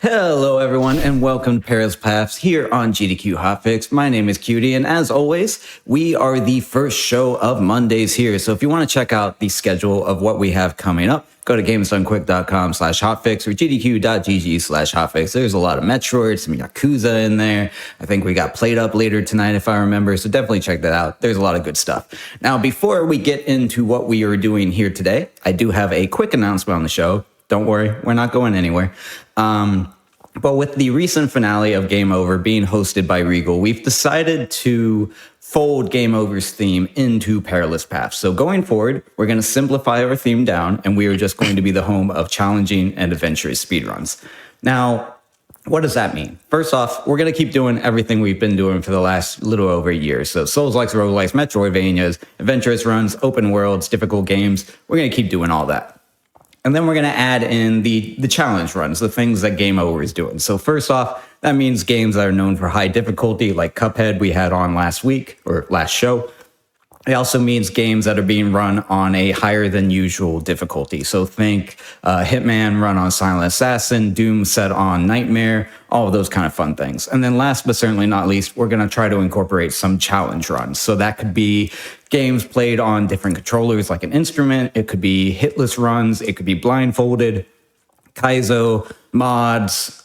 Hello, everyone, and welcome to Perilous Paths here on GDQ Hotfix. My name is Cutie, and as always, we are the first show of Mondays here. So if you want to check out the schedule of what we have coming up, go to gamesdonequick.com/hotfix or gdq.gg/hotfix. There's a lot of Metroid, some Yakuza in there. I think we got Played Up later tonight, if I remember. So definitely check that out. There's a lot of good stuff. Now, before we get into what we are doing here today, I do have a quick announcement on the show. Don't worry, we're not going anywhere. But with the recent finale of Game Over being hosted by Regal, we've decided to fold Game Over's theme into Perilous Paths. So going forward, we're going to simplify our theme down, and we are just going to be the home of challenging and adventurous speedruns. Now, what does that mean? First off, we're going to keep doing everything we've been doing for the last little over a year. So Soulslikes, Roguelikes, Metroidvanias, adventurous runs, open worlds, difficult games. We're going to keep doing all that. And then we're going to add in the challenge runs, the things that Game Over is doing. So first off, that means games that are known for high difficulty, like Cuphead we had on last week or last show. It also means games that are being run on a higher than usual difficulty. So think Hitman run on Silent Assassin, Doom set on Nightmare, all of those kind of fun things. And then last but certainly not least, we're going to try to incorporate some challenge runs. So that could be games played on different controllers like an instrument. It could be hitless runs. It could be blindfolded, Kaizo, mods,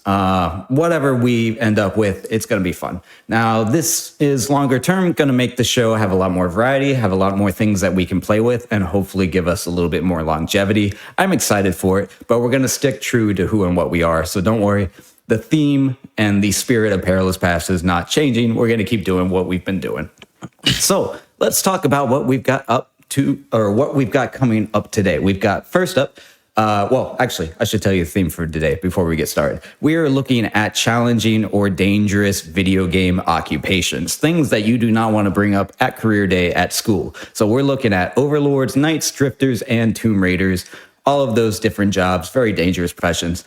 whatever we end up with, it's going to be fun. Now, this is longer term, going to make the show have a lot more variety, have a lot more things that we can play with, and hopefully give us a little bit more longevity. I'm excited for it, but we're going to stick true to who and what we are. So don't worry. The theme and the spirit of Perilous Paths is not changing. We're going to keep doing what we've been doing. So let's talk about what we've got up to, or what we've got coming up today. We've got first up, well, actually, I should tell you the theme for today before we get started. We are looking at challenging or dangerous video game occupations, things that you do not want to bring up at career day at school. So we're looking at overlords, knights, drifters, and tomb raiders, all of those different jobs, very dangerous professions.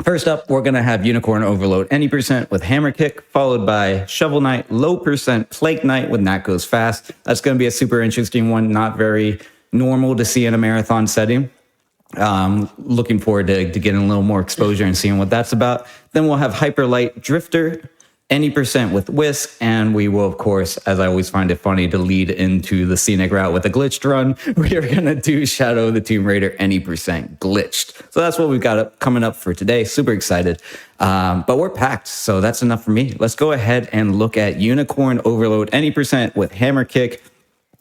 First up, we're going to have Unicorn Overload any percent with Hammer Kick, followed by Shovel Knight, low percent Plague Knight with That Goes Fast. That's going to be a super interesting one, not very normal to see in a marathon setting. Looking forward to getting a little more exposure and seeing what that's about. Then we'll have Hyper Light Drifter, any percent with Whisk, and we will, of course, as I always find it funny to lead into the scenic route with a glitched run, we are going to do Shadow of the Tomb Raider any percent glitched. So that's what we've got coming up for today. Super excited. But we're packed, so that's enough for me. Let's go ahead and look at Unicorn Overload any percent with Hammer Kick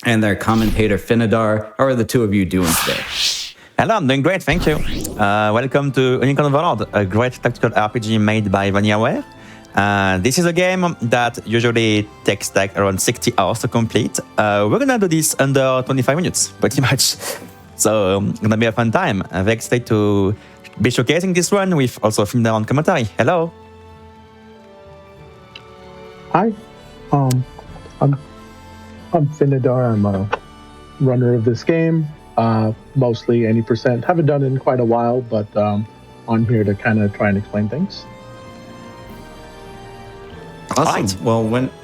and their commentator Finadar. How are the two of you doing today? Hello, I'm doing great, thank you. Welcome to Unicorn Overlord, a great tactical RPG made by VanillaWare. This is a game that usually takes like around 60 hours to complete. We're gonna do this under 25 minutes, pretty much. So, gonna be a fun time. I'm very excited to be showcasing this one with also Finadar on commentary. Hello. Hi, I'm Finadar. I'm a runner of this game. Mostly any percent. Haven't done it in quite a while, but on here to kind of try and explain things. Awesome. Right. Well,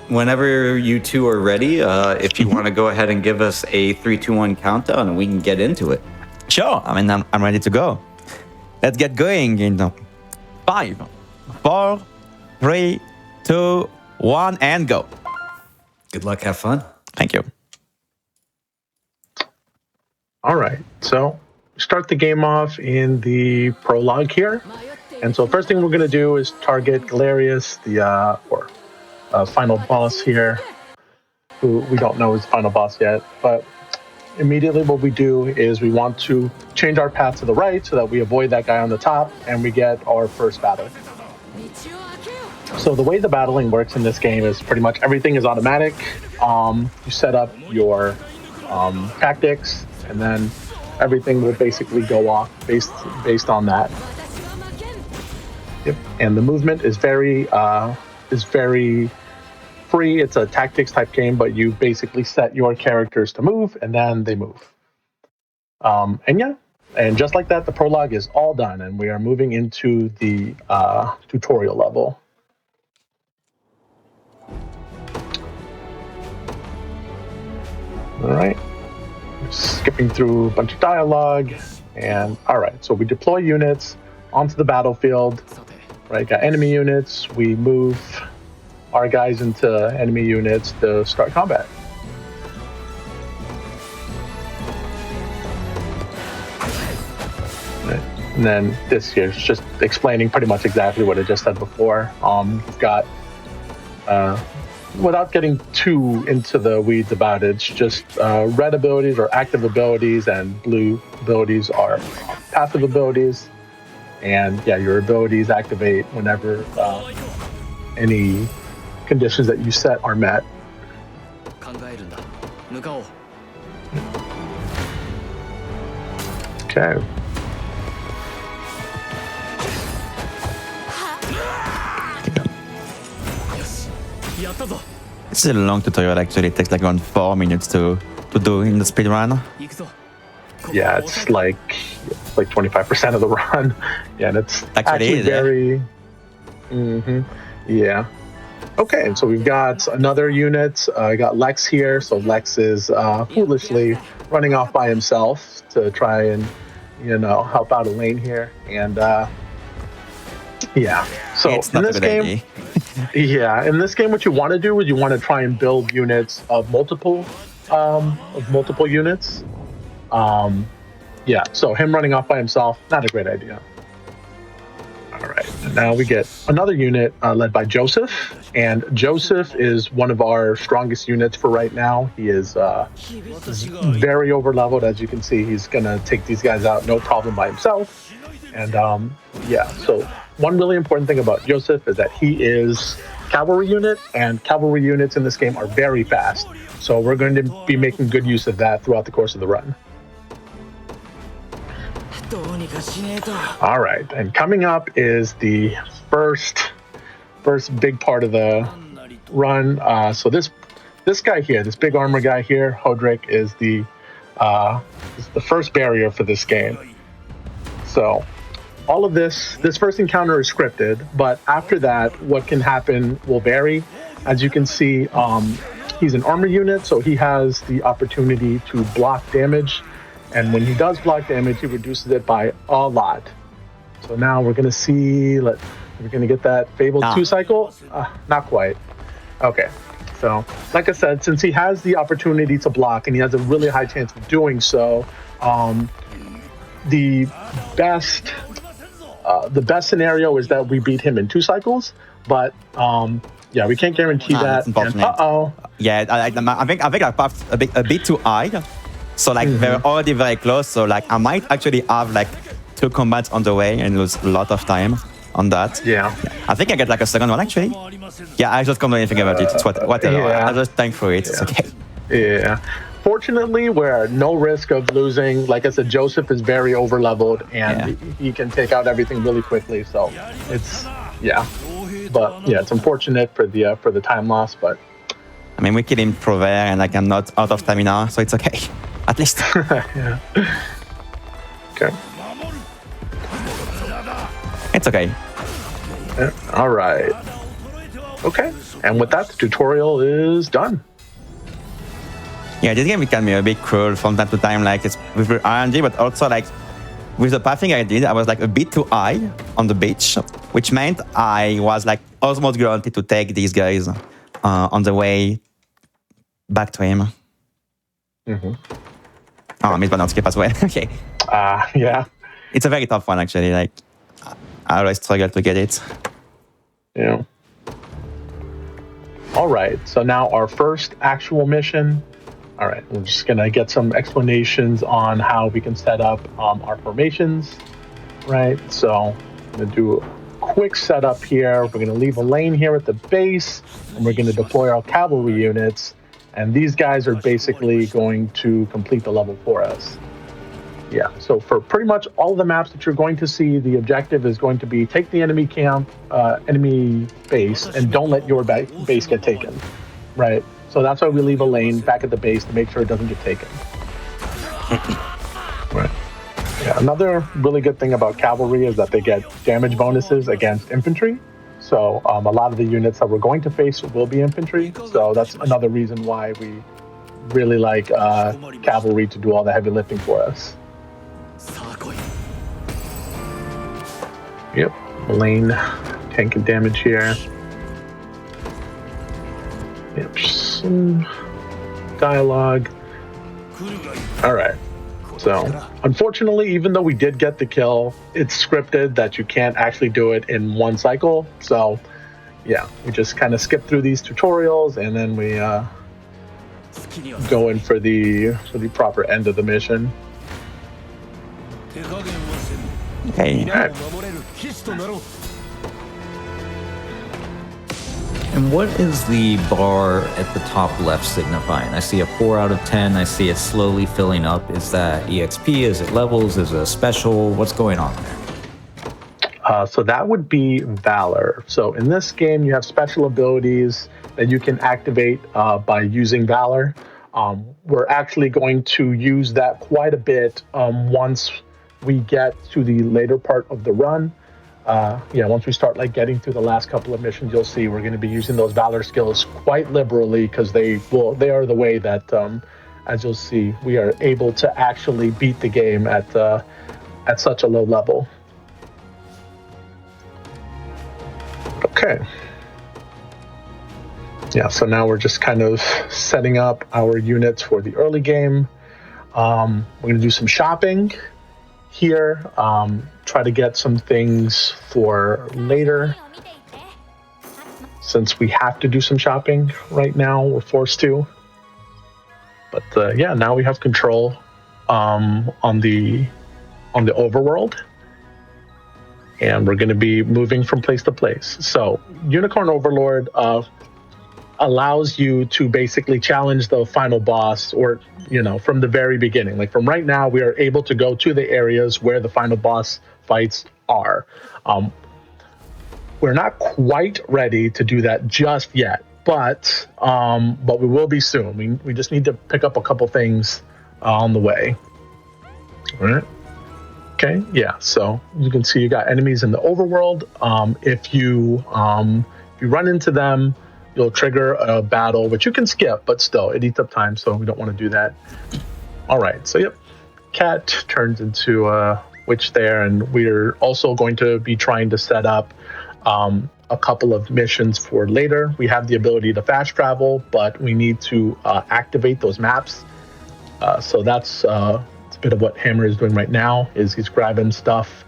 whenever you two are ready, if you want to go ahead and give us a 3, 2, 1 countdown, and we can get into it. Sure. I mean, I'm ready to go. Let's get going in 5, 4, 3, 2, 1, and go. Good luck. Have fun. Thank you. All right, so start the game off in the prologue here. And so first thing we're going to do is target Galerius, the final boss here, who we don't know is the final boss yet. But immediately what we do is we want to change our path to the right so that we avoid that guy on the top and we get our first battle. So the way the battling works in this game is pretty much everything is automatic. You set up your tactics, and then everything will basically go off based on that. Yep. And the movement is very free. It's a tactics type game, but you basically set your characters to move, and then they move. And just like that, the prologue is all done, and we are moving into the tutorial level. All right. Skipping through a bunch of dialogue, and all right, so we deploy units onto the battlefield. right? Got enemy units. We move our guys into enemy units to start combat. Right. And then this here is just explaining pretty much exactly what I just said before. You've got, without getting too into the weeds about it, it's just red abilities are active abilities and blue abilities are passive abilities. And yeah, your abilities activate whenever any conditions that you set are met. Okay. This is a long tutorial actually. It takes like around 4 minutes to do in the speedrun. Yeah, it's like 25% of the run. Yeah, and it's actually very. Yeah. Okay, and so we've got another unit. I got Lex here. So Lex is foolishly running off by himself to try and, help out Elaine here. And yeah, so it's in this game, in this game, what you want to do is you want to try and build units of multiple units. Yeah, so him running off by himself, not a great idea. All right, and now we get another unit led by Joseph, and Joseph is one of our strongest units for right now. He is very over-leveled, as you can see. He's gonna take these guys out no problem by himself. And yeah, so one really important thing about Joseph is that he is cavalry unit, and cavalry units in this game are very fast. So we're going to be making good use of that throughout the course of the run. All right, and coming up is the first big part of the run. So this guy here, this big armor guy here, Hodrick, is the first barrier for this game. So all of this first encounter is scripted, but after that, what can happen will vary. As you can see, he's an armor unit, so he has the opportunity to block damage. And when he does block damage, he reduces it by a lot. So now we're going to see, we're going to get that Fabled 2 cycle. Not quite. Okay. So, like I said, since he has the opportunity to block and he has a really high chance of doing so, the best scenario is that we beat him in 2 cycles. But yeah, we can't guarantee that. And, yeah, I think I passed a bit too high. So like they're already very close. So like I might actually have like 2 combats on the way and lose a lot of time on that. Yeah. I think I get like a second one actually. Yeah, I just can't do anything about it. It's whatever. Yeah. I just thank for it. It's okay. Yeah. Fortunately, we're at no risk of losing. Like I said, Joseph is very over-leveled and he can take out everything really quickly. So it's but yeah, it's unfortunate for the time loss. But I mean, we kill him through there, and like I'm not out of stamina, so it's okay. At least. Yeah. Okay. It's okay. Yeah. All right. Okay. And with that, the tutorial is done. Yeah, this game can be a bit cruel from time to time, like it's with RNG, but also like with the pathing I did, I was like a bit too high on the beach, which meant I was like almost guaranteed to take these guys on the way back to him. Oh, I missed but not skip as well. Okay. Yeah. It's a very tough one, actually. Like, I always struggle to get it. Yeah. All right. So now our first actual mission. All right. We're just going to get some explanations on how we can set up our formations. Right. So I'm going to do a quick setup here. We're going to leave a lane here at the base, and we're going to deploy our cavalry units. And these guys are basically going to complete the level for us. Yeah, so for pretty much all the maps that you're going to see, the objective is going to be take the enemy camp, enemy base, and don't let your base get taken, right? So that's why we leave a lane back at the base to make sure it doesn't get taken. Right. Yeah, another really good thing about cavalry is that they get damage bonuses against infantry. So a lot of the units that we're going to face will be infantry. So that's another reason why we really like cavalry to do all the heavy lifting for us. Yep, lane tanking damage here. Yep, some dialogue. All right. So, unfortunately, even though we did get the kill, it's scripted that you can't actually do it in one cycle. So, yeah, we just kind of skip through these tutorials and then we go in for the proper end of the mission. Okay. Right. And what is the bar at the top left signifying? I see a 4 out of 10. I see it slowly filling up. Is that EXP? Is it levels? Is it a special? What's going on there? So that would be Valor. So in this game, you have special abilities that you can activate by using Valor. We're actually going to use that quite a bit once we get to the later part of the run. Once we start like getting through the last couple of missions, you'll see we're going to be using those Valor skills quite liberally because they are the way that, as you'll see, we are able to actually beat the game at such a low level. Okay. Yeah, so now we're just kind of setting up our units for the early game. We're going to do some shopping here, try to get some things for later. Since we have to do some shopping right now, we're forced to. But now we have control on the overworld. And we're going to be moving from place to place. So Unicorn Overlord allows you to basically challenge the final boss, or from the very beginning. Like from right now, we are able to go to the areas where the final boss fights are. We're not quite ready to do that just yet, but we will be soon. We just need to pick up a couple things on the way. All right. Okay, yeah, so you can see you got enemies in the overworld. If you run into them, you'll trigger a battle, which you can skip, but still, it eats up time, so we don't want to do that. All right, so yep, Cat turns into a witch there, and we're also going to be trying to set up a couple of missions for later. We have the ability to fast travel, but we need to activate those maps. So that's a bit of what Hammer is doing right now, is he's grabbing stuff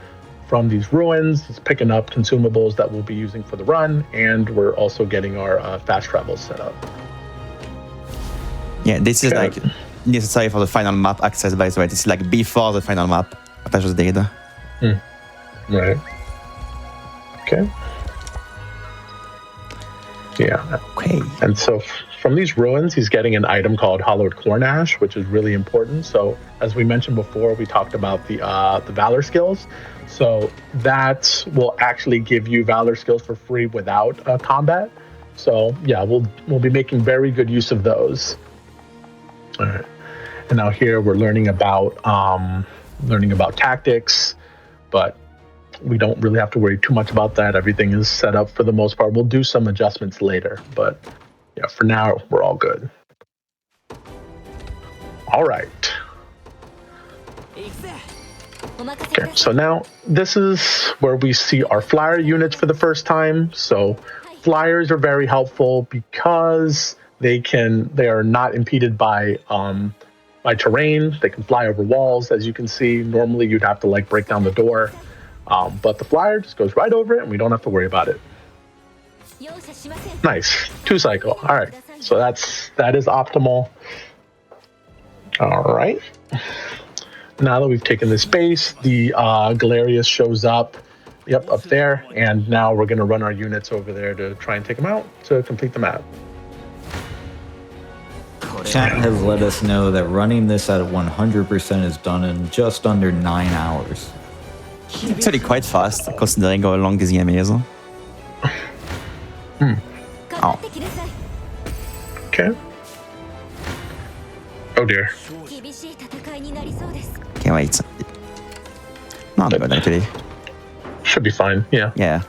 from these ruins, he's picking up consumables that we'll be using for the run, and we're also getting our fast travel set up. Yeah, this is like necessary for the final map access, by the way. This is like before the final map. What I just did. Right. Okay. Yeah. Okay. And so from these ruins, he's getting an item called Hollowed Corn Ash, which is really important. So as we mentioned before, we talked about the Valor skills. So that will actually give you Valor skills for free without combat. So yeah, we'll be making very good use of those. All right. And now here we're learning about tactics, but we don't really have to worry too much about that. Everything is set up for the most part. We'll do some adjustments later, but yeah, for now we're all good. All right. Okay, so now this is where we see our flyer units for the first time. So flyers are very helpful because they are not impeded by terrain. They can fly over walls, as you can see. Normally you'd have to like break down the door, but the flyer just goes right over it and we don't have to worry about it. Nice, 2 cycle. All right, so that is optimal. All right. Now that we've taken this base, the Galerius shows up, up there, and now we're going to run our units over there to try and take them out to complete the map. Chat has let us know that running this at 100% is done in just under 9 hours. It's actually quite fast, considering how long this game is. Oh. Okay. Oh dear. Can't wait. Not good, actually. Should be fine, yeah. Yeah.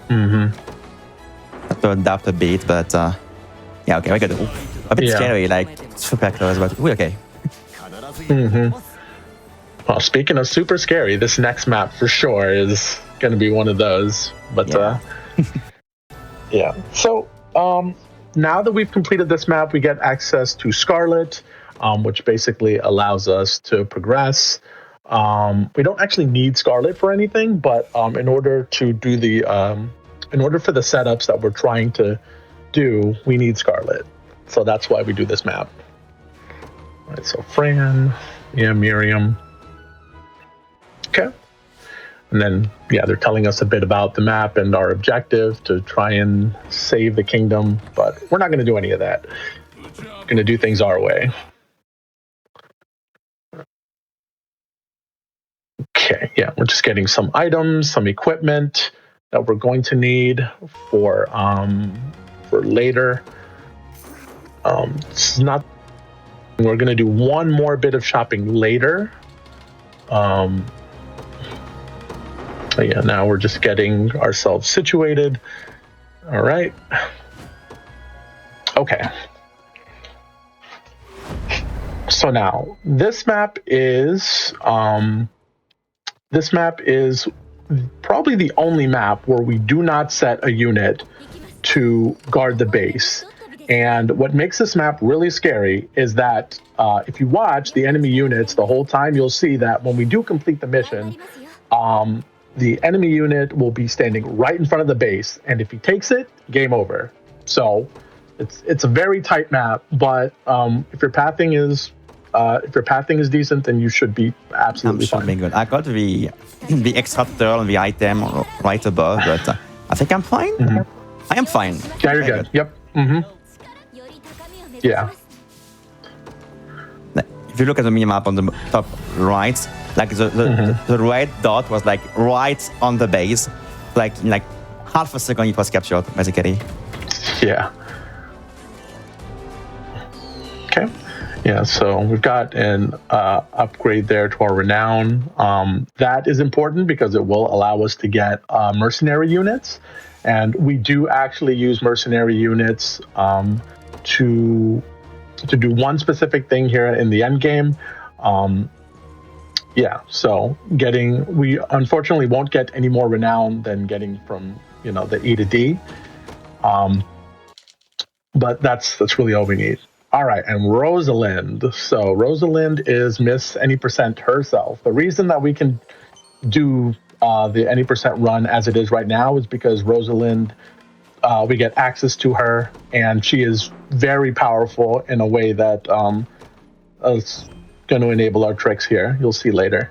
Have to adapt a bit, but yeah, okay, we got it. A bit scary, like super close, but we're okay. Well, speaking of super scary, this next map for sure is going to be one of those. But yeah. So now that we've completed this map, we get access to Scarlet, which basically allows us to progress. We don't actually need Scarlet for anything, but in order to do in order for the setups that we're trying to do, we need Scarlet. So that's why we do this map. All right, so Fran, Miriam. Okay. And then, they're telling us a bit about the map and our objective to try and save the kingdom, but we're not going to do any of that. We're going to do things our way. Okay, we're just getting some items, some equipment that we're going to need for later. It's not. We're going to do one more bit of shopping later. Now we're just getting ourselves situated. All right. Okay. So now this map is probably the only map where we do not set a unit to guard the base. And what makes this map really scary is that if you watch the enemy units the whole time, you'll see that when we do complete the mission, the enemy unit will be standing right in front of the base, and if he takes it, game over. So it's a very tight map, but if your pathing is decent, then you should be absolutely fine. Be good. I got the extra turn, the item right above, but I think I'm fine. Mm-hmm. I am fine. Yeah, you're good. Yep. Mm-hmm. Yeah. If you look at the minimap on the top right, like the red dot was like right on the base, like in like half a second it was captured basically. Yeah. Okay. Yeah, so we've got an upgrade there to our renown. That is important because it will allow us to get mercenary units, and we do actually use mercenary units to do one specific thing here in the end game. So we unfortunately won't get any more renown than getting from the E to D, but that's really all we need. All right, and Rosalind. So Rosalind is Miss Any Percent herself. The reason that we can do the Any Percent run as it is right now is because Rosalind, we get access to her, and she is very powerful in a way that is going to enable our tricks here. You'll see later.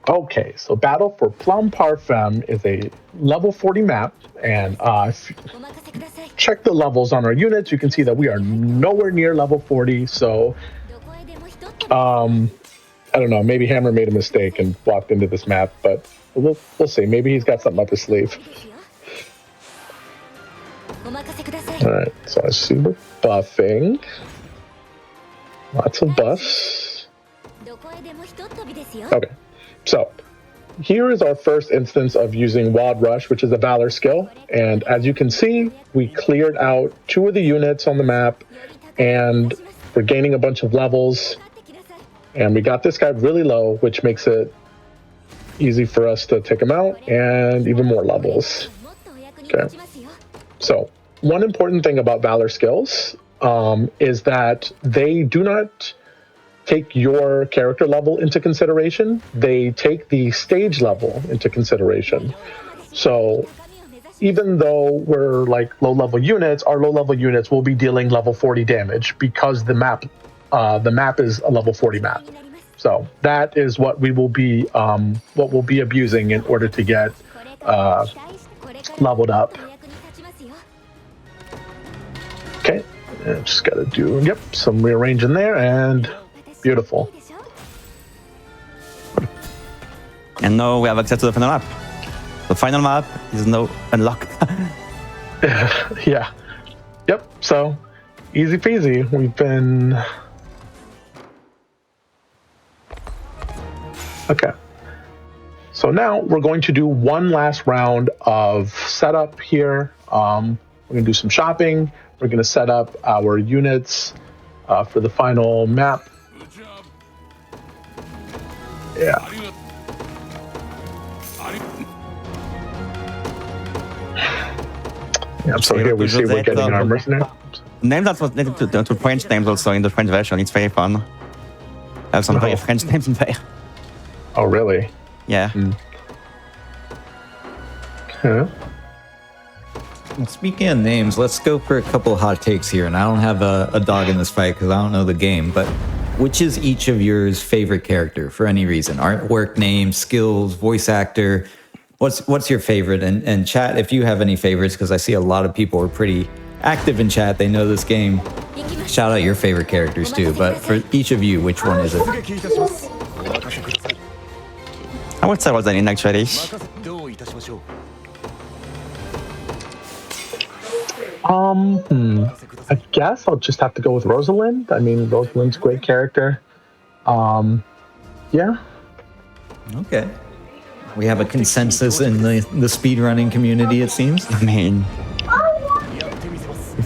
Okay, so Battle for Plum Parfum is a level 40 map, and check the levels on our units. You can see that we are nowhere near level 40, so I don't know, maybe Hammer made a mistake and walked into this map, but we'll see. Maybe he's got something up his sleeve. Alright, so I see we're buffing. Lots of buffs. Okay, so here is our first instance of using Wild Rush, which is a Valor skill. And as you can see, we cleared out 2 of the units on the map, and we're gaining a bunch of levels. And we got this guy really low, which makes it easy for us to take him out, and even more levels. Okay. So one important thing about Valor skills is that they do not take your character level into consideration. They take the stage level into consideration. So even though we're like low-level units, our low-level units will be dealing level 40 damage because the map is a level 40 map. So that is what we will be abusing in order to get leveled up. Okay, just gotta do some rearranging there, and beautiful. And now we have access to the final map. The final map is now unlocked. Yeah. Yep. So easy peasy. We've been. Okay. So now we're going to do one last round of setup here. We're going to do some shopping. We're going to set up our units for the final map. Yeah. Yeah, so here we see we're getting our mercenary. Name that was to French names also in the French version. It's very fun. I have some very French names in there. Oh, really? Yeah. Okay. Well, speaking of names, let's go for a couple of hot takes here. And I don't have a dog in this fight because I don't know the game, but which is each of yours favorite character for any reason? Artwork, name, skills, voice actor. What's your favorite? And chat, if you have any favorites, because I see a lot of people are pretty active in chat. They know this game. Shout out your favorite characters too. But for each of you, which one is it? I would say Rosalind actually. I guess I'll just have to go with Rosalind. I mean, Rosalind's a great character. Yeah. Okay. We have a consensus in the speedrunning community, it seems. I mean,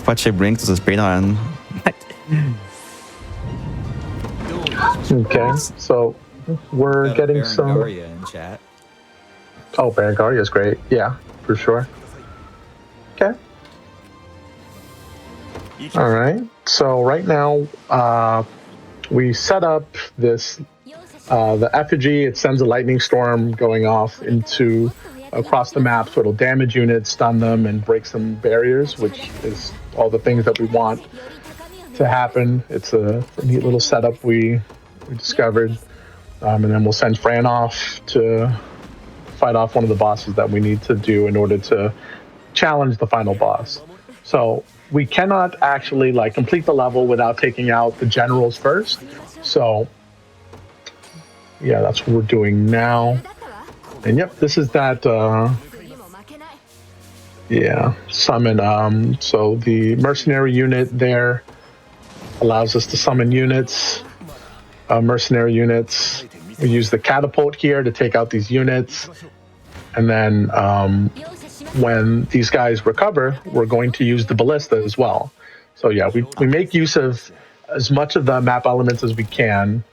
what she brings to the speedrun. Okay, so we're getting some. Berengaria in chat. Oh, Berengaria is great. Yeah, for sure. Okay. All right. So right now, we set up this. The effigy, it sends a lightning storm going off across the map, so it'll damage units, stun them, and break some barriers, which is all the things that we want to happen. It's a neat little setup we discovered. And then we'll send Fran off to fight off one of the bosses that we need to do in order to challenge the final boss. So we cannot actually complete the level without taking out the generals first. So yeah, that's what we're doing now. And yep, this is that summon. So the mercenary unit there allows us to summon units, mercenary units. We use the catapult here to take out these units. And then when these guys recover, we're going to use the ballista as well. So yeah, we make use of as much of the map elements as we can.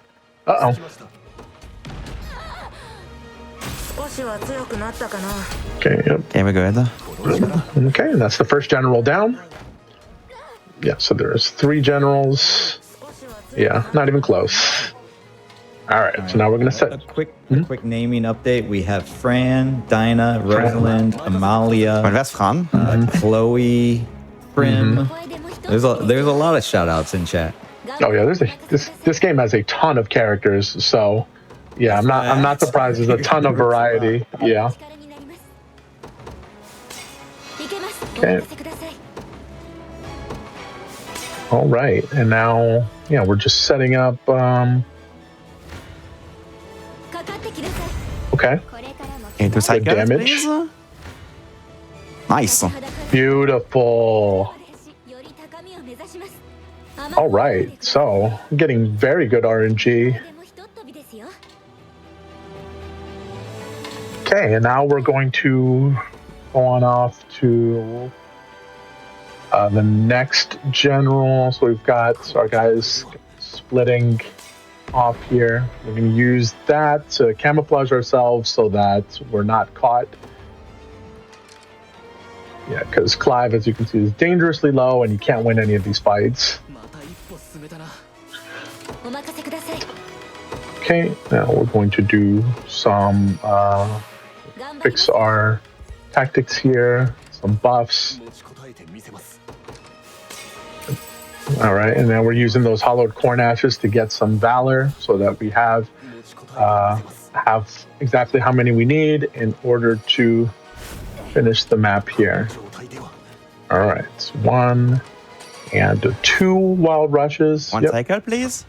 Okay, yep. Okay, we're good. Okay, and that's the first general down. Yeah, so there's 3 generals. Yeah, not even close. All right, so now we're gonna set a quick naming update. We have Fran, Dinah, Rosalind, Amalia, That's Fran. Chloe, Prim. There's a lot of shout outs in chat. Oh yeah, this game has a ton of characters, so yeah, I'm not surprised. There's a ton of variety. Yeah. Okay. All right, and now we're just setting up. Okay. Into Good damage. Please. Nice. Beautiful. All right, so I'm getting very good RNG. Okay, and now we're going to go on off to the next general. So we've got our guys splitting off here. We're going to use that to camouflage ourselves so that we're not caught. Yeah, because Clive, as you can see, is dangerously low and you can't win any of these fights. Okay, now we're going to do some fix our tactics here, some buffs. All right, and then we're using those hollowed corn ashes to get some valor so that we have exactly how many we need in order to finish the map here. All right, 1 and 2 wild rushes. One cycle, please.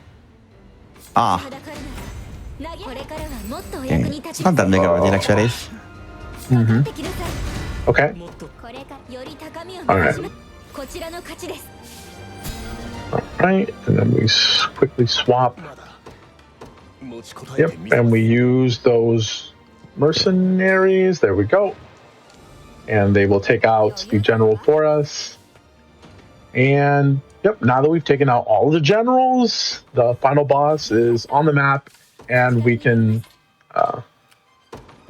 Okay. It's not that big of a deal, actually. Okay. All right. All right, and then we quickly swap. Yep, and we use those mercenaries. There we go. And they will take out the general for us. And yep, now that we've taken out all the generals, the final boss is on the map, and we can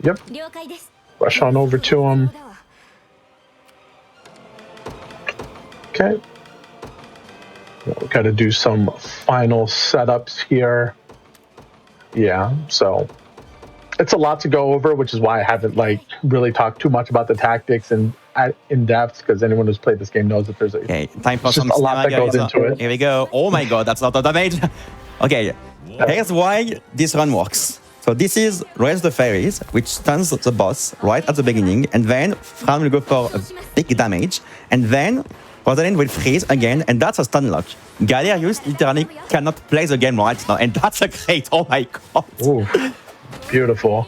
Yep. Rush on over to him. Okay. We got to do some final setups here. Yeah, so it's a lot to go over, which is why I haven't like really talked too much about the tactics and in depth, because anyone who's played this game knows that there's time for some a lot that goes into it. Here we go. Oh my god, that's a lot of damage. Okay, here's why this run works. So this is Raise the Fairies, which stuns the boss right at the beginning, and then Fran will go for a big damage, and then Rosalind will freeze again, and that's a stun lock. Galerius literally cannot play the game right now, and that's a great, oh my god. Ooh, beautiful.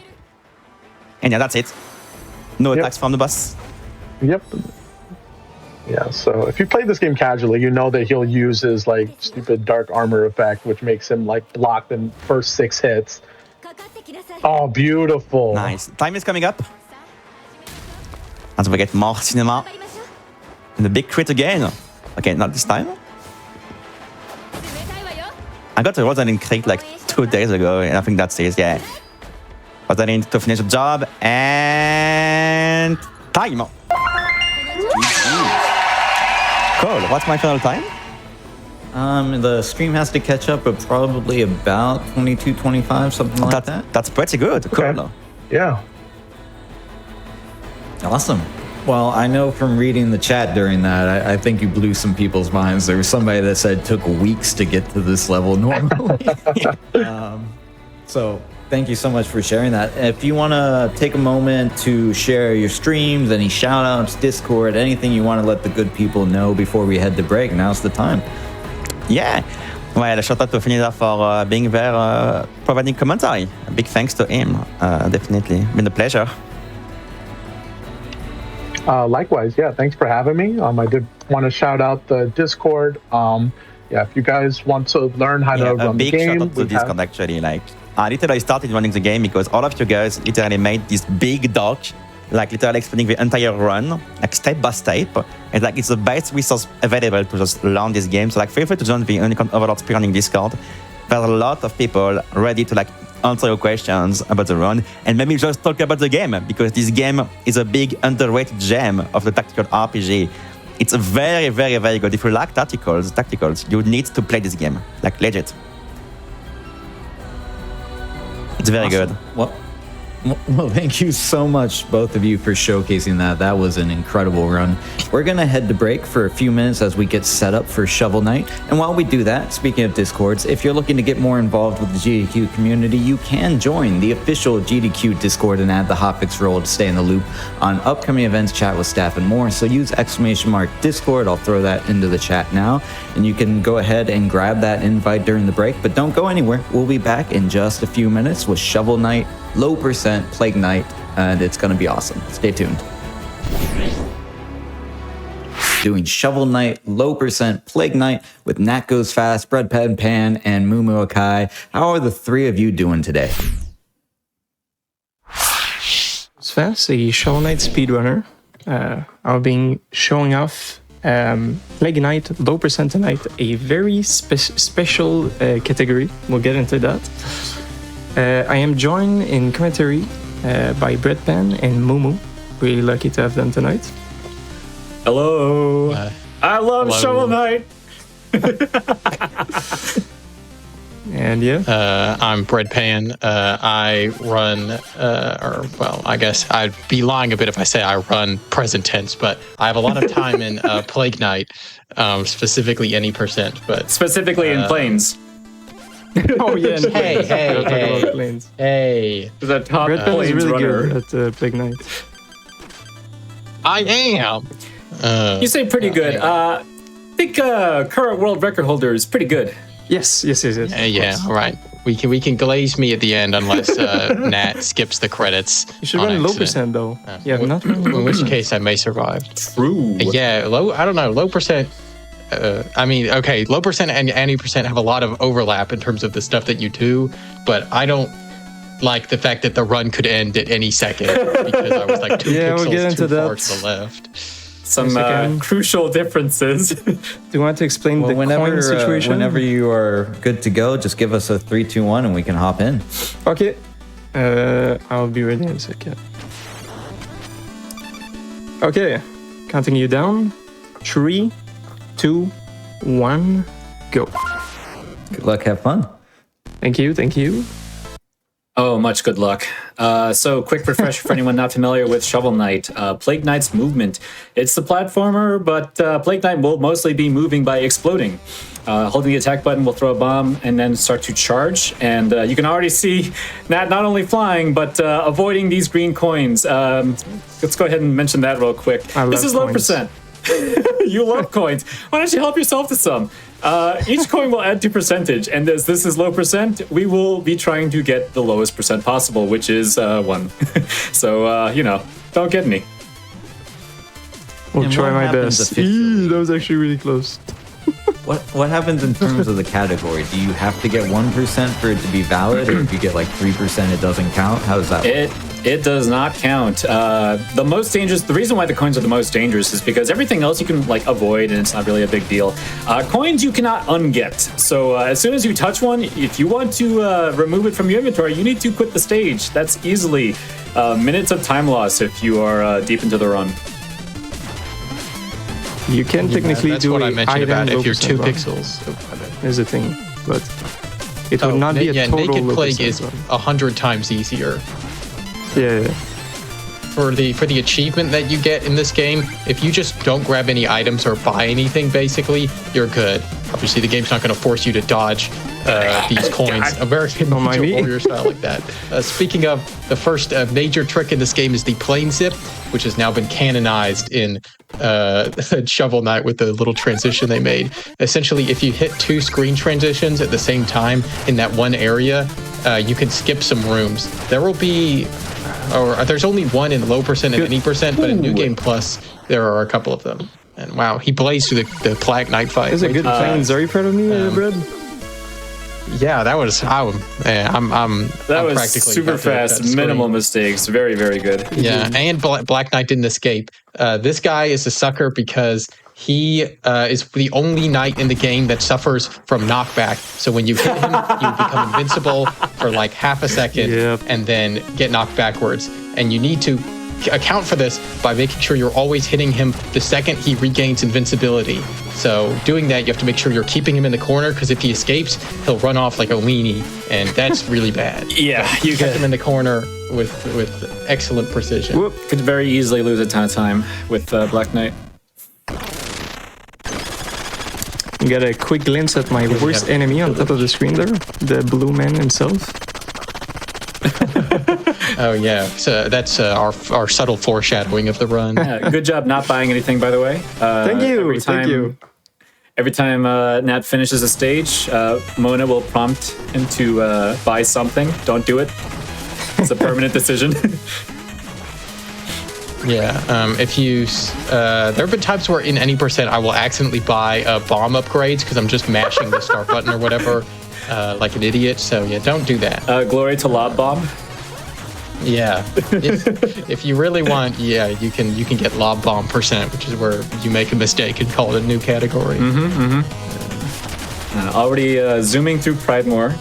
And yeah, that's it. No attacks from the boss. Yep. Yeah, so if you play this game casually, you know that he'll use his like stupid dark armor effect, which makes him like block the first 6 hits. Oh, beautiful. Nice. Time is coming up. And we get more cinema. And the big crit again. Okay, not this time. I got a Rosalind crit like 2 days ago, and I think that's it, yeah. Rosalind to finish the job, and time. Cool, what's my final time? The stream has to catch up, but probably about 22, 25, something like that. That's pretty good. Cool. Okay. Yeah. Awesome. Well, I know from reading the chat during that, I think you blew some people's minds. There was somebody that said it took weeks to get to this level normally. So thank you so much for sharing that. If you want to take a moment to share your streams, any shout outs, Discord, anything you want to let the good people know before we head to break, now's the time. Yeah. Well, a shout out to Finida for being there, providing commentary. A big thanks to him. Definitely. Been a pleasure. Likewise, yeah, thanks for having me. I did want to shout out the Discord. Yeah, if you guys want to learn how to run the game. A big shout out to Discord, actually. Like, I literally started running the game because all of you guys literally made this big doc, like literally explaining the entire run, like step by step. And like, it's the best resource available to just learn this game. So like, feel free to join the Overlord speedrunning Discord. There's a lot of people ready to like answer your questions about the run, and maybe just talk about the game, because this game is a big underrated gem of the tactical RPG. It's a very, very, very good. If you like tacticals, you need to play this game, like legit. It's very good. Well, thank you so much, both of you, for showcasing that. That was an incredible run. We're going to head to break for a few minutes as we get set up for Shovel Knight. And while we do that, speaking of Discords, if you're looking to get more involved with the GDQ community, you can join the official GDQ Discord and add the Hotfix role to stay in the loop on upcoming events, chat with staff, and more. So use !Discord. I'll throw that into the chat now. And you can go ahead and grab that invite during the break. But don't go anywhere. We'll be back in just a few minutes with Shovel Knight, low percent Plague Knight, and it's going to be awesome. Stay tuned. Doing Shovel Knight, low percent Plague Knight with Nat Goes Fast, Breadpan Pan, and Mumu Akai. How are the 3 of you doing today? It's fast, a Shovel Knight speedrunner. I've been showing off Plague Knight, low percent tonight, a very special category. We'll get into that. I am joined in commentary by Breadpan and Mumu. Really lucky to have them tonight. Hello. I love hello. Shovel Knight. And yeah. I'm Breadpan. I run, I guess I'd be lying a bit if I say I run present tense, but I have a lot of time in Plague Knight, specifically any percent, but Specifically in planes. Oh yeah. Hey. The top Breadpan is planes really runner. good at Plague Knight. I am. You say pretty good. I think current world record holder is pretty good. Yes. Yeah, all right. We can glaze me at the end unless Nat skips the credits. You should on run low accident. percent though. Yeah, not In which case I may survive. True. Yeah, I don't know, low percent. Low percent and any percent have a lot of overlap in terms of the stuff that you do, but I don't like the fact that the run could end at any second because I was like 2 pixels too far to the left. Some crucial differences. Do you want to explain the coin situation? Whenever you are good to go, just give us a 3, 2, 1 and we can hop in. Okay. I'll be ready in a second. Okay, counting you down. 3, 2, 1, go. Good luck, have fun. Thank you, thank you. Oh, much good luck. So, quick refresher for anyone not familiar with Shovel Knight. Plague Knight's movement. It's the platformer, but Plague Knight will mostly be moving by exploding. Holding the attack button will throw a bomb and then start to charge. And you can already see Nat not only flying, but avoiding these green coins. Let's go ahead and mention that real quick. This is low percent. You love coins. Why don't you help yourself to some? Each coin will add to percentage, and as this is low percent, we will be trying to get the lowest percent possible, which is 1. So, don't get any. We'll And try what my happens best. officially? That was actually really close. What happens in terms of the category? Do you have to get 1% for it to be valid, or if you get like 3%, it doesn't count? How does that work? It does not count. The most dangerous. The reason why the coins are the most dangerous is because everything else you can like avoid, and it's not really a big deal. Coins you cannot unget. So as soon as you touch one, if you want to remove it from your inventory, you need to quit the stage. That's easily minutes of time loss if you are deep into the run. You can technically That's do what I a mentioned item about if you're 2 low percent pixels. is a thing, but it would not be a total Naked low Plague percent is run. 100 times easier. Yeah. For the achievement that you get in this game, if you just don't grab any items or buy anything, basically, you're good. Obviously, the game's not going to force you to dodge these coins. American mind Ninja me. Warrior style like that. Speaking of, the first major trick in this game is the plane zip, which has now been canonized in Shovel Knight with the little transition they made. Essentially, if you hit 2 screen transitions at the same time in that one area, you can skip some rooms. There will be, or there's only one in low percent and any percent, but in New Game Plus, there are a couple of them. And wow, he blazed through the Plague Knight fight. That's a good plan. Very proud of me, Brad. Yeah, that was. I'm That was practically super cut that fast, screen. minimal mistakes. Very, very good. Yeah, and Black Knight didn't escape. This guy is a sucker because he is the only knight in the game that suffers from knockback. So when you hit him, you become invincible for like half a second and then get knocked backwards. And you need to account for this by making sure you're always hitting him the second he regains invincibility. So doing that, you have to make sure you're keeping him in the corner, because if he escapes, he'll run off like a weenie, and that's really bad. Yeah, you Kept him in the corner with excellent precision. Whoop. Could very easily lose a ton of time with Black Knight. You got a quick glimpse at my worst enemy on top of the screen there, the blue man himself. Oh yeah, so that's our subtle foreshadowing of the run. Yeah, good job not buying anything, by the way. Thank you, thank you. Every time Nat finishes a stage, Mona will prompt him to buy something. Don't do it. It's a permanent decision. Yeah, if you, there have been times where in any percent I will accidentally buy bomb upgrades because I'm just mashing the start button or whatever, like an idiot. So yeah, don't do that. Glory to Lob Bomb. Yeah, if you really want, yeah, you can get lob bomb percent, which is where you make a mistake and call it a new category. Already zooming through Pridemore.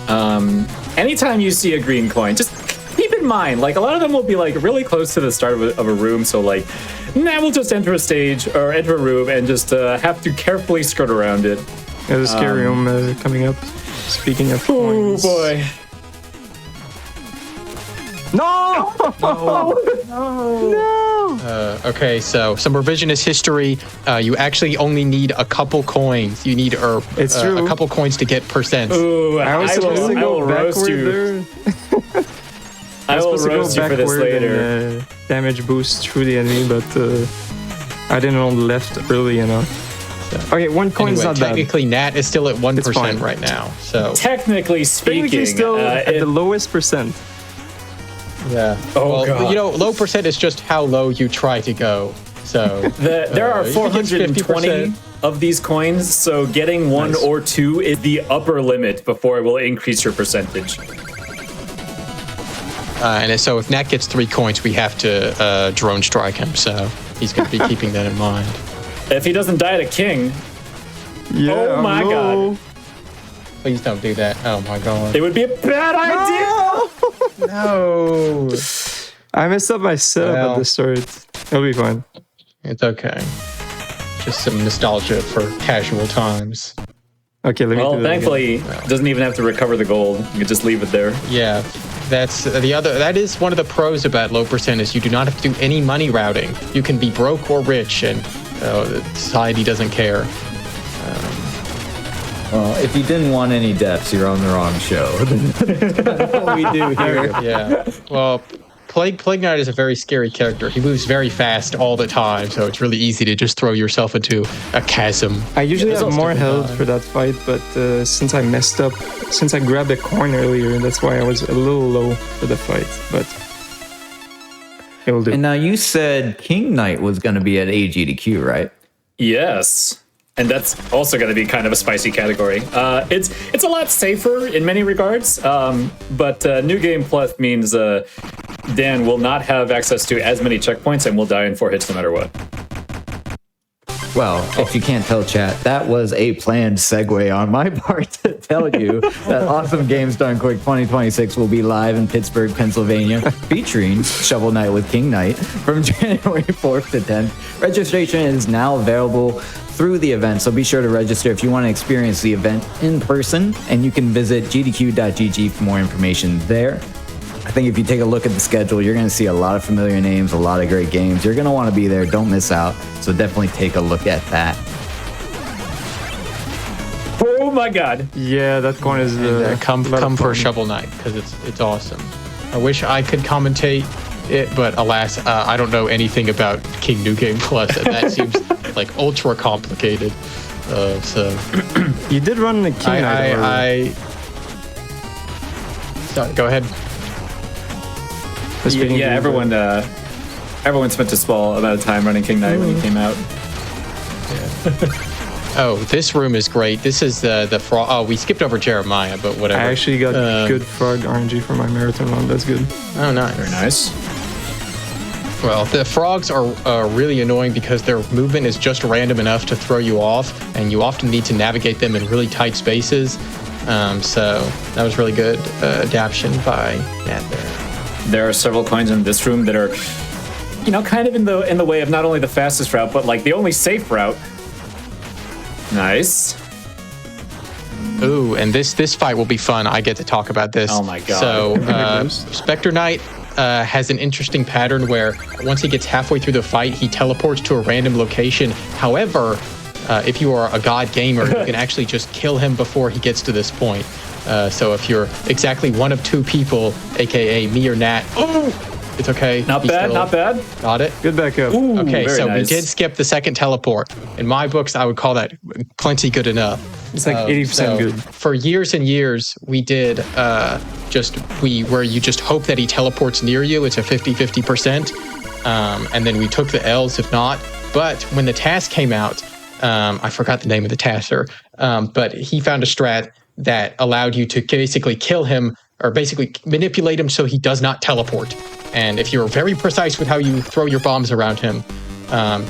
Anytime you see a green coin, just keep in mind, like a lot of them will be like really close to the start of a room. So like, we'll just enter a stage or enter a room and just have to carefully skirt around it. There's a scary room coming up. Speaking of Oh coins. boy. No! Okay, so some revisionist history. You actually only need a couple coins. You need It's true. a couple coins to get percent. Ooh, I was supposed to go roast backward you. there. I will supposed to go roast you for this backward later. and damage boost through the enemy, but I didn't on the left early enough. Okay, one coin's Anyway, not bad. technically, Nat is still at 1% fine. right now. So Technically speaking, Technically still at it- the lowest percent. yeah. Oh, well, God. you know, low percent is just how low you try to go. So there are you can get 420 50%. of these coins, so getting one Nice. or two is the upper limit before it will increase your percentage. And so if Nat gets 3 coins, we have to drone strike him. So he's going to be keeping that in mind. If he doesn't die to King, Yeah, Oh my no. God. Please don't do that. Oh my god. it would be a bad idea. No. I messed up my setup Well. at the start. It'll be fine. It's okay. Just some nostalgia for casual times. Okay, let me Well, do that thankfully, it doesn't even have to recover the gold. You can just leave it there. Yeah, that's the other. That is one of the pros about low percent is you do not have to do any money routing. You can be broke or rich, and society doesn't care. Well, if you didn't want any deaths, you're on the wrong show. That's kind of what we do here. Yeah. Well, Plague Knight is a very scary character. He moves very fast all the time, so it's really easy to just throw yourself into a chasm. I usually have more stupid health guy. for that fight, but since I messed up, since I grabbed a coin earlier, that's why I was a little low for the fight. But it will do. And now you said King Knight was going to be at AGDQ, right? Yes. And that's also going to be kind of a spicy category. It's a lot safer in many regards, but New Game Plus means Dan will not have access to as many checkpoints and will die in 4 hits no matter what. Well, if you can't tell, chat, that was a planned segue on my part to tell you that Awesome Games Done Quick 2026 will be live in Pittsburgh, Pennsylvania, featuring Shovel Knight with King Knight from January 4th to 10th. Registration is now available through the event, so be sure to register if you want to experience the event in person, and you can visit gdq.gg for more information there. I think if you take a look at the schedule, you're going to see a lot of familiar names, a lot of great games. You're going to want to be there. Don't miss out. So definitely take a look at that. Oh my god. Yeah, that coin is Come a lot of for fun. Shovel Knight because it's awesome. I wish I could commentate it, but alas, I don't know anything about King New Game Plus, and that seems like ultra complicated. So You did run the King Knight. already. Sorry, go ahead. Yeah, everyone spent a small amount of time running King Knight when he came out. Oh, this room is great. This is the frog. Oh, we skipped over Jeremiah, but whatever. I actually got good frog RNG for my marathon run. That's good. Oh, nice. Very nice. Well, the frogs are really annoying because their movement is just random enough to throw you off, and you often need to navigate them in really tight spaces. So that was really good adaptation by Matt there. There are several coins in this room that are, kind of in the way of not only the fastest route, but like the only safe route. Nice. Ooh, and this fight will be fun. I get to talk about this. Oh my god. So, Spectre Knight has an interesting pattern where once he gets halfway through the fight, he teleports to a random location. However, if you are a god gamer, you can actually just kill him before he gets to this point. So if you're exactly one of two people, aka me or Nat, it's okay. Not bad, not bad. Got it? Good backup. Ooh, Okay, very so nice. we did skip the second teleport. In my books, I would call that plenty good enough. It's like 80% So good. For years and years, we did where you just hope that he teleports near you. It's a 50-50%. And then we took the L's if not. But when the task came out, I forgot the name of the tasker, but he found a strat that allowed you to basically kill him or basically manipulate him so he does not teleport. And if you're very precise with how you throw your bombs around him,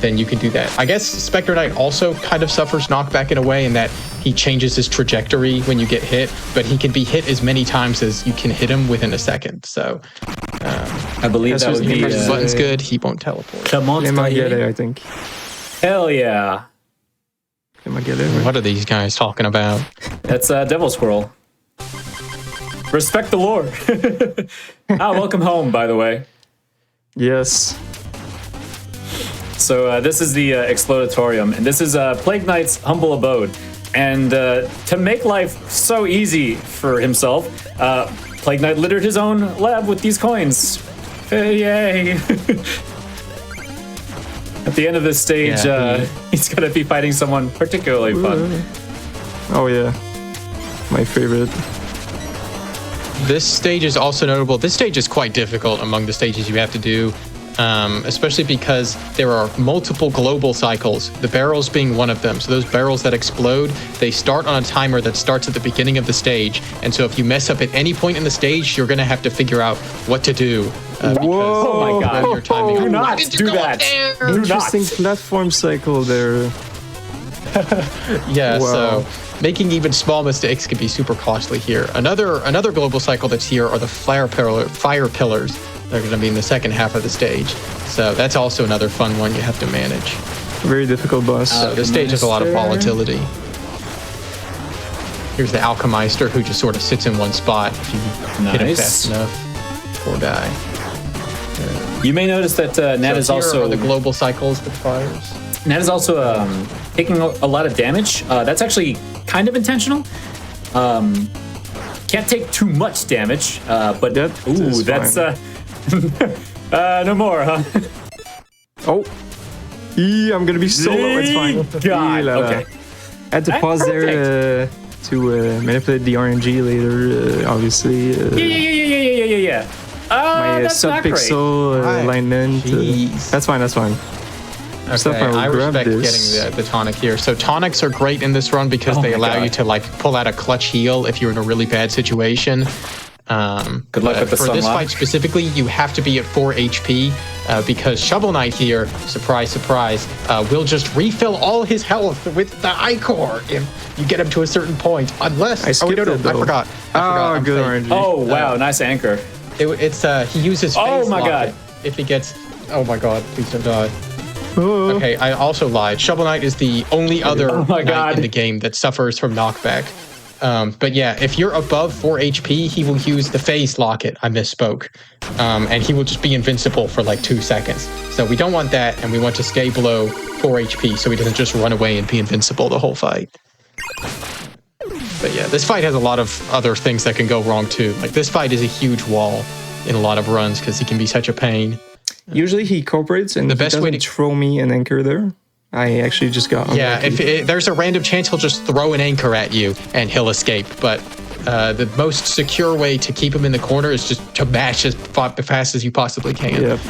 then you can do that. I guess Spectre Knight also kind of suffers knockback in a way in that he changes his trajectory when you get hit, but he can be hit as many times as you can hit him within a second. So I believe that would be the button's good, he won't teleport. Clément Lemagere, I think. Hell yeah. Lemagere. What are these guys talking about? That's Devil Squirrel. Respect the lore. Welcome home, by the way. Yes. So this is the Explodatorium, and this is Plague Knight's humble abode. And to make life so easy for himself, Plague Knight littered his own lab with these coins. Yay! At the end of this stage, he's going to be fighting someone particularly fun. Oh yeah. My favorite. This stage is also notable. This stage is quite difficult among the stages you have to do, especially because there are multiple global cycles, the barrels being one of them. So those barrels that explode, they start on a timer that starts at the beginning of the stage. And so if you mess up at any point in the stage, you're going to have to figure out what to do. Whoa! Oh my god. Your timing Do not do that. Do not. Interesting platform cycle there. Yeah, Wow. so making even small mistakes can be super costly here. Another global cycle that's here are the fire pillars. They're going to be in the second half of the stage. So that's also another fun one you have to manage. Very difficult boss. The stage has a lot of volatility. Here's the Alchemister, who just sort of sits in one spot if you hit him fast enough. Poor guy. You may notice that Nat is also the global cycles with fires. Nat is also taking a lot of damage. That's actually kind of intentional. Can't take too much damage, but that's no more, huh? Oh, I'm gonna be solo. It's fine. God. Okay. I had to pause there to manipulate the RNG later. Obviously. Yeah. My That's not great. sub-pixel alignment. That's fine. Okay, I respect getting the tonic here. So tonics are great in this run because they allow you to like pull out a clutch heal if you're in a really bad situation. Good luck with the for this sunlock. fight specifically, you have to be at 4 HP because Shovel Knight here, surprise, will just refill all his health with the Ichor if you get him to a certain point. Unless I forgot. I'm Good fake. RNG. Oh wow, nice anchor. It's he uses face Oh my lock God. it if he gets. Oh my god! Please don't die. Oh. Okay, I also lied. Shovel Knight is the only other my knight God. in the game that suffers from knockback. But yeah, if you're above 4 HP, he will use the phase locket. I misspoke. And he will just be invincible for like 2 seconds. So we don't want that, and we want to stay below 4 HP so he doesn't just run away and be invincible the whole fight. But yeah, this fight has a lot of other things that can go wrong too. Like this fight is a huge wall in a lot of runs because he can be such a pain. Usually he cooperates and The he best doesn't way to- throw me an anchor there. I actually just got Yeah, unlucky. if there's a random chance, he'll just throw an anchor at you and he'll escape. But the most secure way to keep him in the corner is just to mash as fast as you possibly can. Yep.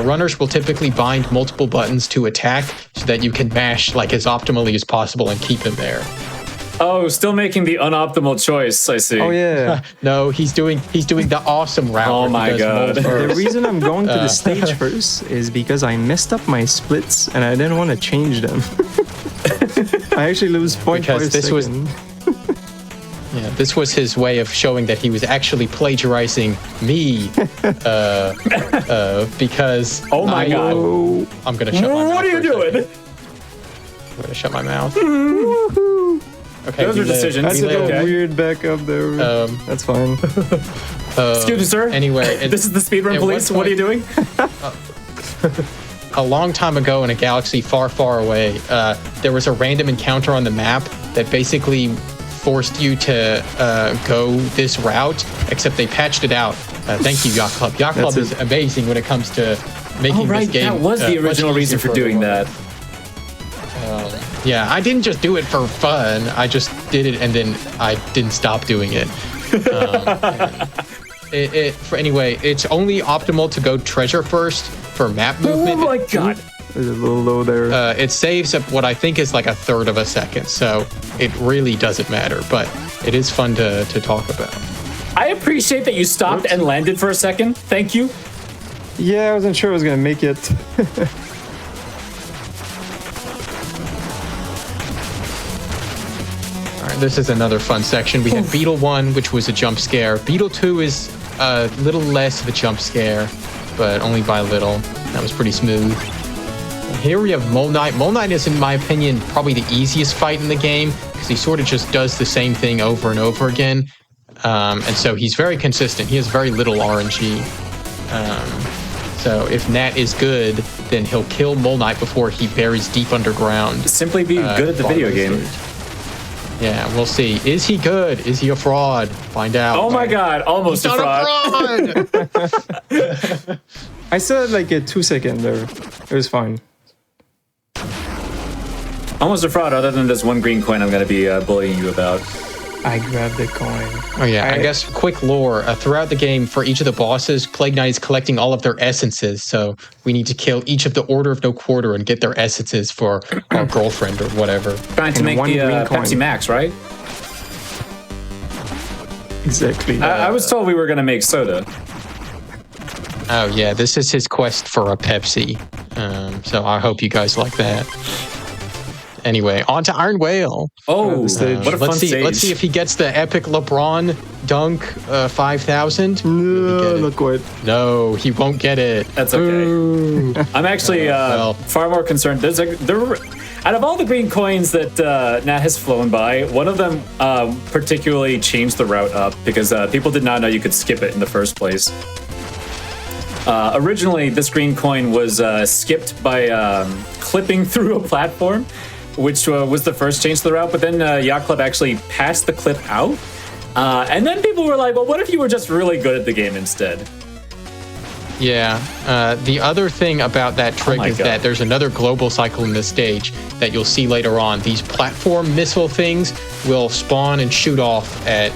Runners will typically bind multiple buttons to attack so that you can mash like as optimally as possible and keep him there. Oh, still making the unoptimal choice. I see. Oh yeah. No, he's doing the awesome route. Oh where he my does God. mold The first. reason I'm going to the stage first is because I messed up my splits and I didn't want to change them. I actually lose 0.5 Because this was- second. Yeah, this was his way of showing that he was actually plagiarizing me. Because Oh my God. Oh, I'm gonna shut my mouth. What are you for a second. doing? I'm gonna shut my mouth. Okay, Those we are live. decisions. that's We a live. little weird backup there. That's fine. Excuse me, sir. Anyway, This is the speedrun at police. one What are you doing? A long time ago in a galaxy far, far away, there was a random encounter on the map that basically forced you to go this route, except they patched it out. Thank you, Yacht Club. Yacht Club That's is amazing when it comes to making Oh, right. this game. That was the much original reason easier for doing everyone. that. Yeah, I didn't just do it for fun. I just did it and then I didn't stop doing it. Anyway, it's only optimal to go treasure first for map movement. Oh my God. There's a little low there. It saves up what I think is like a third of a second, so it really doesn't matter, but it is fun to talk about. I appreciate that you stopped and landed for a second. Thank you. Yeah, I wasn't sure I was gonna make it. All right, this is another fun section. We had Beetle 1, which was a jump scare. Beetle 2 is a little less of a jump scare, but only by a little. That was pretty smooth. Here we have Mole Knight. Mole Knight is, in my opinion, probably the easiest fight in the game because he sort of just does the same thing over and over again. And so he's very consistent. He has very little RNG. So if Nat is good, then he'll kill Mole Knight before he buries deep underground. Simply be good at the video game. Yeah, we'll see. Is he good? Is he a fraud? Find out. Oh my God. Almost He's a not fraud. a fraud! I still had like a 2 second there. It was fine. Almost a fraud, other than this one green coin I'm going to be bullying you about. I grabbed the coin. Oh yeah, I guess quick lore. Throughout the game, for each of the bosses, Plague Knight is collecting all of their essences. So we need to kill each of the Order of No Quarter and get their essences for our girlfriend or whatever. Trying to And make one the green coin. Pepsi Max, right? Exactly. I was told we were going to make soda. Oh yeah, this is his quest for a Pepsi. So I hope you guys like that. Anyway, on to Iron Whale. Oh, what a fun stage. Let's see if he gets the epic LeBron dunk 5,000. No, not quite. No, he won't get it. That's okay. I'm actually far more concerned. Out of all the green coins that Nat has flown by, one of them particularly changed the route up because people did not know you could skip it in the first place. Originally, this green coin was skipped by clipping through a platform, which was the first change to the route, but then Yacht Club actually passed the clip out. And then people were like, well, what if you were just really good at the game instead? Yeah. The other thing about that trick is that there's another global cycle in this stage that you'll see later on. These platform missile things will spawn and shoot off at,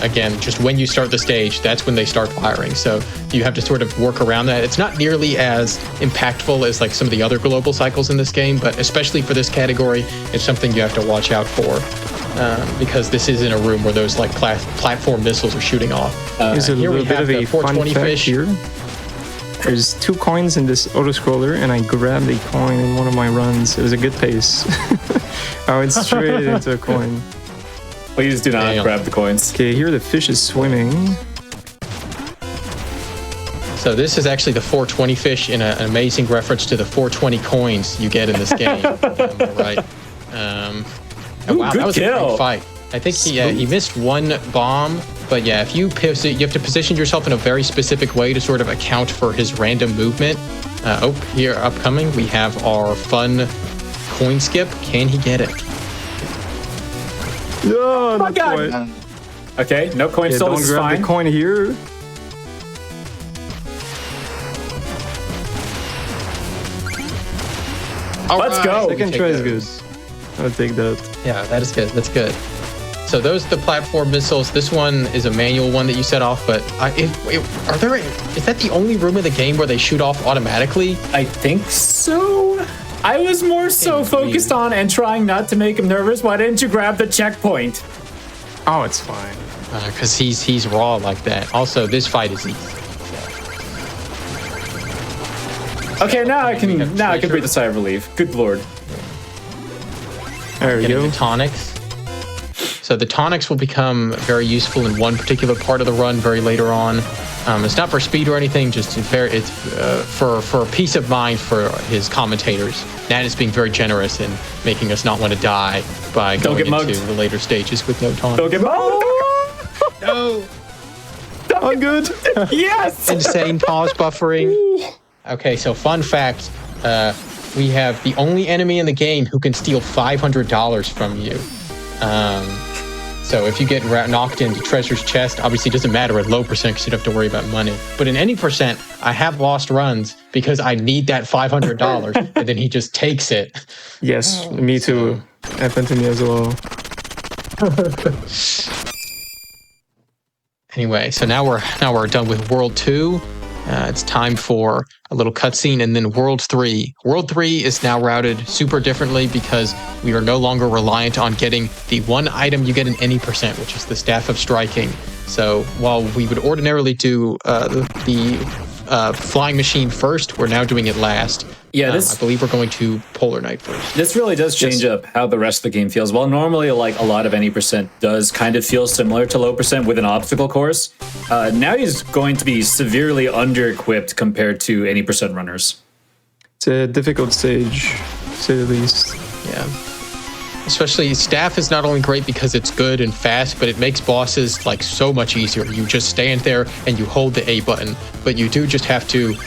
again, just when you start the stage, that's when they start firing. So you have to sort of work around that. It's not nearly as impactful as like some of the other global cycles in this game, but especially for this category, it's something you have to watch out for. Because this is in a room where those like platform missiles are shooting off. Here's a little bit of a fun fact fish here. There's 2 coins in this auto-scroller, and I grabbed a coin in one of my runs. It was a good pace. I went straight into a coin. Please do not grab the coins. Okay, here the fish is swimming. So this is actually the 420 fish in an amazing reference to the 420 coins you get in this game. Right. Wow, that was a great fight. I think he missed one bomb, but yeah, if you have to position yourself in a very specific way to sort of account for his random movement. Here upcoming, we have our fun coin skip. Can he get it? No, not quite. Okay, no coin still. Don't grab the coin here. Let's go. Second try is good. I'll take that. Yeah, that is good. That's good. So those are the platform missiles. This one is a manual one that you set off, but is that the only room in the game where they shoot off automatically? I think so. I was more so focused on and trying not to make him nervous. Why didn't you grab the checkpoint? Oh, it's fine. Because he's raw like that. Also, this fight is easy. Okay, now I can breathe a sigh of relief. Good lord. There we go. The tonics. So the tonics will become very useful in one particular part of the run very later on. It's not for speed or anything, just it's for peace of mind for his commentators. Nat is being very generous in making us not want to die by going into the later stages with no tonics. Don't get mugged! No! I'm good. Yes! Insane pause buffering. Okay, so fun fact. We have the only enemy in the game who can steal $500 from you. So if you get knocked into Treasure's chest, obviously it doesn't matter at low percent because you don't have to worry about money. But in any percent, I have lost runs because I need that $500 and then he just takes it. Yes, me too. Happened to me as well. Anyway, so now we're done with World 2. It's time for a little cutscene, and then World 3. World 3 is now routed super differently because we are no longer reliant on getting the one item you get in any percent, which is the Staff of Striking. So while we would ordinarily do the flying machine first, we're now doing it last. Yeah, I believe we're going to Polar Knight first. This really does change up how the rest of the game feels. While normally, like a lot of any percent does kind of feel similar to low percent with an obstacle course, now he's going to be severely under-equipped compared to any percent runners. It's a difficult stage, to say the least. Yeah. Especially staff is not only great because it's good and fast, but it makes bosses like so much easier. You just stand there and you hold the A button, but you do just have to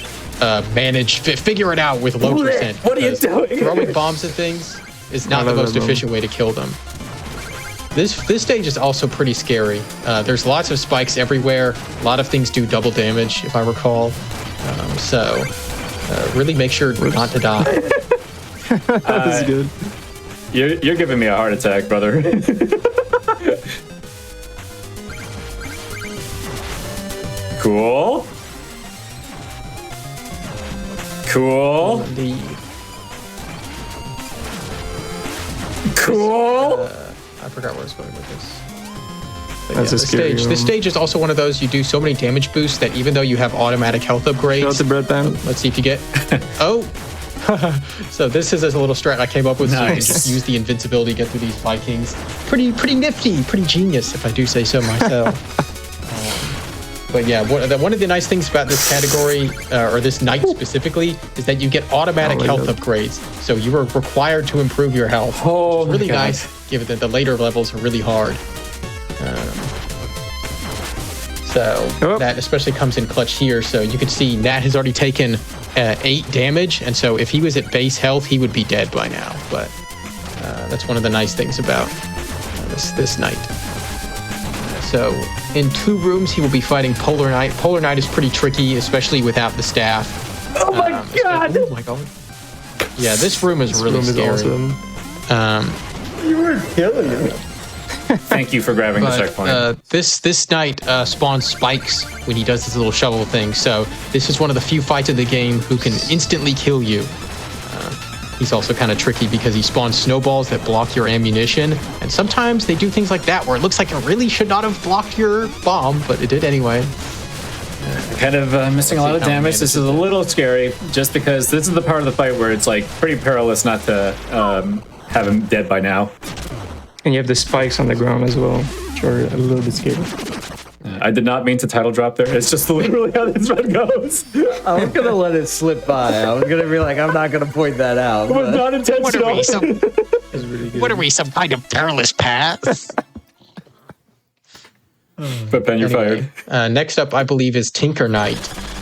figure it out with low percent. What are you doing? Throwing bombs at things is not the most efficient way to kill them. This stage is also pretty scary. There's lots of spikes everywhere. A lot of things do double damage, if I recall. So really make sure not to die. That's good. You're giving me a heart attack, brother. Cool. Cool. Cool. I forgot where I was going with this. That's a scary This stage is also one of those you do so many damage boosts that even though you have automatic health upgrades. Shout out to Bread Pan. Let's see if you get. Oh, So this is a little strat I came up with, so you can Nice. just use the invincibility to get through these Vikings. Pretty nifty, pretty genius, if I do say so myself. But yeah, one of the nice things about this category, or this knight specifically, is that you get automatic health upgrades. So you are required to improve your health. Oh, which is really my God. nice, given that the later levels are really hard. So that especially comes in clutch here. So you can see Nat has already taken 8 damage, and so if he was at base health, he would be dead by now. But that's one of the nice things about this knight. So in 2 rooms, he will be fighting Polar Knight. Polar Knight is pretty tricky, especially without the staff. Oh my God! Oh my God! Yeah, this room is really scary. Awesome. You were killing it. Thank you for grabbing the But checkpoint. this knight spawns spikes when he does his little shovel thing. So this is one of the few fights in the game who can instantly kill you. He's also kind of tricky because he spawns snowballs that block your ammunition. And sometimes they do things like that where it looks like it really should not have blocked your bomb, but it did anyway. Kind of missing a lot of how he damage. This is a little scary, just because this is the part of the fight where it's like pretty perilous not to have him dead by now. And you have the spikes on the ground as well, which are a little bit scary. I did not mean to title drop there. It's just literally how this run goes. It I was gonna let it slip by. I was gonna be like, I'm not gonna point that out. was but- not intentional. What are we, some kind of perilous paths? But Ben, you're fired. Next up, I believe, is Tinker Knight.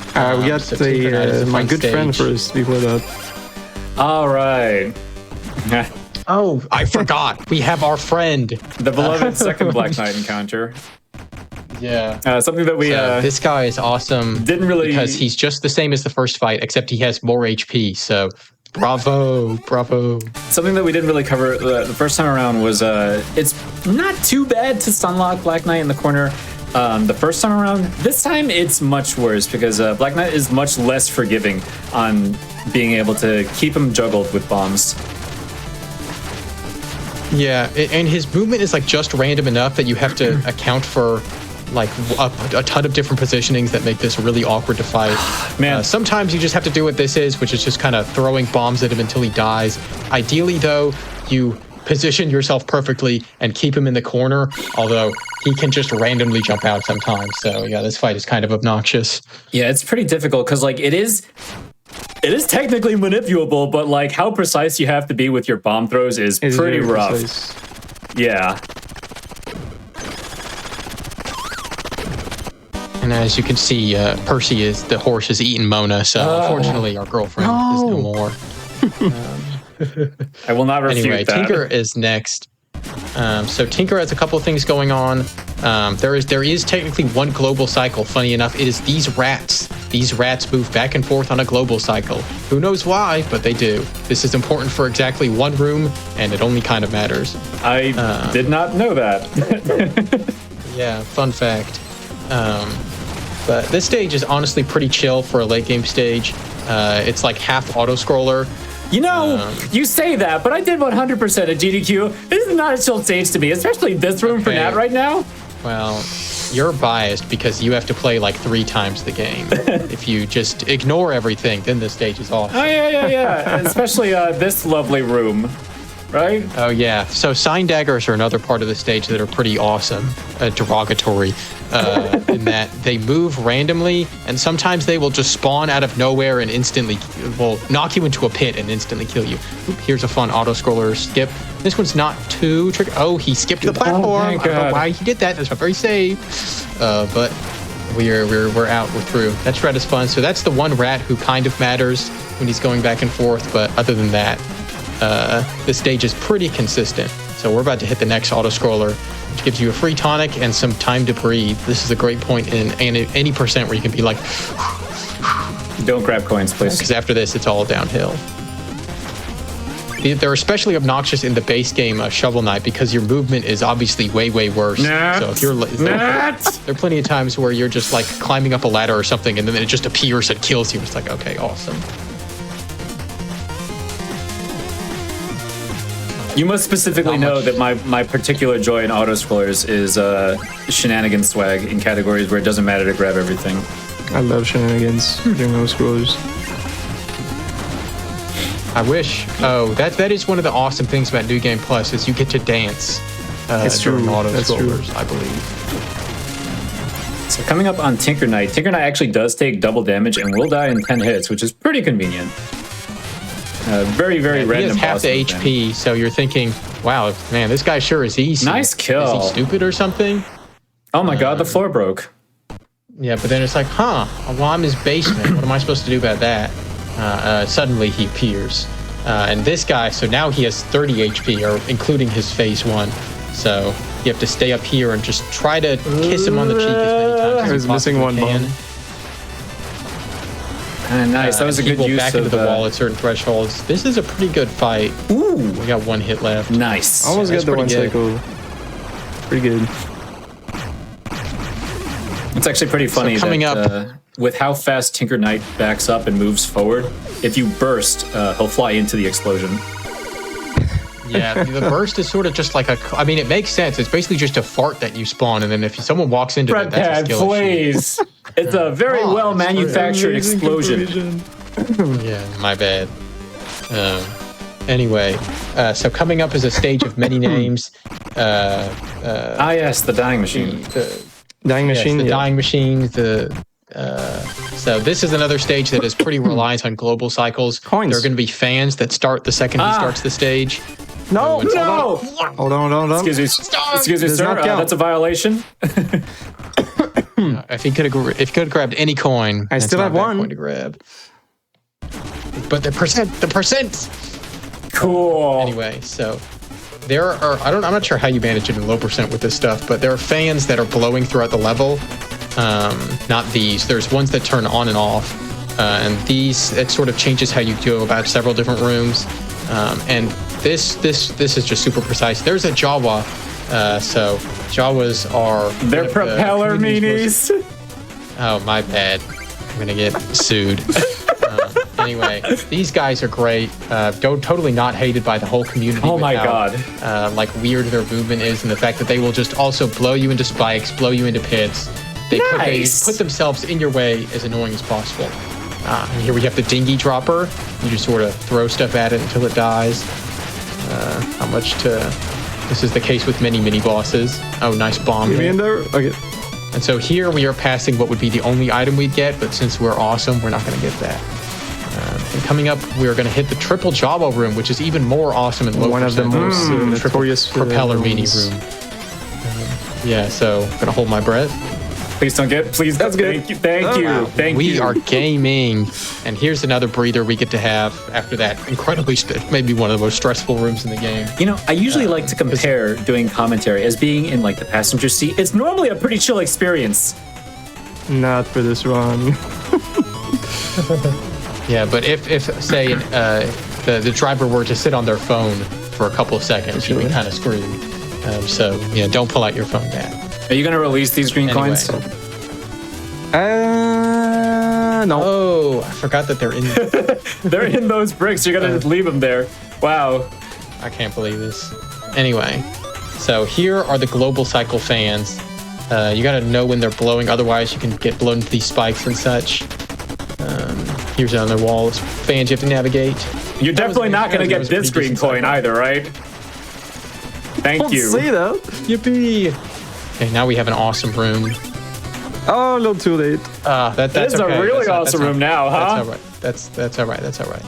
We got so Tinker Knight is a my fun good friend stage. first before that. All right. Oh, I forgot. We have our friend. The beloved second Black Knight encounter. Yeah. Something that we This guy is awesome. didn't really... Because he's just the same as the first fight, except he has more HP. So, bravo. Something that we didn't really cover the first time around was it's not too bad to stunlock Black Knight in the corner the first time around. This time it's much worse because Black Knight is much less forgiving on being able to keep him juggled with bombs. Yeah, and his movement is like just random enough that you have to account for like a ton of different positionings that make this really awkward to fight. Man. Sometimes you just have to do what this is, which is just kind of throwing bombs at him until he dies. Ideally, though, you position yourself perfectly and keep him in the corner, although he can just randomly jump out sometimes. So yeah, this fight is kind of obnoxious. Yeah, it's pretty difficult because like it is technically manipulable, but like how precise you have to be with your bomb throws is It's pretty very rough. precise. Yeah. And as you can see, Percy is the horse has eaten Mona, so unfortunately our girlfriend is no more. I will not refute Anyway, that. Tinker is next. So Tinker has a couple of things going on. There is technically one global cycle. Funny enough, it is these rats. These rats move back and forth on a global cycle. Who knows why, but they do. This is important for exactly one room, and it only kind of matters. I did not know that. Yeah, fun fact. But this stage is honestly pretty chill for a late game stage. It's like half auto scroller. You know, you say that, but I did 100% at GDQ. This is not a chill stage to me, especially this room for Okay. Nat right now. Well, you're biased because you have to play like 3 times the game. If you just ignore everything, then this stage is awesome. Oh, yeah. Especially this lovely room, right? Oh yeah, so sign daggers are another part of the stage that are pretty awesome, derogatory, in that they move randomly, and sometimes they will just spawn out of nowhere and instantly, will knock you into a pit and instantly kill you. Oop, here's a fun auto-scroller skip. This one's not too tricky. Oh, he skipped the platform. thank I don't know God. why he did that. That's not very safe. But we're out. We're through. That rat is fun. So that's the one rat who kind of matters when he's going back and forth. But other than that, this stage is pretty consistent. So we're about to hit the next auto-scroller, which gives you a free tonic and some time to breathe. This is a great point in any percent where you can be like, Don't grab coins, please. because after this, it's all downhill. They're especially obnoxious in the base game Shovel Knight because your movement is obviously way worse. Nat! So if you're there are plenty of times where you're just like climbing up a ladder or something, and then it just appears and kills you. It's like, okay, awesome. You must specifically know that my particular joy in auto-scrollers is shenanigan swag in categories where it doesn't matter to grab everything. I love shenanigans during those scrollers. I wish. Oh, that is one of the awesome things about New Game Plus is you get to dance. It's during true. auto That's scrollers, true. I believe. So coming up on Tinker Knight. Tinker Knight actually does take double damage and will die in 10 hits, which is pretty convenient. Very, very He random. has half the HP, so you're thinking, wow, man, this guy sure is easy. Nice kill. Is he stupid or something? Oh my god, the floor broke. Yeah, but then it's like, well, I'm his basement. What am I supposed to do about that? Suddenly he appears. And this guy, so now he has 30 HP, or including his phase 1. So you have to stay up here and just try to kiss him on the cheek as many times as I was you missing one possibly bomb. Nice, that was a he good will use back of into the wall at certain thresholds. This is a pretty good fight. Ooh, We got 1 hit left. nice. Almost that's got the one pretty cycle. Pretty good. It's actually pretty funny coming that, up- with how fast Tinker Knight backs up and moves forward, if you burst, he'll fly into the explosion. Yeah, the burst is sort of just like I mean, it makes sense. It's basically just a fart that you spawn, and then if someone walks into it, that's a skill issue. please. It's a very well manufactured explosion. Yeah, my bad. Anyway, so coming up is a stage of many names. Yes, the dying machine. Dying machine. The yeah. dying machine. So this is another stage that is pretty reliant on global cycles. Coins. There are going to be fans that start the second he starts the stage. No, No! Hold on. Excuse me, Does sir. not count. That's a violation. If he could have grabbed any coin, I that's still not have a bad one. coin to grab. But the percent. Cool. Anyway, so there are I'm not sure how you manage it in low percent with this stuff, but there are fans that are blowing throughout the level. Not these. There's ones that turn on and off, and these it sort of changes how you go about several different rooms. And this is just super precise. There's a Jawa. So Jawas are They're propeller meanies. Oh, my bad. I'm gonna get sued. Anyway, these guys are great. Totally not hated by the whole community. Oh my with how, god. like weird their movement is, and the fact that they will just also blow you into spikes, blow you into pits. They Nice. put themselves in your way as annoying as possible. And here we have the dinghy dropper. You just sort of throw stuff at it until it dies. How much to... This is the case with many mini bosses. Oh, nice bomb. Get me in there. Okay. And so here we are passing what would be the only item we'd get, but since we're awesome, we're not going to get that. And coming up, we're going to hit the triple Jawa room, which is even more awesome and low One of the percent. most notorious propeller meanie rooms. room. Yeah, so I'm going to hold my breath. Please don't get. Please. That's good. Thank you. Thank you. Thank We you. are gaming, and here's another breather we get to have after that incredibly, maybe one of the most stressful rooms in the game. You know, I usually like to compare doing commentary as being in like the passenger seat. It's normally a pretty chill experience. Not for this run. Yeah, but if say the driver were to sit on their phone for a couple of seconds, you'd be kind of screwed. So yeah, don't pull out your phone now. Are you gonna release these green Anyway. coins? No. Oh, I forgot that they're in. They're in those bricks. You're gonna just leave them there. Wow. I can't believe this. Anyway, so here are the global cycle fans. You gotta know when they're blowing, otherwise you can get blown into these spikes and such. Here's another wall of fans you have to navigate. You're definitely not gonna that get was a this pretty green decent coin cycle. either, right? Thank Don't you. say that. Yippee! Okay, now we have an awesome room. Oh, a little too late. That's This is a okay. really That's not- awesome that's room not- now, huh? That's all right. That's all right. That's all right.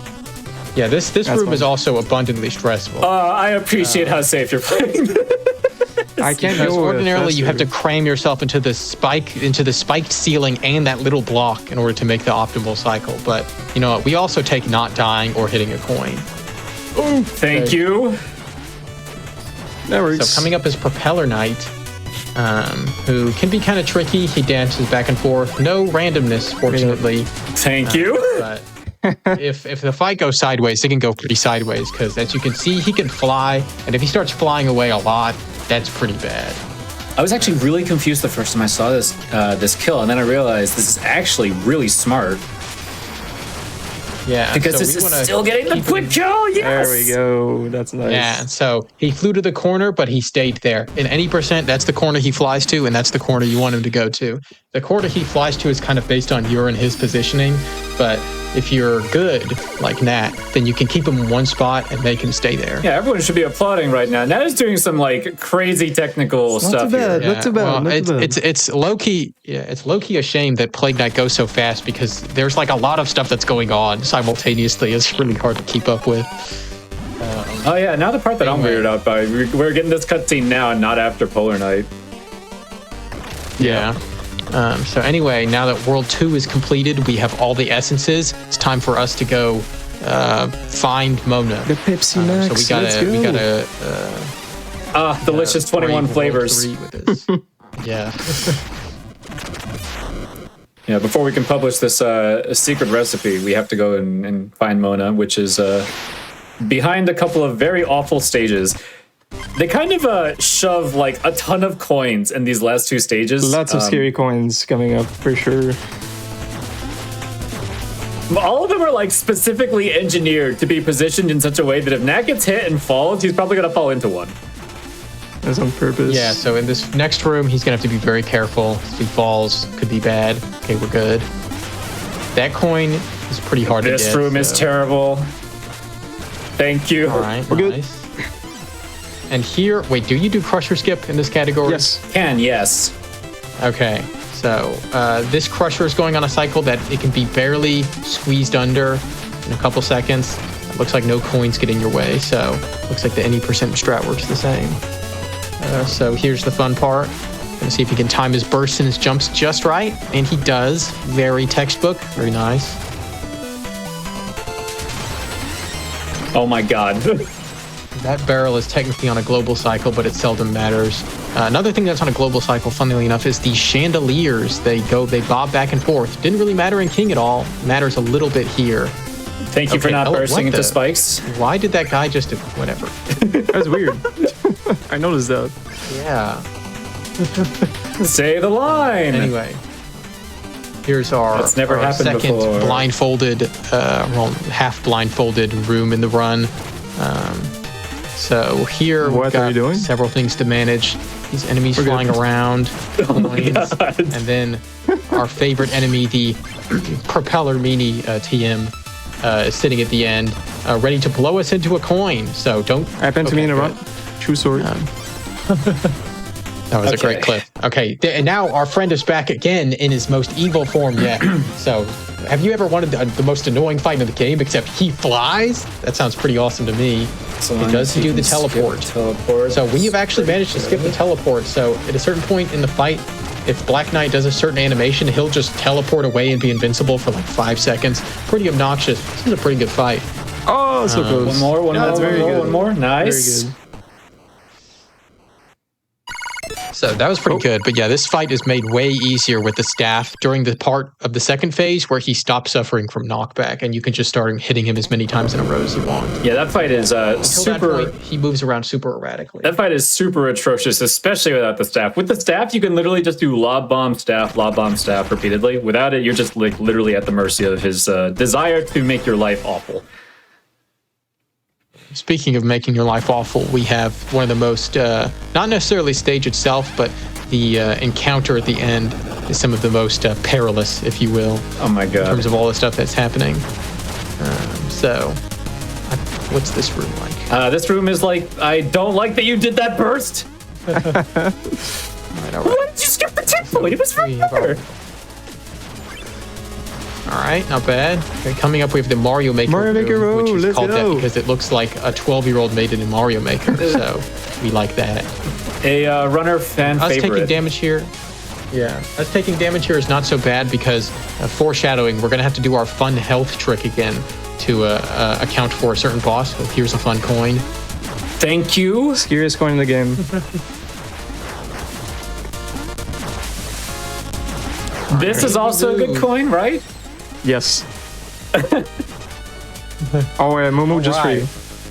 Yeah, this room is also abundantly stressful. I appreciate how safe you're playing. I can't Because go ordinarily you have to faster. cram yourself into the spiked ceiling and that little block in order to make the optimal cycle. But you know what? We also take not dying or hitting a coin. Thank you. That works. So coming up is Propeller Knight, who can be kind of tricky. He dances back and forth. No randomness, fortunately. Thank you. But if the fight goes sideways, it can go pretty sideways because, as you can see, he can fly. And if he starts flying away a lot, that's pretty bad. I was actually really confused the first time I saw this kill, and then I realized this is actually really smart Yeah, because so this we is wanna still getting the keep quick him- kill. Yes. There we go. That's nice. Yeah, and so he flew to the corner, but he stayed there. In any percent, that's the corner he flies to, and that's the corner you want him to go to. The corner he flies to is kind of based on your and his positioning. But if you're good, like Nat, then you can keep him in one spot and make him stay there. Yeah, everyone should be applauding right now. Nat is doing some like crazy technical stuff here. Not too bad. It's low key. Yeah, it's low key a shame that Plague Knight goes so fast because there's like a lot of stuff that's going on simultaneously. It's really hard to keep up with. Oh yeah, now the part that I'm weirded out by, we're getting this cutscene now and not after Polar Night. Yeah. So anyway, now that World 2 is completed, we have all the essences. It's time for us to go find Mona. The Pepsi Max. So we gotta delicious 21 flavors. Yeah. Yeah, before we can publish this secret recipe, we have to go and find Mona, which is behind a couple of very awful stages. They kind of shove like a ton of coins in these last two stages. Lots of scary coins coming up for sure. All of them are like specifically engineered to be positioned in such a way that if Nat gets hit and falls, he's probably going to fall into one. That's on purpose. Yeah, so in this next room, he's going to have to be very careful. If he falls, could be bad. Okay, we're good. That coin is pretty hard to get. This room is terrible. Thank you. All right, we're good. Nice. And here, wait, do you do Crusher Skip in this category? Yes. Yes. Okay, so this Crusher is going on a cycle that it can be barely squeezed under in a couple seconds. It looks like no coins get in your way, so looks like the any percent strat works the same. So here's the fun part. Gonna see if he can time his bursts and his jumps just right, and he does. Very textbook, very nice. Oh my god. That barrel is technically on a global cycle, but it seldom matters. Another thing that's on a global cycle, funnily enough, is these chandeliers. They bob back and forth. Didn't really matter in King at all. Matters a little bit here. Thank you for not bursting into spikes. Why did that guy just do whatever? That was weird. I noticed that. Yeah. Say the line. Anyway, here's our, That's never our happened second before. blindfolded, half blindfolded room in the run. So here we've got several things to manage. These enemies flying around, coins, and then our favorite enemy, the propeller meanie TM, is sitting at the end, ready to blow us into a coin. So don't. Happened to me in a run. True story. That was a great clip. Okay, and now our friend is back again in his most evil form yet. So, have you ever wanted the most annoying fight in the game, except he flies? That sounds pretty awesome to me. So he does do the teleport. So we have actually managed to skip the teleport. So at a certain point in the fight, if Black Knight does a certain animation, he'll just teleport away and be invincible for like 5 seconds. Pretty obnoxious. This is a pretty good fight. Oh, so close. One more. Nice. Very good. So that was pretty good. But yeah, this fight is made way easier with the staff during the part of the second phase where he stops suffering from knockback, and you can just start hitting him as many times in a row as you want. Yeah, that fight is super. That point, he moves around super erratically. That fight is super atrocious, especially without the staff. With the staff, you can literally just do lob bomb staff repeatedly. Without it, you're just like literally at the mercy of his desire to make your life awful. Speaking of making your life awful, we have one of the most, not necessarily stage itself, but the encounter at the end is some of the most perilous, if you will. Oh my god. In terms of all the stuff that's happening. What's this room like? This room is like, I don't like that you did that burst. All right. Why did you skip the checkpoint? It was forever. All right, not bad. Okay, coming up, we have the Mario Maker room, which is called that because it looks like a 12-year-old made it in Mario Maker, so we like that. A runner fan favorite. Us taking damage here. Yeah, us taking damage here is not so bad because foreshadowing, we're going to have to do our fun health trick again to account for a certain boss. So here's a fun coin. Thank you. Scariest coin in the game. This is also a good coin, right? Yes. Momo just for you.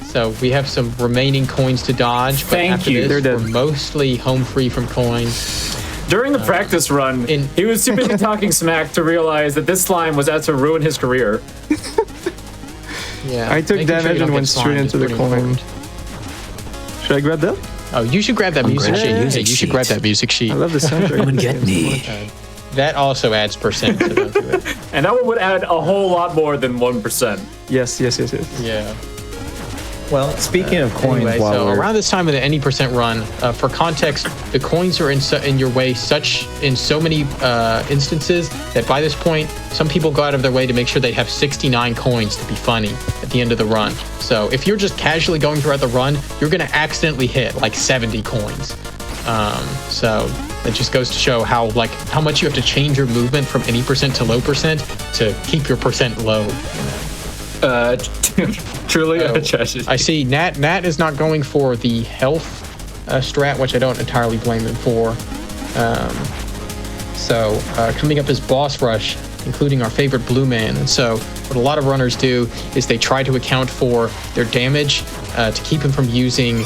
So we have some remaining coins to dodge. But Thank you. This, we're mostly home free from coins. During the practice run, he was too busy talking smack to realize that this slime was out to ruin his career. Yeah. I took damage and went straight into the coin. Should I grab that? Oh, you should grab that music sheet. You should grab that music sheet. I love the soundtrack. Come and get me. That also adds percent to it. And that one would add a whole lot more than 1%. Yes. Yeah. Well, speaking of coins, Anyway, so around this time of the any percent run, for context, the coins are in your way in so many instances that by this point, some people go out of their way to make sure they have 69 coins to be funny at the end of the run. So if you're just casually going throughout the run, you're going to accidentally hit like 70 coins. So it just goes to show how much you have to change your movement from any percent to low percent to keep your percent low. Truly, I see Nat is not going for the health strat, which I don't entirely blame him for. So coming up is boss rush, including our favorite blue man. And so what a lot of runners do is they try to account for their damage to keep him from using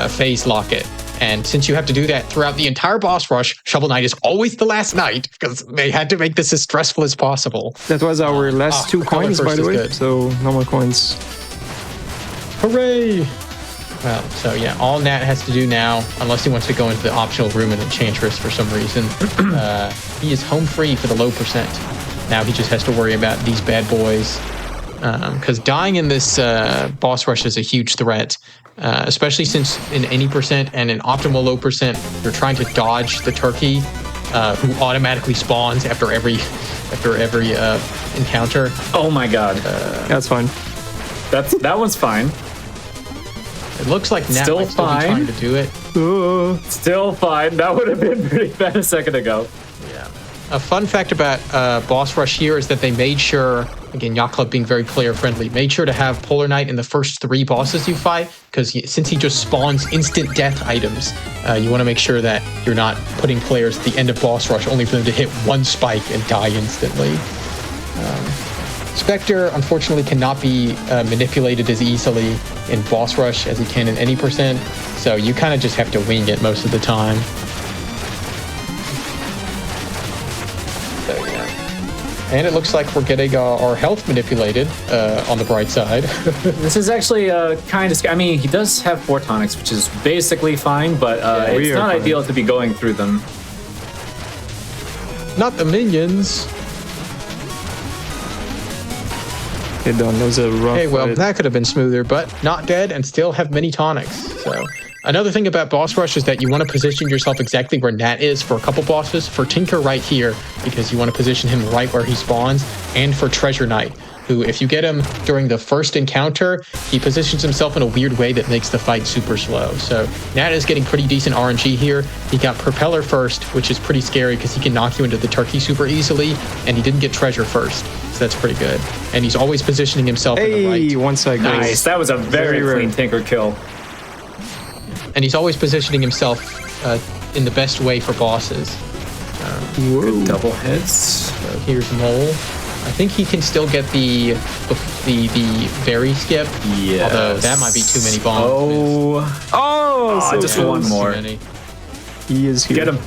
phase locket. And since you have to do that throughout the entire boss rush, Shovel Knight is always the last night because they had to make this as stressful as possible. That was our last 2 coins, by the way. Good. So no more coins. Hooray! Well, so yeah, all Nat has to do now, unless he wants to go into the optional room in Enchantress for some reason, he is home free for the low percent. Now he just has to worry about these bad boys. Because dying in this boss rush is a huge threat. Especially since in any percent and in optimal low percent, you're trying to dodge the turkey, who automatically spawns after every encounter. Oh my god. That's fine. That one's fine. It looks like Nat Still might still be fine. trying to do it. Still fine. That would have been pretty bad a second ago. Yeah. A fun fact about boss rush here is that they made sure, again, Yacht Club being very player friendly, made sure to have Polar Knight in the first 3 bosses you fight, because since he just spawns instant death items, you want to make sure that you're not putting players at the end of boss rush only for them to hit 1 spike and die instantly. Spectre, unfortunately, cannot be manipulated as easily in boss rush as he can in any percent, so you kind of just have to wing it most of the time. So, yeah. And it looks like we're getting our health manipulated on the bright side. This is actually kind of I mean, he does have 4 tonics, which is basically fine, but it's not ideal to be going through them. Not the minions. Okay, done. That was a rough. Okay, well, that could have been smoother, but not dead and still have many tonics. So another thing about boss rush is that you want to position yourself exactly where Nat is for a couple bosses. For Tinker right here, because you want to position him right where he spawns, and for Treasure Knight, who, if you get him during the first encounter, he positions himself in a weird way that makes the fight super slow. So Nat is getting pretty decent RNG here. He got Propeller first, which is pretty scary because he can knock you into the turkey super easily, and he didn't get Treasure first. So that's pretty good. And he's always positioning himself in the right. One second. Nice. That was a very clean Tinker kill. And he's always positioning himself in the best way for bosses. Good double hits. So here's Mole. I think he can still get the berry skip. Yeah. Although that might be too many bombs. So just close. one more. He is here. Get him.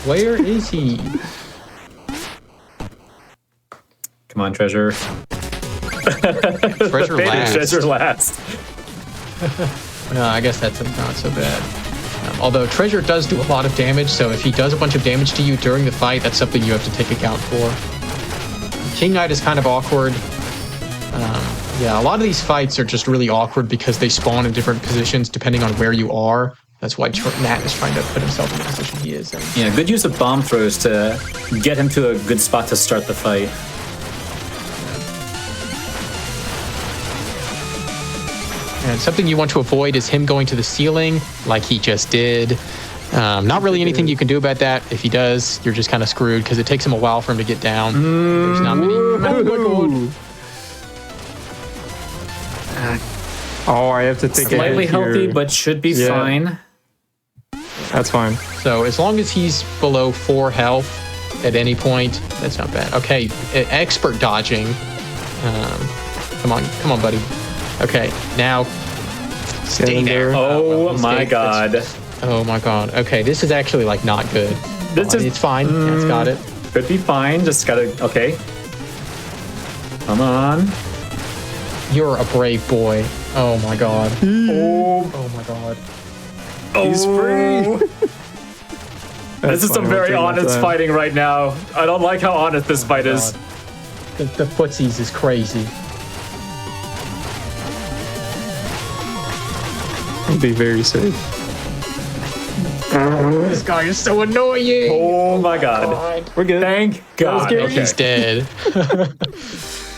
Where is he? Come on, Treasure. Treasure last. Treasure last. No, I guess that's not so bad. Although Treasure does do a lot of damage, so if he does a bunch of damage to you during the fight, that's something you have to take account for. King Knight is kind of awkward. Yeah, a lot of these fights are just really awkward because they spawn in different positions depending on where you are. That's why Nat is trying to put himself in the position he is in. Yeah, good use of bomb throws to get him to a good spot to start the fight. And something you want to avoid is him going to the ceiling like he just did. Not really anything you can do about that. If he does, you're just kind of screwed because it takes him a while for him to get down. There's not many. Oh my god. Oh, I have to take a Slightly hit here. healthy, but should be fine. That's fine. So as long as he's below 4 health at any point, that's not bad. Okay, expert dodging. Come on, buddy. Okay, now stay there. Oh my god. Oh my god. Okay, this is actually like not good. It's fine. That's got it. Could be fine. Just gotta. Okay. Come on. You're a brave boy. Oh my god. Oh my god. He's free. This is some very honest fighting right now. I don't like how honest this fight is. The footsies is crazy. I'll be very safe. This guy is so annoying. Oh my god. We're good. Thank God. Okay. Okay. He's dead.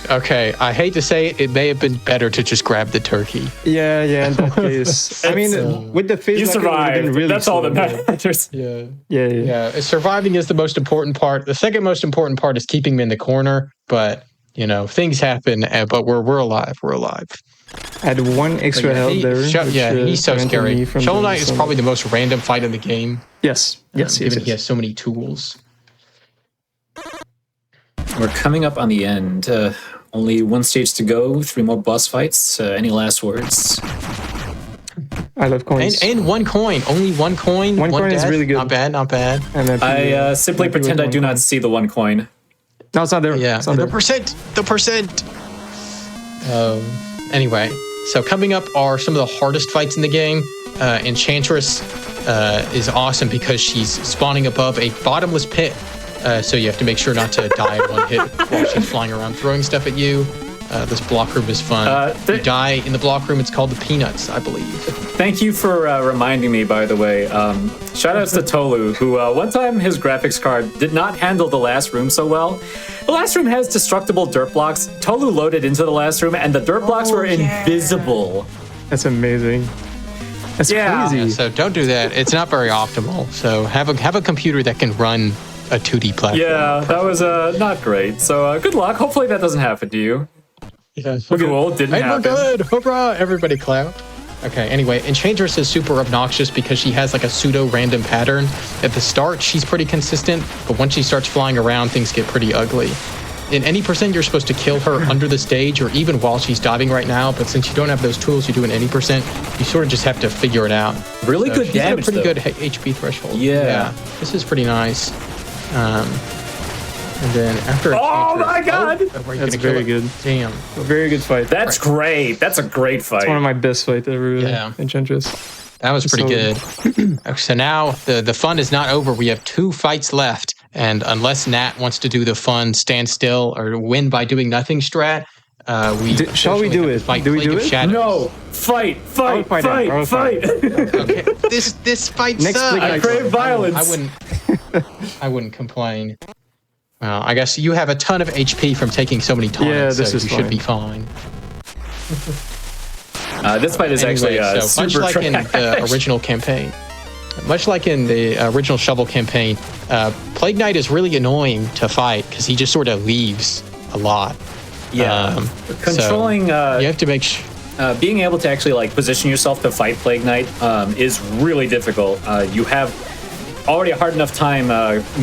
Okay, I hate to say it, it may have been better to just grab the turkey. Yeah, in that case. I mean, with the face, You survived. really That's all that slow. matters. Yeah. Surviving is the most important part. The second most important part is keeping him in the corner. But things happen. But we're alive. We're alive. I had one extra health there. He's so scary. Shovel Knight is probably the most random fight in the game. Yes. He has so many tools. We're coming up on the end. Only one stage to go. 3 more boss fights. Any last words? I love coins. And 1 coin. Only 1 coin. One coin death. is really good. Not bad. And I simply pretend I do not see the 1 coin. No, it's not there. Yeah. It's not there. The percent. Anyway, so coming up are some of the hardest fights in the game. Enchantress is awesome because she's spawning above a bottomless pit. So you have to make sure not to die in 1 hit while she's flying around throwing stuff at you. This block room is fun. You die in the block room, it's called the Peanuts, I believe. Thank you for reminding me, by the way. Shoutouts to Tolu, who one time his graphics card did not handle the last room so well. The last room has destructible dirt blocks. Tolu loaded into the last room, and the dirt blocks were invisible. That's amazing. That's crazy. Yeah, so don't do that. It's not very optimal. So have a computer that can run a 2D platform. Yeah, that was not great. So good luck. Hopefully that doesn't happen to you. Yeah, cool. Didn't happen. We're good. Hurrah! Everybody clap. Okay, anyway, Enchantress is super obnoxious because she has like a pseudo-random pattern. At the start, she's pretty consistent, but once she starts flying around, things get pretty ugly. In any percent, you're supposed to kill her under the stage or even while she's diving right now, but since you don't have those tools, you do in any percent, you sort of just have to figure it out. Really good she's damage, got a pretty though. good HP threshold. Yeah. This is pretty nice. And then after Oh my god! That's very good. Damn. A very good fight. That's great. That's a great fight. It's one of my best fights ever. Yeah. Enchantress. That was pretty good. So now the fun is not over. We have 2 fights left. And unless Nat wants to do the fun stand still or win by doing nothing strat, shall we do it? Fight Do we Plague do of it? Shadows. No! Fight! Okay. This fight Next sucks. Plague I crave violence. I wouldn't complain. Well, I guess you have a ton of HP from taking so many taunts, Yeah, this so is you fine. should be fine. This fight is Anyway, actually so much super like in the original campaign, much like in the original Shovel campaign, Plague Knight is really annoying to fight because he just sort of leaves a lot. Yeah. Controlling... So you have to make sure... being able to actually like position yourself to fight Plague Knight is really difficult. You have already a hard enough time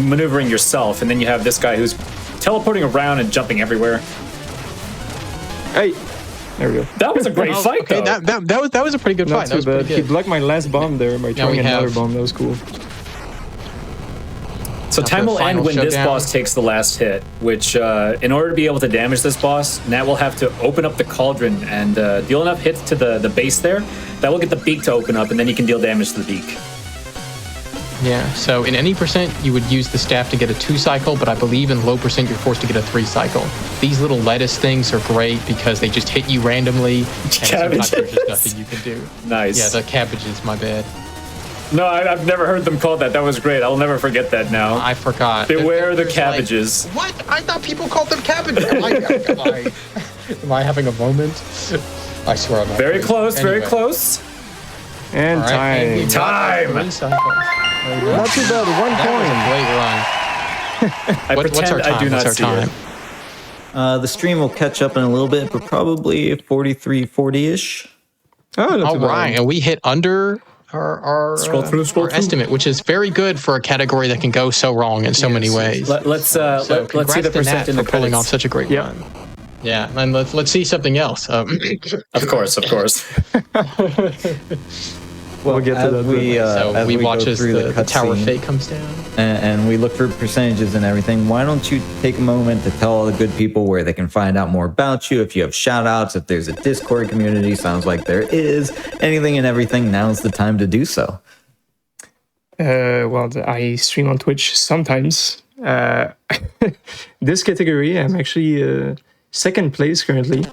maneuvering yourself, and then you have this guy who's teleporting around and jumping everywhere. Hey, there we go. That was a great fight, Okay, though. that was a pretty good Not fight. That too was bad. pretty He good. blocked my last bomb there by throwing we another have- bomb. That was cool. So time the will end final when this showdown. boss takes the last hit, which in order to be able to damage this boss, Nat will have to open up the cauldron and deal enough hits to the base there that will get the beak to open up, and then he can deal damage to the beak. Yeah, so in any percent, you would use the staff to get a 2 cycle, but I believe in low percent, you're forced to get a 3 cycle. These little lettuce things are great because they just hit you randomly, and sometimes there's just nothing you can do. Nice. Yeah, the cabbages, my bad. No, I've never heard them called that. That was great. I'll never forget that now. I forgot. Beware the There's cabbages. Like, what? I thought people called them cabbages. Am I having a moment? I swear I'm not. Very close, very Anyway. close. And All right, and time. we've got Time. 3 cycles. Not too bad. One That was point. a great run. I What's pretend our time? I do not What's see our time? it. The stream will catch up in a little bit, but probably 43, 40-ish. Oh, not All too bad. right, and we hit under our Scroll through. estimate, which is very good for a category that can go so wrong in so many ways. Let's see the congrats to percent Nat in the for pulling off credits. such a great Yep. run. Yeah, and let's see something else. Of course. We'll get to as that. we, so as we go watch as through the Tower of cutscene Fate comes down. and we look for percentages and everything, why don't you take a moment to tell all the good people where they can find out more about you, if you have shout outs, if there's a Discord community, sounds like there is, anything and everything, now's the time to do so. I stream on Twitch sometimes. This category, I'm actually second place currently.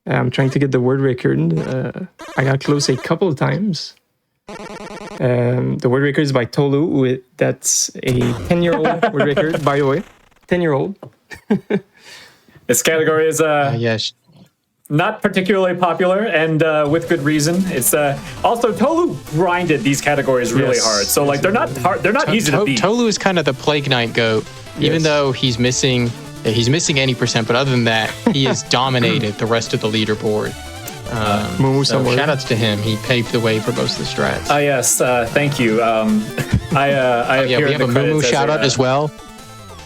I'm trying to get the world record. I got close a couple of times. The world record is by Tolu. That's a 10-year-old world record, by the way. 10-year-old. This category is Yes. not particularly popular, and with good reason. It's also Tolu grinded these categories really Yes. hard, so like they're not hard. They're not easy to beat. Tolu is kind of the Plague Knight goat, even though he's missing any percent. But other than that, he has dominated the rest of the leaderboard. Mumu So somewhere. shout outs to him. He paved the way for most of the strats. Yes, thank you. I we have a Mumu shout out as well.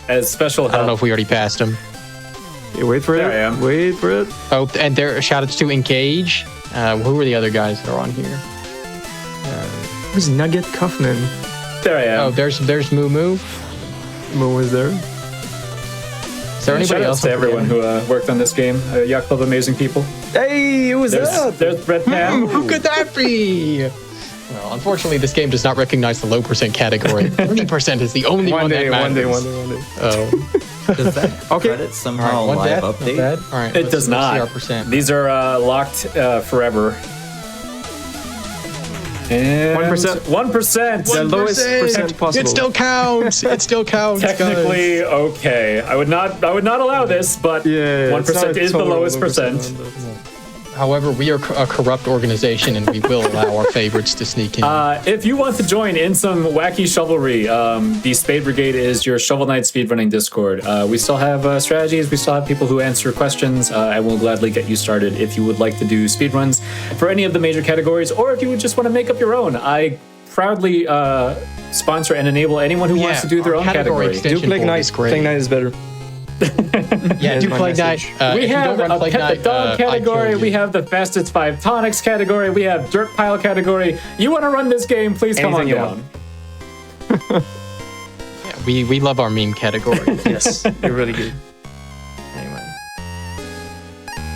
as special help. I don't know if we already passed him. Yeah, wait for There I it. am. Wait for it. Oh, and there shout outs to Engage. Who are the other guys that are on here? Who's Nugget Kaufman? There I am. Oh, there's Mumu. Mumu is there. Is there anybody Shout else? outs to everyone who worked on this game. Yacht Club, amazing people. Hey, who was that? There's Red Pan. Who could that be? Well, unfortunately, this game does not recognize the low percent category. 30% is the only one that matters. One day. Oh, Does that Okay. credit somehow all right, one live death, update? not bad. All right, It let's- does let's see not. our percent. These are locked forever. And 1%. 1%. The lowest percent possible. It still counts. It still counts. Technically okay. I would not allow this, but Yeah, 1% is the lowest percent. However, we are a corrupt organization, and we will allow our favorites to sneak in. If you want to join in some wacky shovelry, the Spade Brigade is your Shovel Knight speedrunning Discord. We still have strategies. We still have people who answer questions. I will gladly get you started if you would like to do speedruns for any of the major categories, or if you would just want to make up your own. I proudly sponsor and enable anyone who wants to do their our own category category. extension Do Plague board Knight. is great. Plague Knight is better. Yeah, do my Plague Knight. message. We if you have don't run a Plague Pet the Knight, Dog I kill category. you. We have the Fastest 5 Tonics category. We have Dirt Pile category. You want to run this game? Please come on Anything you down. Yeah, we love our meme category. Yes, you're really good. Anyway,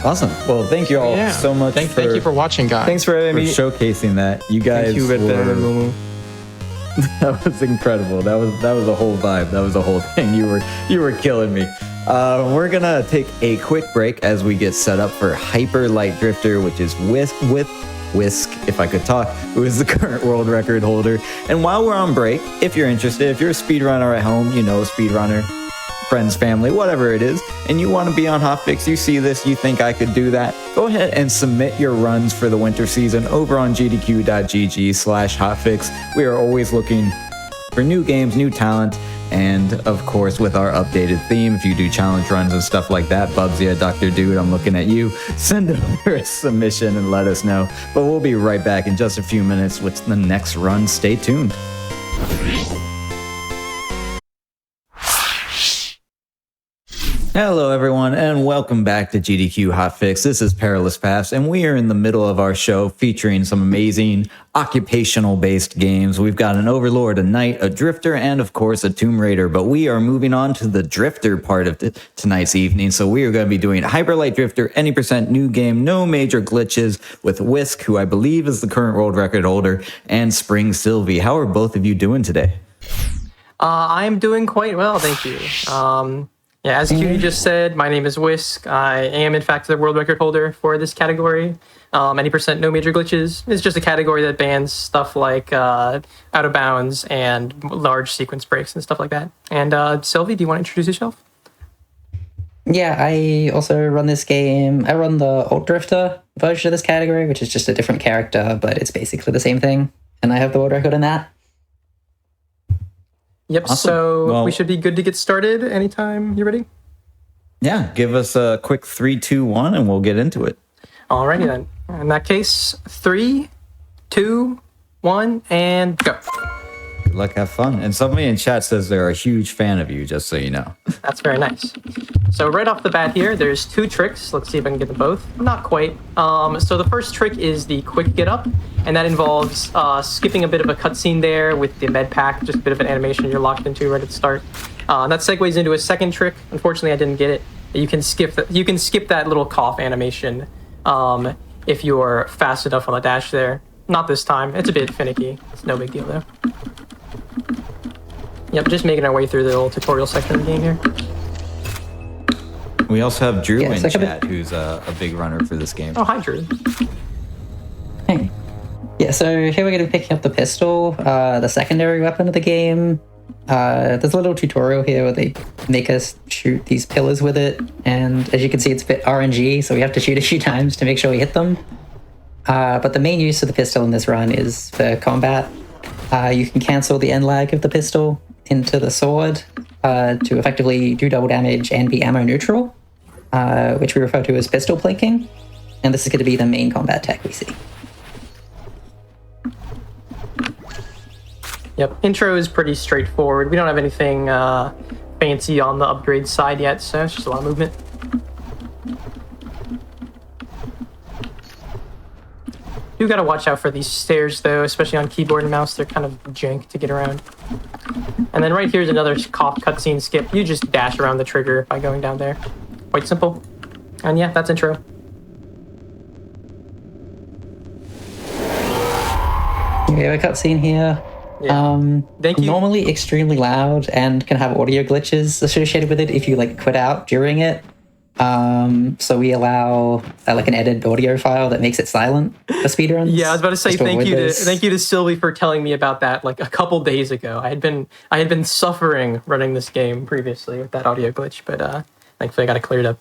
Awesome. Well, thank you all yeah. so much Thank you for watching, guys. Thanks for having for me. showcasing that. You guys Thank you, Red Pen and were, Mumu. that was incredible. That was a whole vibe. That was a whole thing. You were killing me. We're gonna take a quick break as we get set up for Hyper Light Drifter, which is with Whisk, if I could talk, who is the current world record holder. And while we're on break, if you're interested, if you're a speedrunner at home, you know, speedrunner, friends, family, whatever it is, and you want to be on Hotfix, you see this, you think I could do that, go ahead and submit your runs for the winter season over on gdq.gg/Hotfix. We are always looking for new games, new talent, and of course with our updated theme, if you do challenge runs and stuff like that, Bubsy, Dr. Dude, I'm looking at you, send over a submission and let us know. But we'll be right back in just a few minutes with the next run. Stay tuned. Hello, everyone, and welcome back to GDQ Hotfix. This is Perilous Paths, and we are in the middle of our show featuring some amazing occupational-based games. We've got an Overlord, a Knight, a Drifter, and, of course, a Tomb Raider. But we are moving on to the Drifter part of tonight's evening. So we are going to be doing Hyperlight Drifter, any percent new game, no major glitches, with Whisk, who I believe is the current world record holder, and Spring Sylvie. How are both of you doing today? I'm doing quite well, thank you. Yeah, as Cutie just said, my name is Whisk. I am, in fact, the world record holder for this category. Any percent no major glitches. It's just a category that bans stuff like out of bounds and large sequence breaks and stuff like that. And Sylvie, do you want to introduce yourself? Yeah, I also run this game. I run the Alt Drifter version of this category, which is just a different character, but it's basically the same thing. And I have the world record in that. Yep, Awesome. so Well- we should be good to get started anytime you're ready. Yeah, give us a quick 3, 2, 1, and we'll get into it. Alrighty then. In that case, 3, 2, 1, and go. Good luck, have fun. And somebody in chat says they're a huge fan of you, just so you know. That's very nice. So right off the bat here, there's 2 tricks. Let's see if I can get them both. Not quite. So the first trick is the quick get up, and that involves skipping a bit of a cutscene there with the med pack, just a bit of an animation you're locked into right at the start. And that segues into a second trick. Unfortunately, I didn't get it. You can skip that. You can skip that little cough animation if you're fast enough on the dash there. Not this time. It's a bit finicky. It's no big deal though. Yep, just making our way through the little tutorial section of the game here. We also have Drew Yeah, in it's like chat, who's a big runner for this game. Oh, hi, Drew. Hey. Yeah, so here we're going to be picking up the pistol, the secondary weapon of the game. There's a little tutorial here where they make us shoot these pillars with it, and as you can see, it's a bit RNG, so we have to shoot a few times to make sure we hit them. But the main use of the pistol in this run is for combat. You can cancel the end lag of the pistol into the sword to effectively do double damage and be ammo neutral, which we refer to as pistol plinking, and this is going to be the main combat tech we see. Yep, intro is pretty straightforward. We don't have anything fancy on the upgrade side yet, so it's just a lot of movement. You gotta watch out for these stairs though, especially on keyboard and mouse. They're kind of jank to get around. And then right here's another cutscene skip. You just dash around the trigger by going down there. Quite simple. And yeah, that's intro. We have a cutscene here. Yeah. Thank you. Normally extremely loud and can have audio glitches associated with it if you like quit out during it. So we allow like an edited audio file that makes it silent for speedruns. Yeah, I was about to say thank you to Sylvie for telling me about that like a couple days ago. I had been suffering running this game previously with that audio glitch, but thankfully I got it cleared up.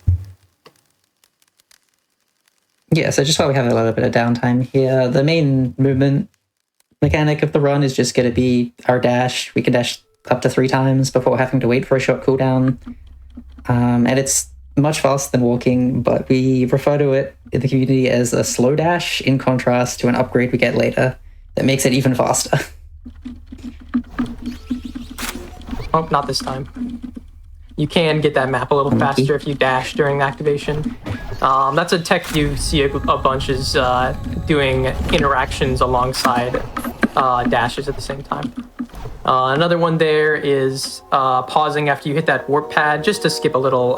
Yeah, so just while we have a little bit of downtime here, the main movement mechanic of the run is just going to be our dash. We can dash up to 3 times before having to wait for a short cooldown. And it's much faster than walking, but we refer to it in the community as a slow dash in contrast to an upgrade we get later that makes it even faster. Oh, not this time. You can get that map a little faster if you dash during activation. That's a tech you see a bunch is doing interactions alongside dashes at the same time. Another one there is pausing after you hit that warp pad just to skip a little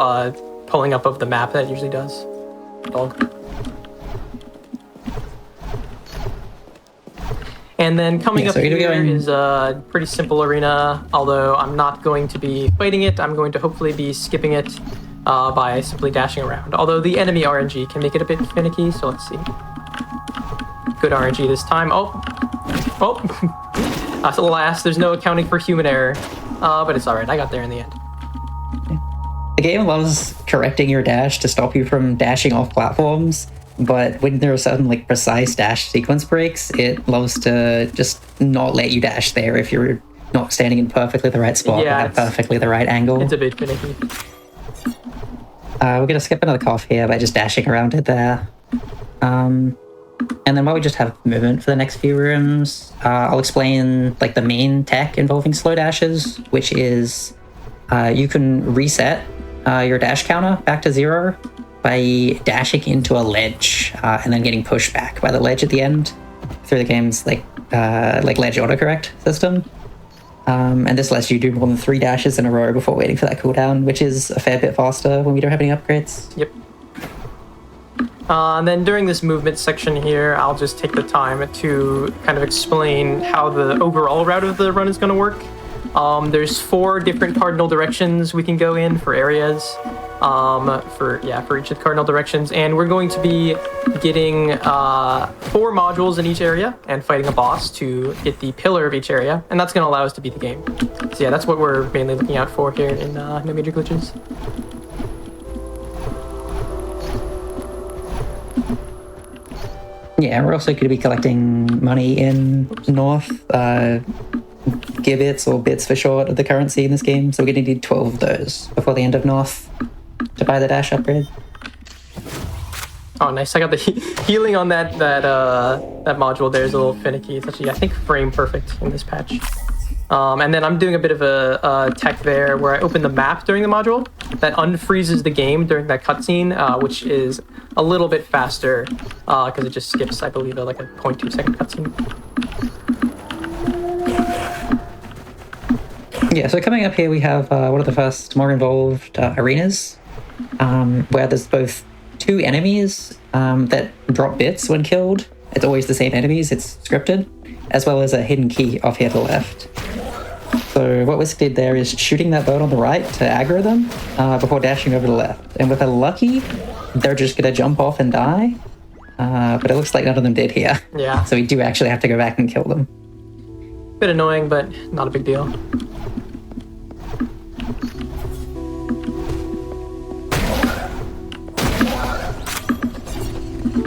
pulling up of the map that it usually does. Dog. And then coming up here is a pretty simple arena, although I'm not going to be fighting it. I'm going to hopefully be skipping it by simply dashing around. Although the enemy RNG can make it a bit finicky, so let's see. Good RNG this time. Oh! Alas, there's no accounting for human error, but it's alright. I got there in the end. The game loves correcting your dash to stop you from dashing off platforms. But when there are certain like precise dash sequence breaks, it loves to just not let you dash there if you're not standing in perfectly the right spot or at perfectly the right angle. It's a bit finicky. We're gonna skip another cough here by just dashing around it there. And then while we just have movement for the next few rooms, I'll explain like the main tech involving slow dashes, which is you can reset your dash counter back to 0 by dashing into a ledge and then getting pushed back by the ledge at the end through the game's like ledge autocorrect system. And this lets you do more than 3 dashes in a row before waiting for that cooldown, which is a fair bit faster when we don't have any upgrades. Yep. And then during this movement section here, I'll just take the time to kind of explain how the overall route of the run is going to work. There's 4 different cardinal directions we can go in for areas. For each of the cardinal directions, and we're going to be getting 4 modules in each area and fighting a boss to get the pillar of each area, and that's going to allow us to beat the game. So yeah, that's what we're mainly looking out for here in No Major Glitches. Yeah, we're also going to be collecting money in North, gibbets or bits for short of the currency in this game, so we're going to need 12 of those before the end of North to buy the dash upgrade. Oh, nice! I got the healing on that module. There's a little finicky. It's actually, I think, frame perfect in this patch. And then I'm doing a bit of a tech there where I open the map during the module that unfreezes the game during that cutscene, which is a little bit faster because it just skips, I believe, like a 0.2 second cutscene. Yeah, so coming up here we have one of the first more involved arenas, where there's both 2 enemies that drop bits when killed. It's always the same enemies, it's scripted, as well as a hidden key off here to the left. So what Whisk did there is shooting that bird on the right to aggro them before dashing over to the left. And with a lucky, they're just going to jump off and die. But it looks like none of them did here. Yeah. So we do actually have to go back and kill them. Bit annoying, but not a big deal.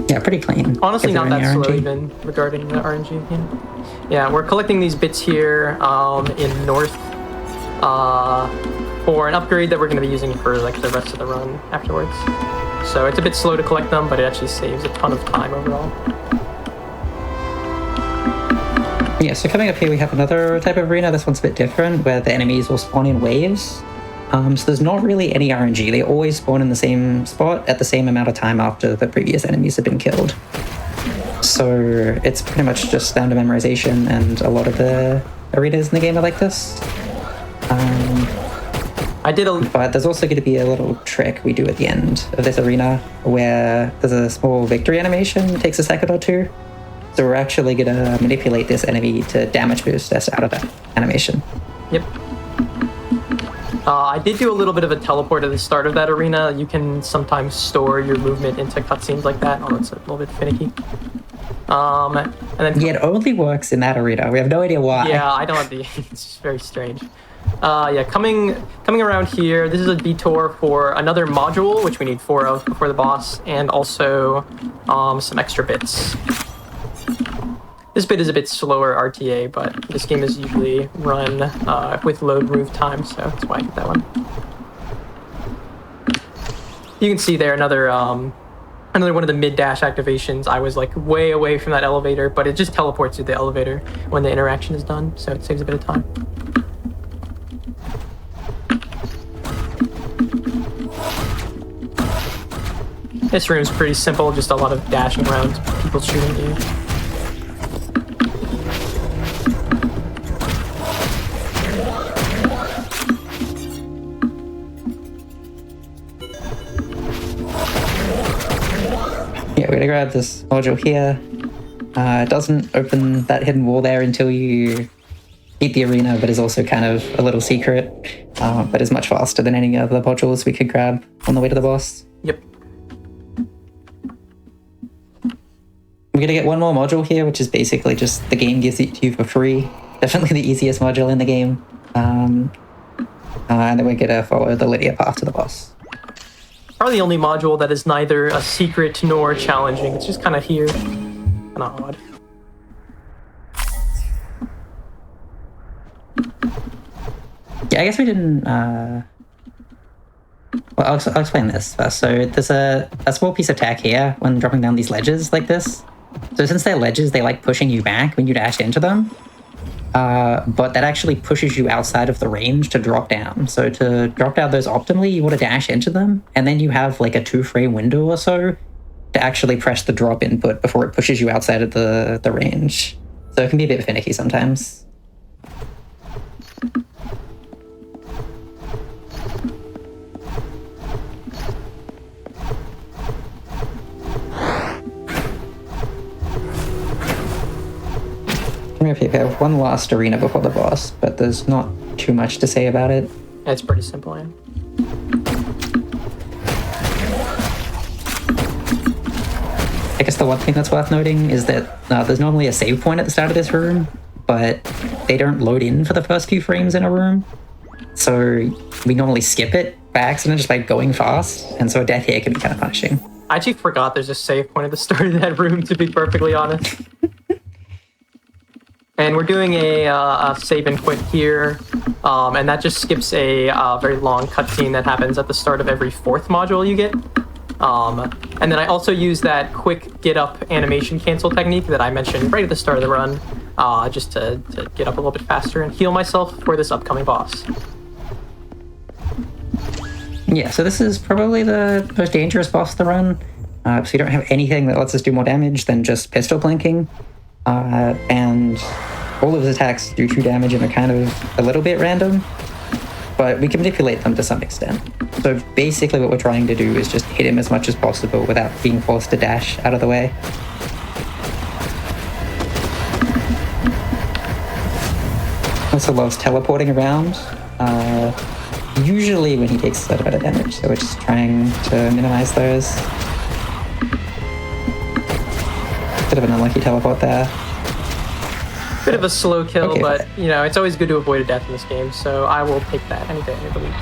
Yeah, pretty clean. Honestly, If not they're that in slow RNG. even regarding the RNG. Yeah, we're collecting these bits here in North for an upgrade that we're going to be using for like the rest of the run afterwards. So it's a bit slow to collect them, but it actually saves a ton of time overall. Yeah, so coming up here we have another type of arena. This one's a bit different, where the enemies will spawn in waves. So there's not really any RNG. They always spawn in the same spot at the same amount of time after the previous enemies have been killed. So it's pretty much just down to memorization, and a lot of the arenas in the game are like this. But there's also going to be a little trick we do at the end of this arena where there's a small victory animation. It takes a second or two. So we're actually going to manipulate this enemy to damage boost us out of that animation. Yep. I did do a little bit of a teleport at the start of that arena. You can sometimes store your movement into cutscenes like that. Oh, it's a little bit finicky. And then Yeah, it only works in that arena. We have no idea why. yeah, I don't have the. It's just very strange. Yeah, coming around here. This is a detour for another module, which we need 4 of before the boss, and also some extra bits. This bit is a bit slower RTA, but this game is usually run with load move time, so that's why I get that one. You can see there another one of the mid-dash activations. I was like way away from that elevator, but it just teleports you to the elevator when the interaction is done, so it saves a bit of time. This room's pretty simple, just a lot of dashing around, people shooting you. Yeah, we're gonna grab this module here. It doesn't open that hidden wall there until you beat the arena, but is also kind of a little secret, but is much faster than any other modules we could grab on the way to the boss. Yep. We're gonna get one more module here, which is basically just the game gives it to you for free. Definitely the easiest module in the game. And then we're gonna follow the linear path to the boss. Probably the only module that is neither a secret nor challenging. It's just kind of here. Kind of odd. Yeah, I guess we didn't. Well, I'll explain this first. So there's a small piece of tech here when dropping down these ledges like this. So since they're ledges, they like pushing you back when you dash into them. But that actually pushes you outside of the range to drop down. So to drop down those optimally, you want to dash into them, and then you have like a 2-frame window or so to actually press the drop input before it pushes you outside of the range. So it can be a bit finicky sometimes. We have one last arena before the boss, but there's not too much to say about it. Yeah, it's pretty simple, yeah. I guess the one thing that's worth noting is that there's normally a save point at the start of this room, but they don't load in for the first few frames in a room. So we normally skip it by accident just by going fast, and so a death here can be kind of punishing. I actually forgot there's a save point at the start of that room, to be perfectly honest. And we're doing a save and quit here, and that just skips a very long cutscene that happens at the start of every 4th module you get. And then I also use that quick get up animation cancel technique that I mentioned right at the start of the run, just to get up a little bit faster and heal myself for this upcoming boss. Yeah, so this is probably the most dangerous boss of the run. So you don't have anything that lets us do more damage than just pistol blinking. And all of his attacks do 2 damage and are kind of a little bit random, but we can manipulate them to some extent. So basically what we're trying to do is just hit him as much as possible without being forced to dash out of the way. Also loves teleporting around. Usually when he takes a bit of damage, so we're just trying to minimize those. Bit of an unlucky teleport there. Bit of a slow kill, Okay. but you know, it's always good to avoid a death in this game, so I will take that any day of the week.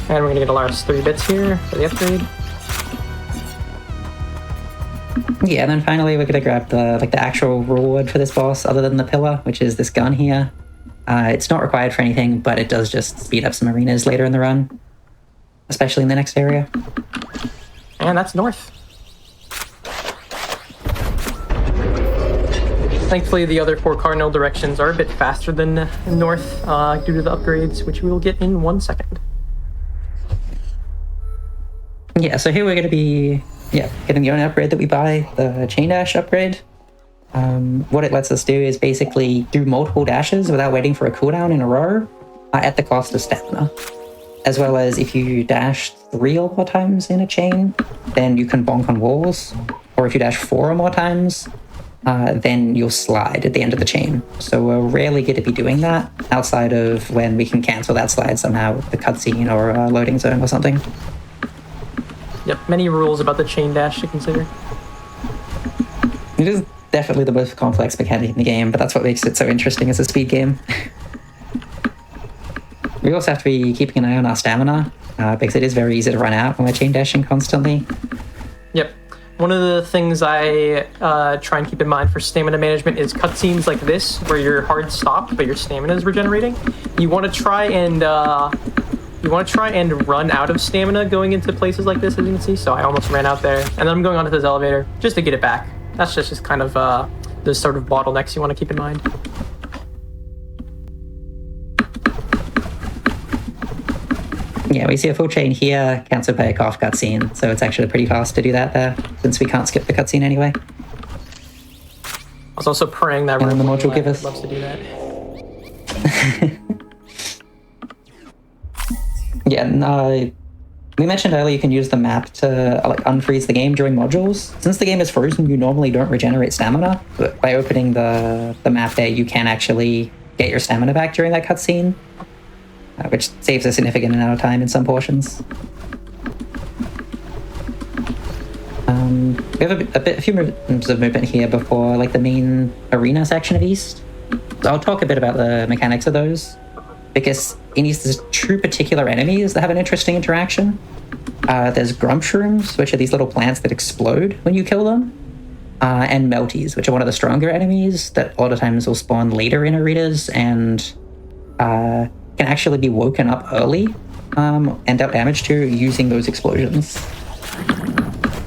And we're gonna get a last 3 bits here for the upgrade. Yeah, and then finally we're gonna grab the actual reward for this boss, other than the pillar, which is this gun here. It's not required for anything, but it does just speed up some arenas later in the run, especially in the next area. And that's north. Thankfully, the other 4 cardinal directions are a bit faster than north due to the upgrades, which we will get in 1 second. Yeah, so here we're gonna be getting the only upgrade that we buy, the chain dash upgrade. What it lets us do is basically do multiple dashes without waiting for a cooldown in a row at the cost of stamina. As well as if you dash 3 or more times in a chain, then you can bonk on walls. Or if you dash 4 or more times, then you'll slide at the end of the chain. So we're rarely going to be doing that outside of when we can cancel that slide somehow with the cutscene or a loading zone or something. Yep, many rules about the chain dash to consider. It is definitely the most complex mechanic in the game, but that's what makes it so interesting as a speed game. We also have to be keeping an eye on our stamina, because it is very easy to run out when we're chain dashing constantly. Yep. One of the things I try and keep in mind for stamina management is cutscenes like this, where you're hard stopped, but your stamina is regenerating. You want to try and run out of stamina going into places like this, as you can see. So I almost ran out there, and then I'm going onto this elevator just to get it back. That's just kind of the sort of bottlenecks you want to keep in mind. Yeah, we see a full chain here, cancelled by a cough cutscene, so it's actually pretty fast to do that there, since we can't skip the cutscene anyway. I was also praying that And then the Rogue module give us- loves to do that. Yeah, and we mentioned earlier you can use the map to unfreeze the game during modules. Since the game is frozen, you normally don't regenerate stamina, but by opening the map there, you can actually get your stamina back during that cutscene, which saves a significant amount of time in some portions. We have a few moves of movement here before the main arena section of East. So I'll talk a bit about the mechanics of those, because in East there's 2 particular enemies that have an interesting interaction. There's grump shrooms, which are these little plants that explode when you kill them, and melties, which are one of the stronger enemies that a lot of times will spawn later in arenas and can actually be woken up early and dealt damage to using those explosions.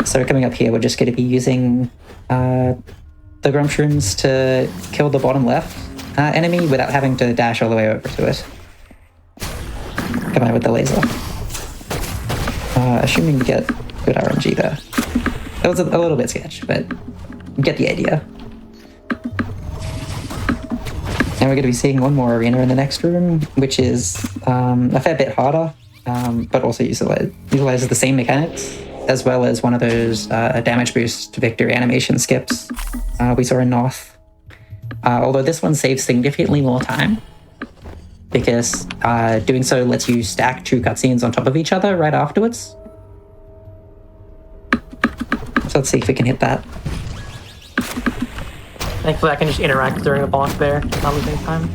So coming up here, we're just going to be using the grump shrooms to kill the bottom left enemy without having to dash all the way over to it. Come out with the laser. Assuming we get good RNG there. That was a little bit sketch, but you get the idea. And we're going to be seeing one more arena in the next room, which is a fair bit harder, but also utilizes the same mechanics, as well as one of those damage boost to victory animation skips we saw in North. Although this one saves significantly more time, because doing so lets you stack 2 cutscenes on top of each other right afterwards. So let's see if we can hit that. Thankfully, I can just interact during the block there, not losing time.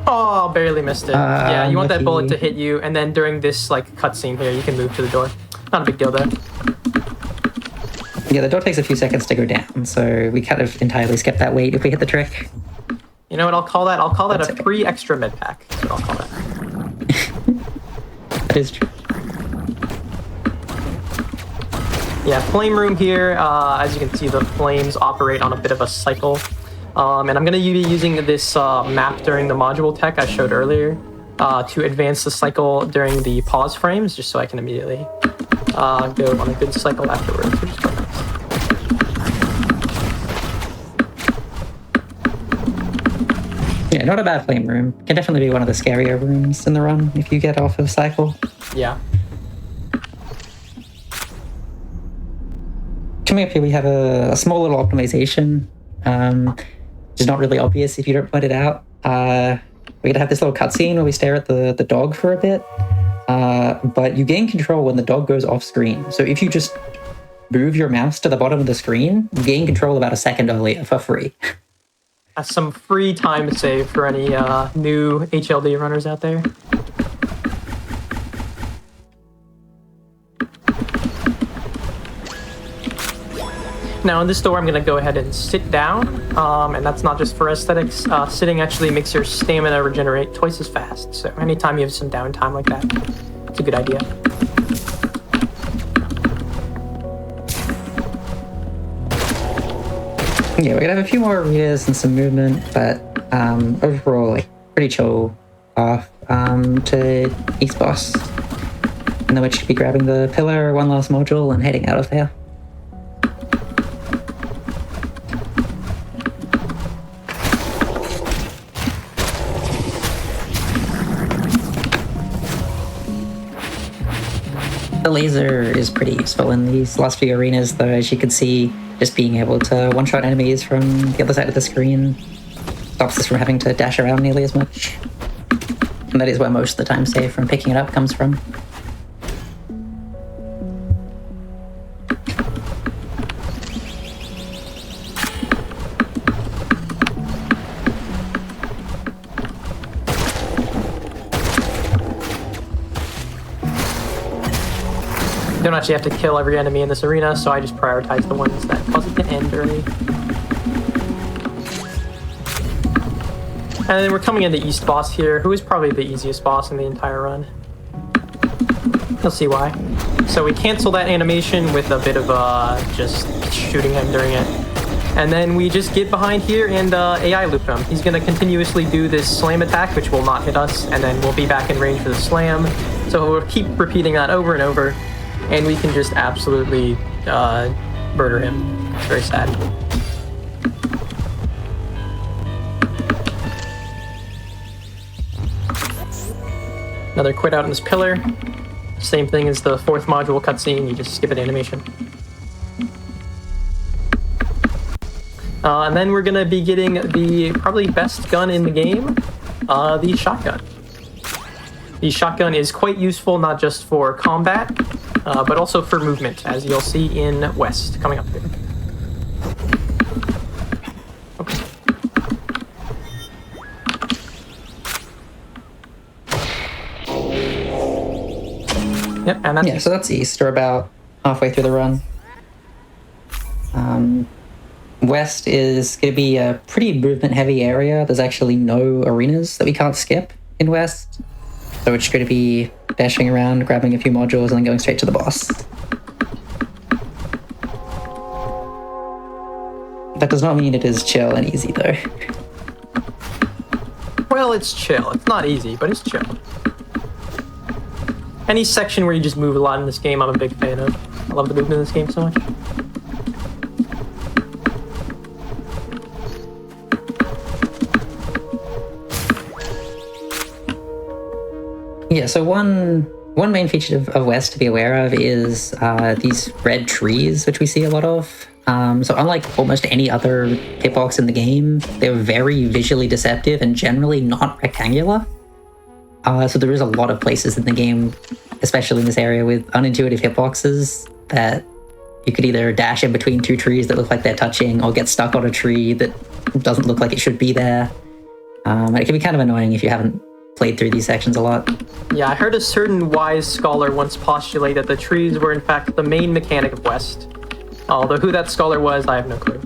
Oh, barely missed it. Yeah, you want that bullet to hit you, and then during this cutscene here, you can move to the door. Not a big deal though. Yeah, the door takes a few seconds to go down, so we kind of entirely skip that wait if we hit the trick. You know what? I'll call that a free extra med pack. That's what I'll call that. That is true. Yeah, flame room here. As you can see, the flames operate on a bit of a cycle. And I'm going to be using this map during the module tech I showed earlier to advance the cycle during the pause frames, just so I can immediately go on a good cycle afterwards, which is quite nice. Yeah, Yeah, not a bad flame room. Can definitely be one of the scarier rooms in the run if you get off of cycle. Yeah. Coming up here, we have a small little optimization, which is not really obvious if you don't point it out. We're going to have this little cutscene where we stare at the dog for a bit, but you gain control when the dog goes off screen. So if you just move your mouse to the bottom of the screen, you gain control about a second earlier for free. That's some free time to save for any new HLD runners out there. Now in this door, I'm going to go ahead and sit down, and that's not just for aesthetics. Sitting actually makes your stamina regenerate twice as fast, so anytime you have some downtime like that, it's a good idea. Yeah, we're going to have a few more arenas and some movement, but overall, like, pretty chill off to East Boss. And then we should be grabbing the pillar, one last module, and heading out of there. The laser is pretty useful in these last few arenas, though, as you can see, just being able to one-shot enemies from the other side of the screen stops us from having to dash around nearly as much. And that is where most of the time save from picking it up comes from. You don't actually have to kill every enemy in this arena, so I just prioritize the ones that cause it to end early. And then we're coming into East Boss here, who is probably the easiest boss in the entire run. You'll see why. So we cancel that animation with a bit of just shooting him during it. And then we just get behind here and AI loop him. He's going to continuously do this slam attack, which will not hit us, and then we'll be back in range for the slam. So we'll keep repeating that over and over. And we can just absolutely murder him. It's very sad. Another quit out on this pillar. Same thing as the fourth module cutscene, you just skip an animation. And then we're gonna be getting the probably best gun in the game, the shotgun. The shotgun is quite useful not just for combat, but also for movement, as you'll see in West coming up here. Okay. Yep, and that's so that's East, or about halfway through the run. West is going to be a pretty movement-heavy area. There's actually no arenas that we can't skip in West. So it's going to be dashing around, grabbing a few modules, and then going straight to the boss. That does not mean it is chill and easy, though. Well, it's chill. It's not easy, but it's chill. Any section where you just move a lot in this game, I'm a big fan of. I love the movement in this game so much. Yeah, so one main feature of West to be aware of is these red trees, which we see a lot of. So unlike almost any other hitbox in the game, they're very visually deceptive and generally not rectangular. So there is a lot of places in the game, especially in this area, with unintuitive hitboxes that you could either dash in between two trees that look like they're touching or get stuck on a tree that doesn't look like it should be there. And it can be kind of annoying if you haven't played through these sections a lot. Yeah, I heard a certain wise scholar once postulate that the trees were in fact the main mechanic of West. Although who that scholar was, I have no clue.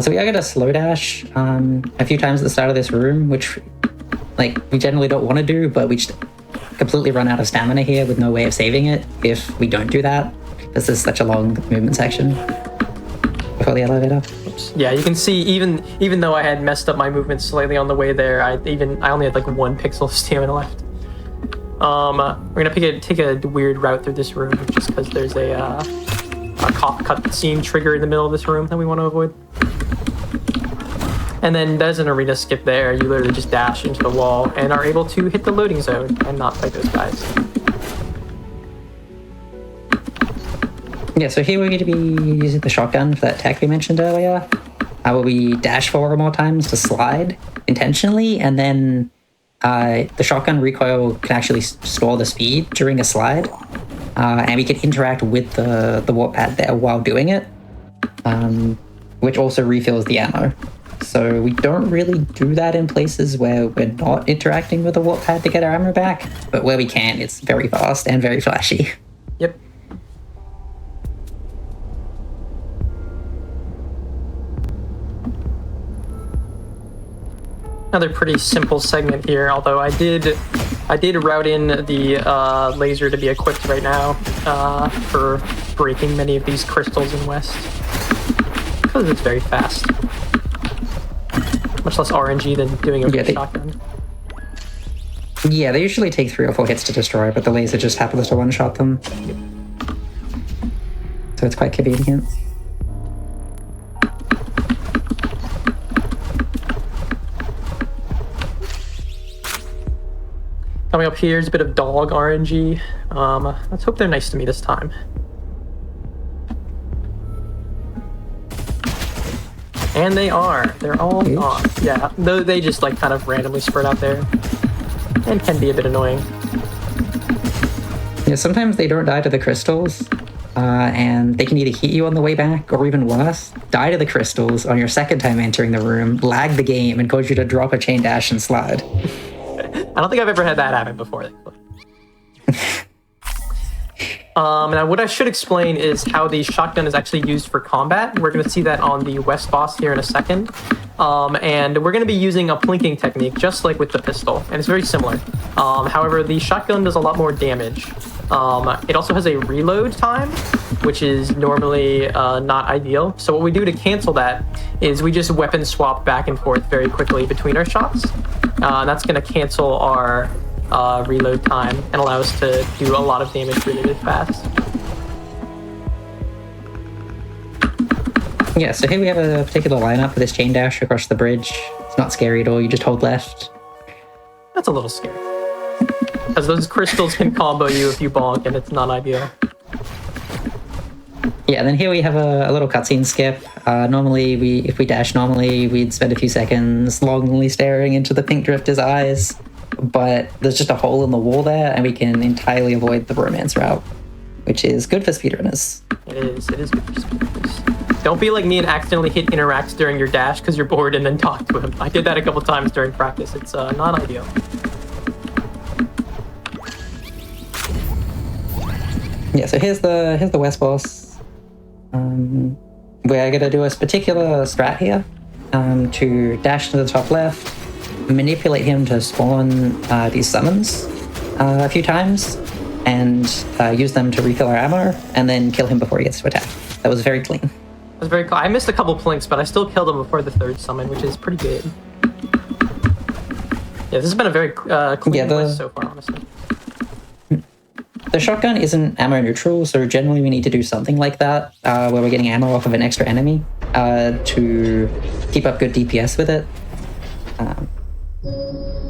So we are going to slow dash a few times at the start of this room, which we generally don't want to do, but we just completely run out of stamina here with no way of saving it if we don't do that. This is such a long movement section before the elevator. Yeah, you can see even though I had messed up my movement slightly on the way there, I only had like 1 pixel of stamina left. We're gonna take a weird route through this room just because there's a cop cutscene trigger in the middle of this room that we want to avoid. And then there's an arena skip there. You literally just dash into the wall and are able to hit the loading zone and not fight those guys. Yeah, so here we're going to be using the shotgun for that tech we mentioned earlier. Where we dash 4 or more times to slide intentionally, and then the shotgun recoil can actually store the speed during a slide. And we can interact with the warp pad there while doing it, which also refills the ammo. So we don't really do that in places where we're not interacting with the warp pad to get our ammo back, but where we can, it's very fast and very flashy. Yep. Another pretty simple segment here, although I did route in the laser to be equipped right now for breaking many of these crystals in West, because it's very fast. Much less RNG than doing it with a shotgun. Yeah, they usually take 3 or 4 hits to destroy, but the laser just happens to one-shot them. So it's quite convenient. Coming up here is a bit of dog RNG. Let's hope they're nice to me this time. And they are. They're all gone. Yeah, though they just like kind of randomly spread out there and can be a bit annoying. Yeah, sometimes they don't die to the crystals, and they can either hit you on the way back, or even worse, die to the crystals on your second time entering the room, lag the game, and cause you to drop a chain dash and slide. I don't think I've ever had that happen before. Now what I should explain is how the shotgun is actually used for combat. We're going to see that on the West boss here in a second. And we're going to be using a plinking technique, just like with the pistol, and it's very similar. However, the shotgun does a lot more damage. It also has a reload time, which is normally not ideal. So what we do to cancel that is we just weapon swap back and forth very quickly between our shots. That's going to cancel our reload time and allow us to do a lot of damage really, really fast. Yeah, so here we have a particular lineup for this chain dash across the bridge. It's not scary at all, you just hold left. That's a little scary, because those crystals can combo you if you bonk, and it's not ideal. Yeah, and then here we have a little cutscene skip. Normally, if we dash normally, we'd spend a few seconds longingly staring into the pink drifter's eyes, but there's just a hole in the wall there, and we can entirely avoid the romance route, which is good for speedrunners. It is good for speedrunners. Don't be like me and accidentally hit interacts during your dash because you're bored and then talk to him. I did that a couple times during practice. It's not ideal. Yeah, so here's the West boss. We're gonna do a particular strat here to dash to the top left, manipulate him to spawn these summons a few times, and use them to refill our ammo, and then kill him before he gets to attack. That was very clean. That was very cool. I missed a couple plinks, but I still killed him before the third summon, which is pretty good. Yeah, this has been a very clean list so far, honestly. The shotgun isn't ammo neutral, so generally we need to do something like that, where we're getting ammo off of an extra enemy to keep up good DPS with it.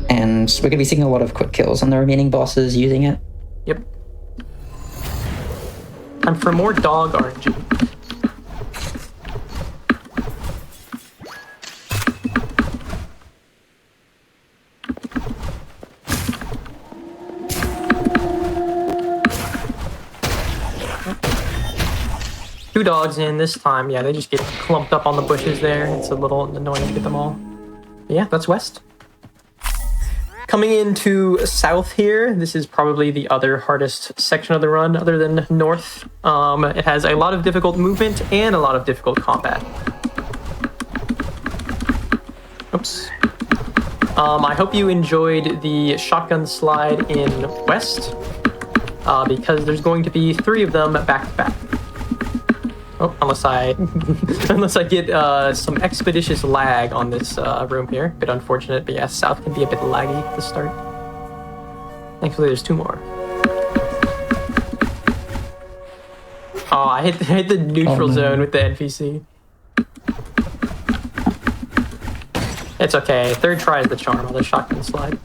And we're going to be seeing a lot of quick kills on the remaining bosses using it. Yep. Time for more dog RNG. Two dogs in this time. Yeah, they just get clumped up on the bushes there. It's a little annoying to get them all. But yeah, that's West. Coming into South here, this is probably the other hardest section of the run other than North. It has a lot of difficult movement and a lot of difficult combat. Oops. I hope you enjoyed the shotgun slide in West, because there's going to be 3 of them back to back. Oh, unless I get some expeditious lag on this room here. Bit unfortunate, but yeah, South can be a bit laggy at the start. Thankfully, there's 2 more. Oh, I hit the neutral zone with the NPC. It's okay. Third try is the charm on the shotgun slide.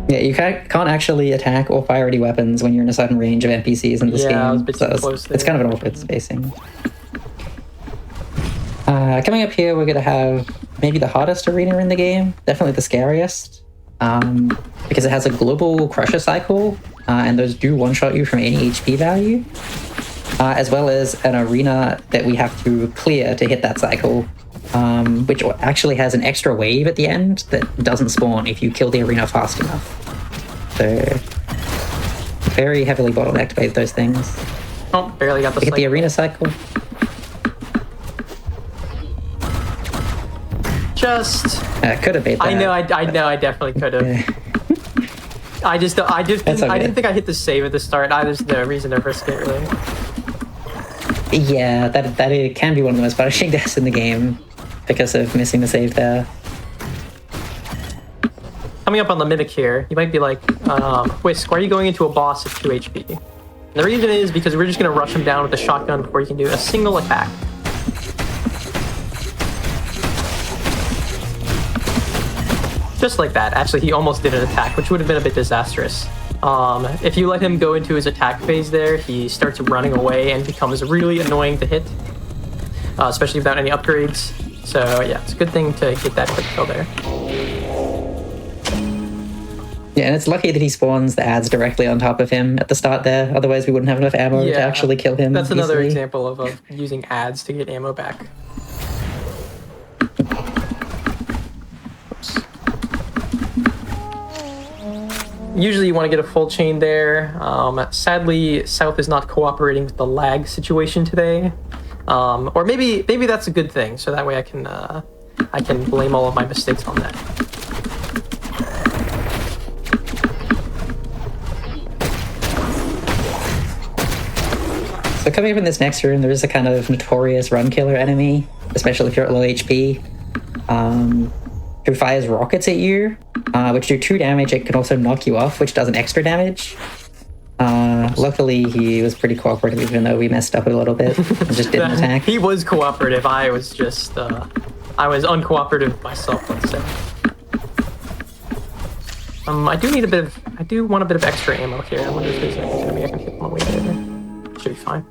Yeah, you can't actually attack or fire any weapons when you're in a certain range of NPCs in this game. I was a bit too so close there. it's kind of an awkward spacing. Coming up here, we're going to have maybe the hardest arena in the game. Definitely the scariest. Because it has a global crusher cycle, and those do one-shot you from any HP value. As well as an arena that we have to clear to hit that cycle. Which actually has an extra wave at the end that doesn't spawn if you kill the arena fast enough. So, very heavily bottlenecked by those things. Oh, barely got the We get the cycle. arena cycle. Just... Could have beat that. I know, I definitely could have. I didn't think I hit the save at the start. There's no reason to risk it, really. Yeah, that it can be one of the most punishing deaths in the game because of missing the save there. Coming up on the mimic here, you might be like, Whisk, why are you going into a boss at 2 HP? And the reason is because we're just going to rush him down with a shotgun before he can do a single attack. Just like that. Actually, he almost did an attack, which would have been a bit disastrous. If you let him go into his attack phase there, he starts running away and becomes really annoying to hit, especially without any upgrades. So yeah, it's a good thing to get that quick kill there. Yeah, and it's lucky that he spawns the ads directly on top of him at the start there. Otherwise, we wouldn't have enough ammo to actually kill him. That's another easily. example of using ads to get ammo back. Usually you want to get a full chain there. Sadly, South is not cooperating with the lag situation today. Or maybe that's a good thing, so that way I can blame all of my mistakes on that. So coming up in this next room, there is a kind of notorious run killer enemy, especially if you're at low HP, who fires rockets at you, which do 2 damage. It can also knock you off, which does an extra damage. Luckily, he was pretty cooperative, even though we messed up a little bit and just didn't attack. He was cooperative. I was just, I was uncooperative myself, let's say. I do want a bit of extra ammo here. I wonder if there's an enemy I can hit my way there. Should be fine.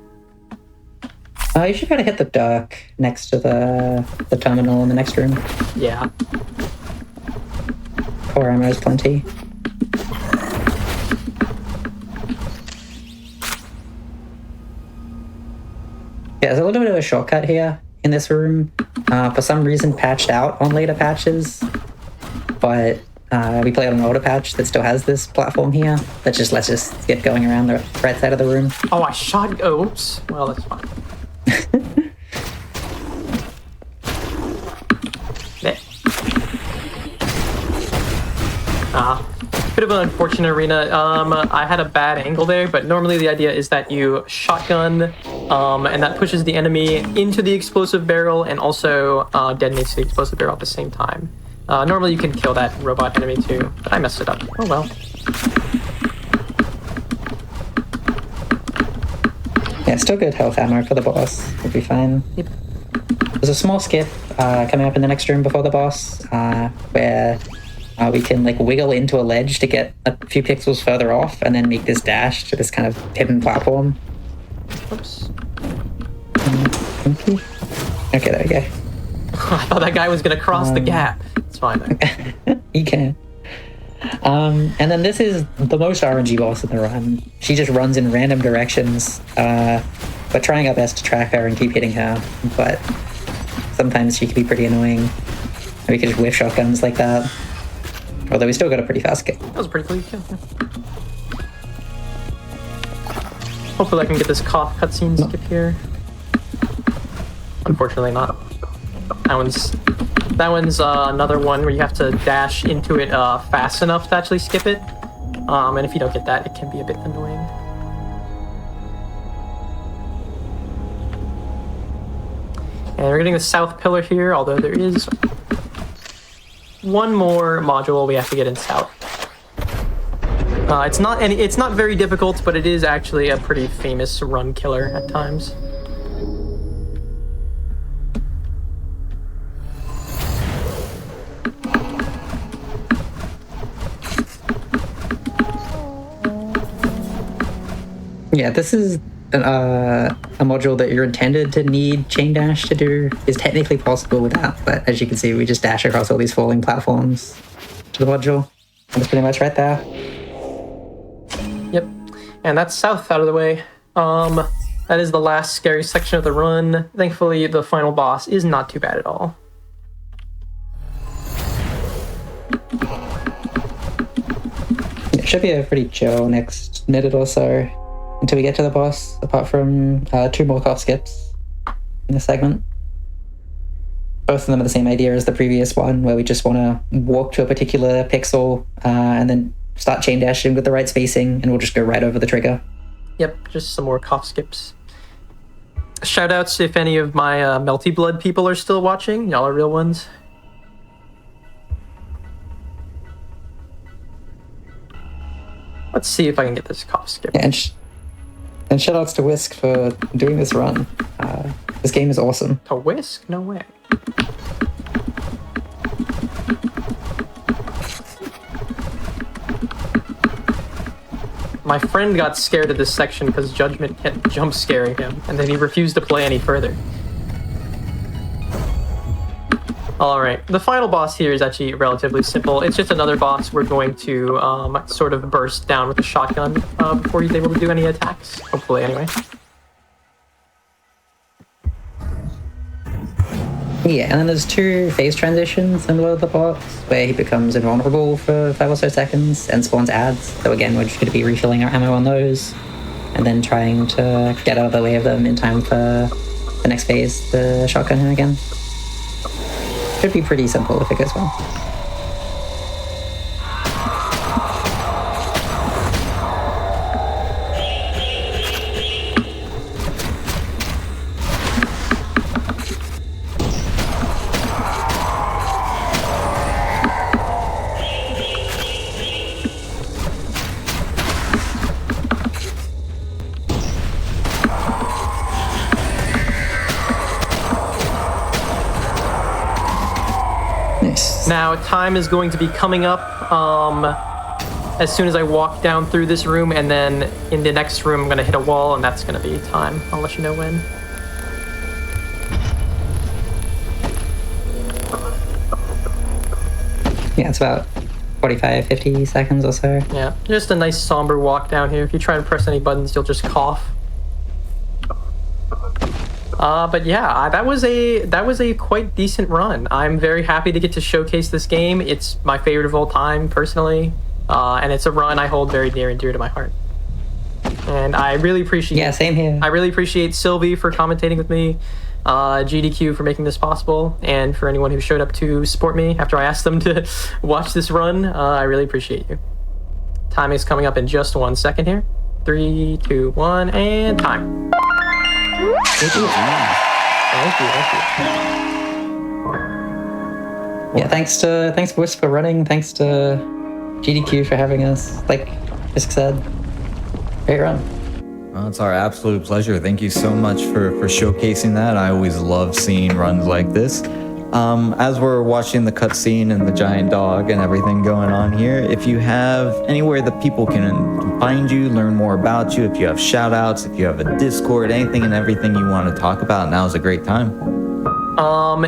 You should kind of hit the dock next to the terminal in the next room. Yeah. Core ammo is plenty. Yeah, there's a little bit of a shortcut here in this room. For some reason patched out on later patches. But we play on an older patch that still has this platform here that just lets us get going around the right side of the room. Oh, I shot... Oh, oops. Well, that's fine. Bit of an unfortunate arena. I had a bad angle there, but normally the idea is that you shotgun, and that pushes the enemy into the explosive barrel and also detonates the explosive barrel at the same time. Normally you can kill that robot enemy too, but I messed it up. Oh well. Yeah, still good health ammo for the boss. We'll be fine. Yep. There's a small skip coming up in the next room before the boss, where we can like wiggle into a ledge to get a few pixels further off and then make this dash to this kind of hidden platform. Oops. Okay, there we go. I thought that guy was gonna cross the gap. It's fine though. You can. And then this is the most RNG boss in the run. She just runs in random directions. We're trying our best to track her and keep hitting her, but sometimes she can be pretty annoying. We can just whiff shotguns like that. Although we still got a pretty fast kick. That was a pretty clean kill. Yeah. Hopefully I can get this cough cutscene skip here. Unfortunately not. That one's another one where you have to dash into it fast enough to actually skip it. And if you don't get that, it can be a bit annoying. And we're getting the south pillar here, although there is one more module we have to get in south. It's not very difficult, but it is actually a pretty famous run killer at times. Yeah, this is a module that you're intended to need chain dash to do. Is technically possible with that, but as you can see, we just dash across all these falling platforms to the module. And it's pretty much right there. Yep. And that's south out of the way. That is the last scary section of the run. Thankfully, the final boss is not too bad at all. It should be a pretty chill next minute or so until we get to the boss, apart from 2 more cough skips in this segment. Both of them are the same idea as the previous one, where we just want to walk to a particular pixel and then start chain dashing with the right spacing, and we'll just go right over the trigger. Yep, just some more cough skips. Shoutouts if any of my Melty Blood people are still watching. Y'all are real ones. Let's see if I can get this cough skip. Yeah, and shoutouts to Whisk for doing this run. This game is awesome. To Whisk? No way. My friend got scared of this section because Judgment kept jump scaring him, and then he refused to play any further. Alright, the final boss here is actually relatively simple. It's just another boss we're going to sort of burst down with a shotgun before he's able to do any attacks. Hopefully, anyway. Yeah, and then there's 2 phase transitions in the middle of the boss, where he becomes invulnerable for 5 or so seconds and spawns ads. So again, we're just going to be refilling our ammo on those, and then trying to get out of the way of them in time for the next phase, the shotgun him again. Should be pretty simple if it goes well. Now, time is going to be coming up as soon as I walk down through this room, and then in the next room I'm going to hit a wall, and that's going to be time. I'll let you know when. Yeah, it's about 45, 50 seconds or so. Yeah, just a nice somber walk down here. If you try and press any buttons, you'll just cough. But yeah, that was a quite decent run. I'm very happy to get to showcase this game. It's my favorite of all time, personally, and it's a run I hold very near and dear to my heart. And I really appreciate. Yeah, same here. I really appreciate Sylvie for commentating with me, GDQ for making this possible, and for anyone who showed up to support me after I asked them to watch this run. I really appreciate you. Time is coming up in just 1 second here. 3, 2, 1, and time. Thank you. Yeah, thanks to Wisp for running. Thanks to GDQ for having us. Like Fisk said, great run. Well, it's our absolute pleasure. Thank you so much for showcasing that. I always love seeing runs like this. As we're watching the cutscene and the giant dog and everything going on here, if you have anywhere that people can find you, learn more about you, if you have shout outs, if you have a Discord, anything and everything you want to talk about, now is a great time.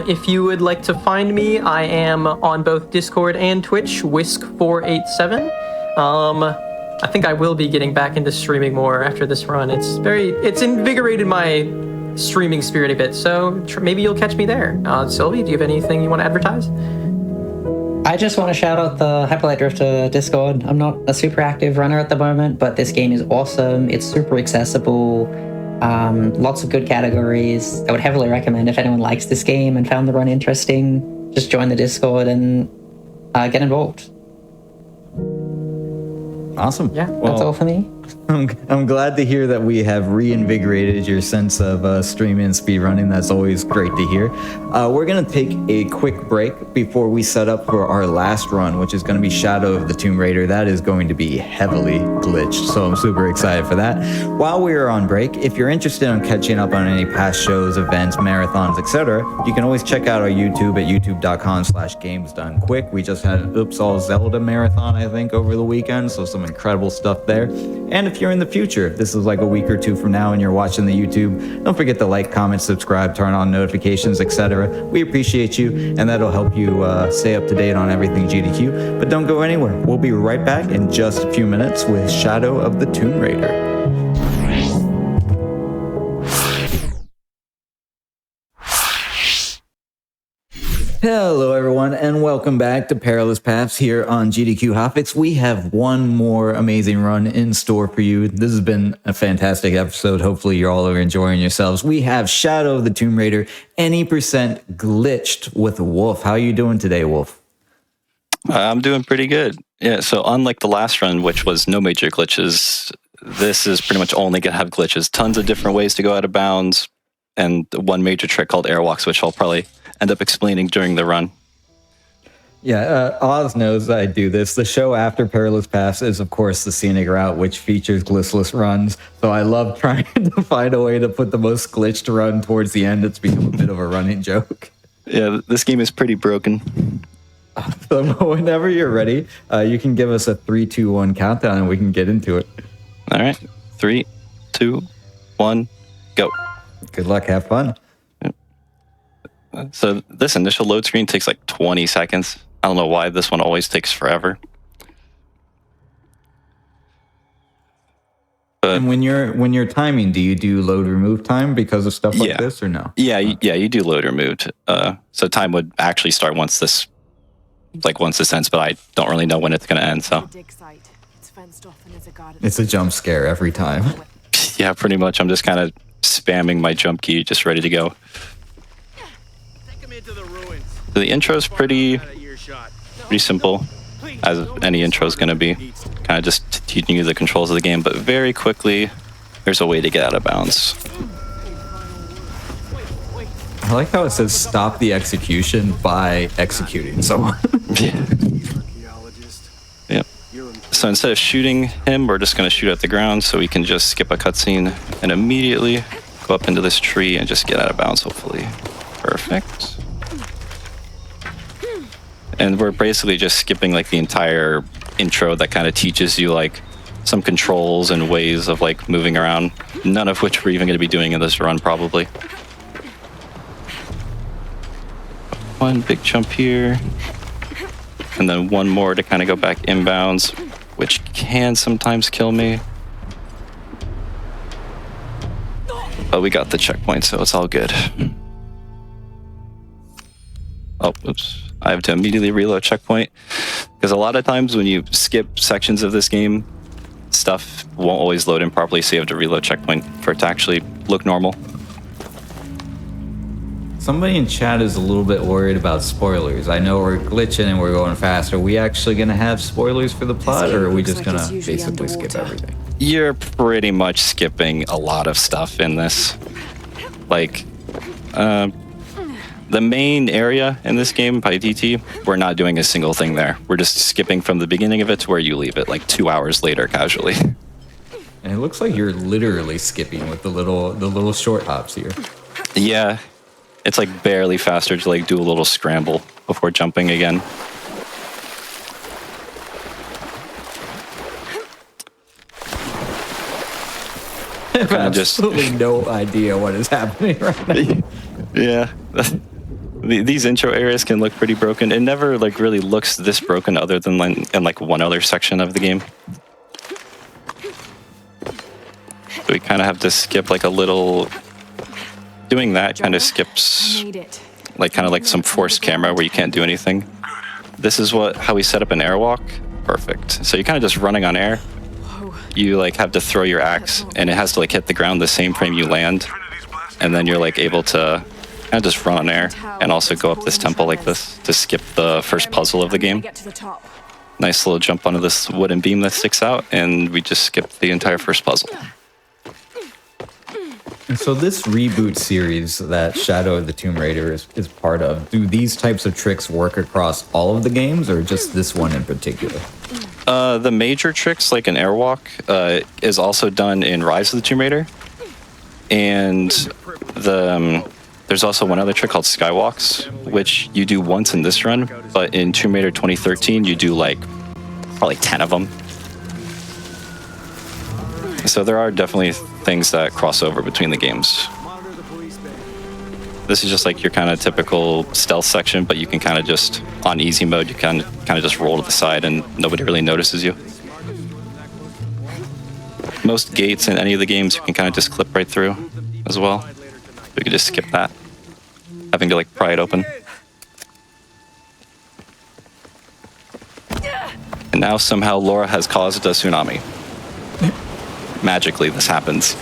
If you would like to find me, I am on both Discord and Twitch, Whisk487. I think I will be getting back into streaming more after this run. It's invigorated my streaming spirit a bit, so maybe you'll catch me there. Sylvie, do you have anything you want to advertise? I just want to shout out the Hyperlight Drifter Discord. I'm not a super active runner at the moment, but this game is awesome. It's super accessible. Lots of good categories. I would heavily recommend if anyone likes this game and found the run interesting, just join the Discord and get involved. Awesome. Yeah, that's all for me. I'm glad to hear that we have reinvigorated your sense of streaming and speedrunning. That's always great to hear. We're going to take a quick break before we set up for our last run, which is going to be Shadow of the Tomb Raider. That is going to be heavily glitched, so I'm super excited for that. While we are on break, if you're interested in catching up on any past shows, events, marathons, etc., you can always check out our YouTube at youtube.com/gamesdonequick. We just had an Oops All Zelda marathon, I think, over the weekend, so some incredible stuff there. And if you're in the future, if this is like a week or two from now and you're watching the YouTube, don't forget to like, comment, subscribe, turn on notifications, etc. We appreciate you, and that'll help you stay up to date on everything GDQ. But don't go anywhere. We'll be right back in just a few minutes with Shadow of the Tomb Raider. Hello, everyone, and welcome back to Perilous Paths here on GDQ Hotfix. We have one more amazing run in store for you. This has been a fantastic episode. Hopefully, you all are enjoying yourselves. We have Shadow of the Tomb Raider, any percent glitched with Wolf. How are you doing today, Wolf? I'm doing pretty good. Yeah, so unlike the last run, which was no major glitches, this is pretty much only going to have glitches. Tons of different ways to go out of bounds, and one major trick called airwalks, which I'll probably end up explaining during the run. Yeah, Oz knows I do this. The show after Perilous Paths is, of course, the scenic route, which features glitchless runs. So I love trying to find a way to put the most glitched run towards the end. It's become a bit of a running joke. Yeah, this game is pretty broken. So whenever you're ready, you can give us a 3, 2, 1 countdown and we can get into it. All right, 3, 2, 1, go. Good luck, have fun. So this initial load screen takes like 20 seconds. I don't know why this one always takes forever. And when you're timing, do you do load remove time because of stuff like this or no? Yeah, you do load removed. So time would actually start once this ends, but I don't really know when it's going to end. So it's a jump scare every time. Yeah, pretty much. I'm just kind of spamming my jump key, just ready to go. So the intro is pretty simple, as any intro is going to be. Kind of just teaching you the controls of the game, but very quickly, there's a way to get out of bounds. I like how it says stop the execution by executing someone. Yeah. So instead of shooting him, we're just going to shoot at the ground, so we can just skip a cutscene and immediately go up into this tree and just get out of bounds, hopefully. Perfect. And we're basically just skipping like the entire intro that kind of teaches you like some controls and ways of like moving around, none of which we're even going to be doing in this run probably. One big jump here, and then one more to kind of go back inbounds, which can sometimes kill me. But we got the checkpoint, so it's all good. Oh, oops. I have to immediately reload checkpoint, because a lot of times when you skip sections of this game, stuff won't always load in properly, so you have to reload checkpoint for it to actually look normal. Somebody in chat is a little bit worried about spoilers. I know we're glitching and we're going fast. Are we actually going to have spoilers for the plot, or are we just going to basically skip everything? You're pretty much skipping a lot of stuff in this. Like, the main area in this game by DT, we're not doing a single thing there. We're just skipping from the beginning of it to where you leave it, like 2 hours later, casually. And it looks like you're literally skipping with the little short hops here. Yeah, it's like barely faster to like do a little scramble before jumping again. I have absolutely no idea what is happening right now. Yeah. These intro areas can look pretty broken. It never like really looks this broken other than in like one other section of the game. So we kind of have to skip like a little. Doing that kind of skips like kind of like some forced camera where you can't do anything. This is how we set up an airwalk. Perfect. So you're kind of just running on air. You like have to throw your axe and it has to like hit the ground the same frame you land, and then you're like able to kind of just run on air and also go up this temple like this to skip the first puzzle of the game. Nice little jump onto this wooden beam that sticks out, and we just skipped the entire first puzzle. And so this reboot series that Shadow of the Tomb Raider is part of, do these types of tricks work across all of the games or just this one in particular? The major tricks, like an airwalk, is also done in Rise of the Tomb Raider. And there's also one other trick called Skywalks, which you do once in this run, but in Tomb Raider 2013, you do like probably 10 of them. So there are definitely things that cross over between the games. This is just like your kind of typical stealth section, but you can kind of just, on easy mode, you can kind of just roll to the side and nobody really notices you. Most gates in any of the games you can kind of just clip right through as well. You can just skip that, having to like pry it open. And now somehow Laura has caused a tsunami. Magically, this happens.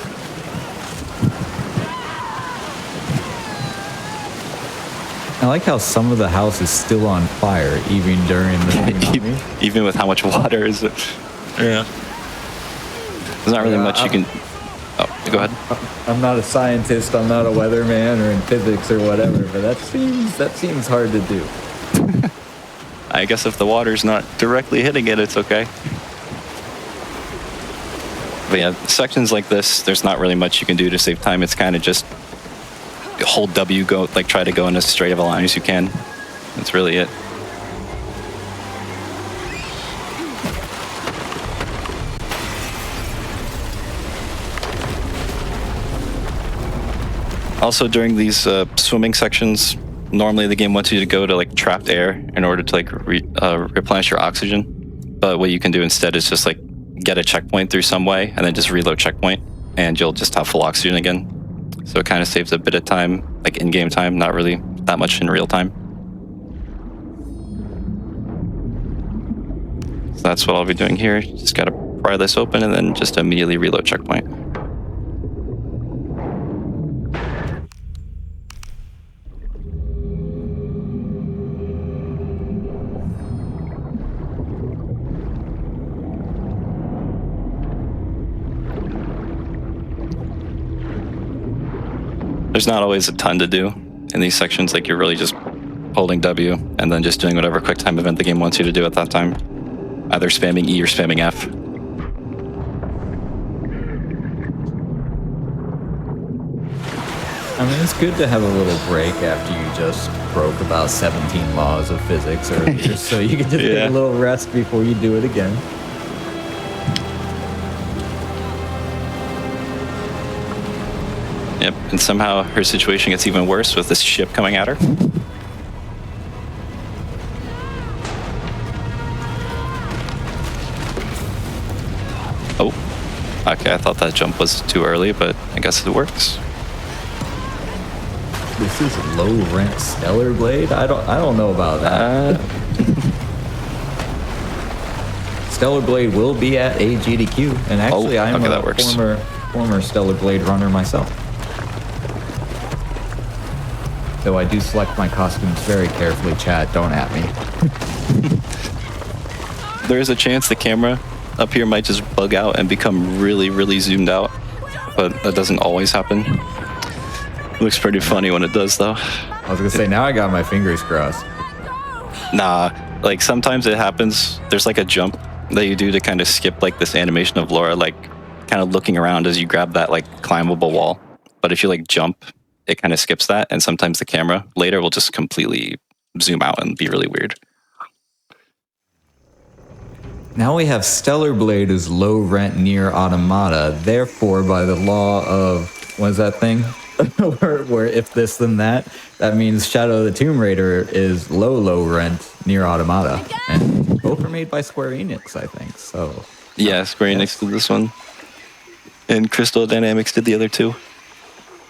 I like how some of the house is still on fire even during the tsunami. Even with how much water is it? Yeah. There's not really much you can... Oh, go ahead. I'm not a scientist, I'm not a weatherman or in physics or whatever, but that seems hard to do. I guess if the water's not directly hitting it, it's okay. But yeah, sections like this, there's not really much you can do to save time. It's kind of just hold W, go like try to go in as straight of a line as you can. That's really it. Also, during these swimming sections, normally the game wants you to go to like trapped air in order to like replenish your oxygen. But what you can do instead is just like get a checkpoint through some way and then just reload checkpoint and you'll just have full oxygen again. So it kind of saves a bit of time, like in-game time, not really that much in real time. So that's what I'll be doing here. Just gotta pry this open and then just immediately reload checkpoint. There's not always a ton to do in these sections, like you're really just holding W and then just doing whatever quick time event the game wants you to do at that time. Either spamming E or spamming F. I mean, it's good to have a little break after you just broke about 17 laws of physics earlier, so you can just get a little rest before you do it again. Yep, and somehow her situation gets even worse with this ship coming at her. Oh, okay, I thought that jump was too early, but I guess it works. This is low rent Stellar Blade? I don't know about that. Stellar Blade will be at a GDQ, and actually I'm a former Stellar Blade runner myself. Though I do select my costumes very carefully, chat, don't at me. There is a chance the camera up here might just bug out and become really, really zoomed out, but that doesn't always happen. It looks pretty funny when it does, though. I was gonna say, now I got my fingers crossed. Nah, like sometimes it happens. There's like a jump that you do to kind of skip like this animation of Laura like kind of looking around as you grab that like climbable wall. But if you like jump, it kind of skips that, and sometimes the camera later will just completely zoom out and be really weird. Now we have Stellar Blade is low rent near automata. Therefore, by the law of, what is that thing? where if this then that, that means Shadow of the Tomb Raider is low rent near automata. And both are made by Square Enix, I think. So yeah, Square Enix did this one. And Crystal Dynamics did the other two.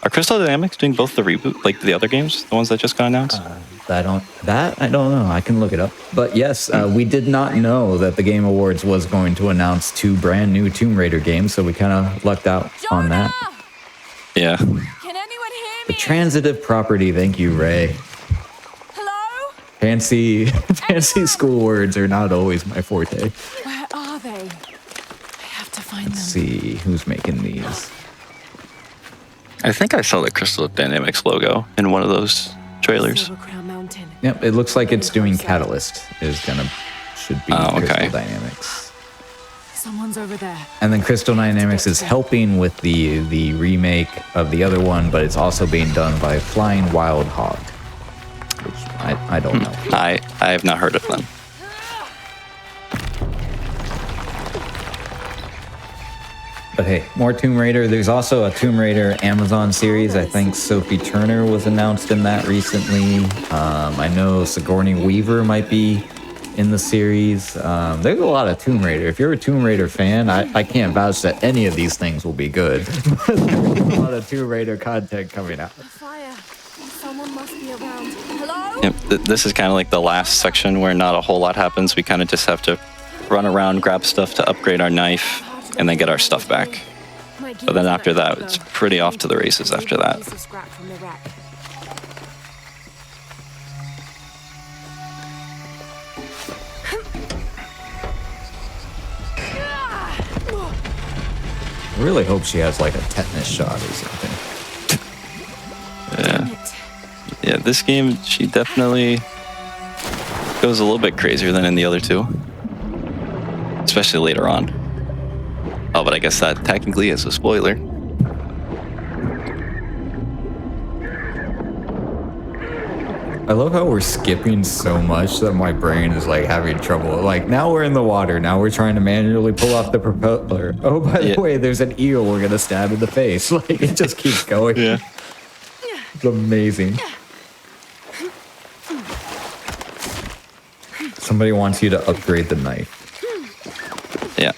Are Crystal Dynamics doing both the reboot, like the other games, the ones that just got announced? I don't know. I can look it up. But yes, we did not know that the Game Awards was going to announce 2 brand new Tomb Raider games, so we kind of lucked out on that. Yeah. Can anyone hear me? The transitive property, thank you, Ray. Hello? Fancy school words are not always my forte. Where are they? I have to find Let's them. see who's making these. I think I saw the Crystal Dynamics logo in one of those trailers. Silver Crown Mountain. Yep, it looks like it's doing Catalyst. Should be Oh, okay. Crystal Dynamics. Someone's over there. And then Crystal Dynamics is helping with the remake of the other one, but it's also being done by Flying Wild Hog, which I don't know. I have not heard of them. Okay, more Tomb Raider. There's also a Tomb Raider Amazon series. I think Sophie Turner was announced in that recently. I know Sigourney Weaver might be in the series. There's a lot of Tomb Raider. If you're a Tomb Raider fan, I can't vouch that any of these things will be good. But there's a lot of Tomb Raider content coming out. Fire. Someone must be around. Hello? Yep, this is kind of like the last section where not a whole lot happens. We kind of just have to run around, grab stuff to upgrade our knife, and then get our stuff back. But then after that, it's pretty off to the races after that. I really hope she has like a tetanus shot or something. Yeah, this game, she definitely goes a little bit crazier than in the other two. Especially later on. Oh, but I guess that technically is a spoiler. I love how we're skipping so much that my brain is like having trouble. Like now we're in the water. Now we're trying to manually pull off the propeller. Oh, by the way, there's an eel we're gonna stab in the face. Like it just keeps going. Yeah. It's amazing. Somebody wants you to upgrade the knife. Yeah.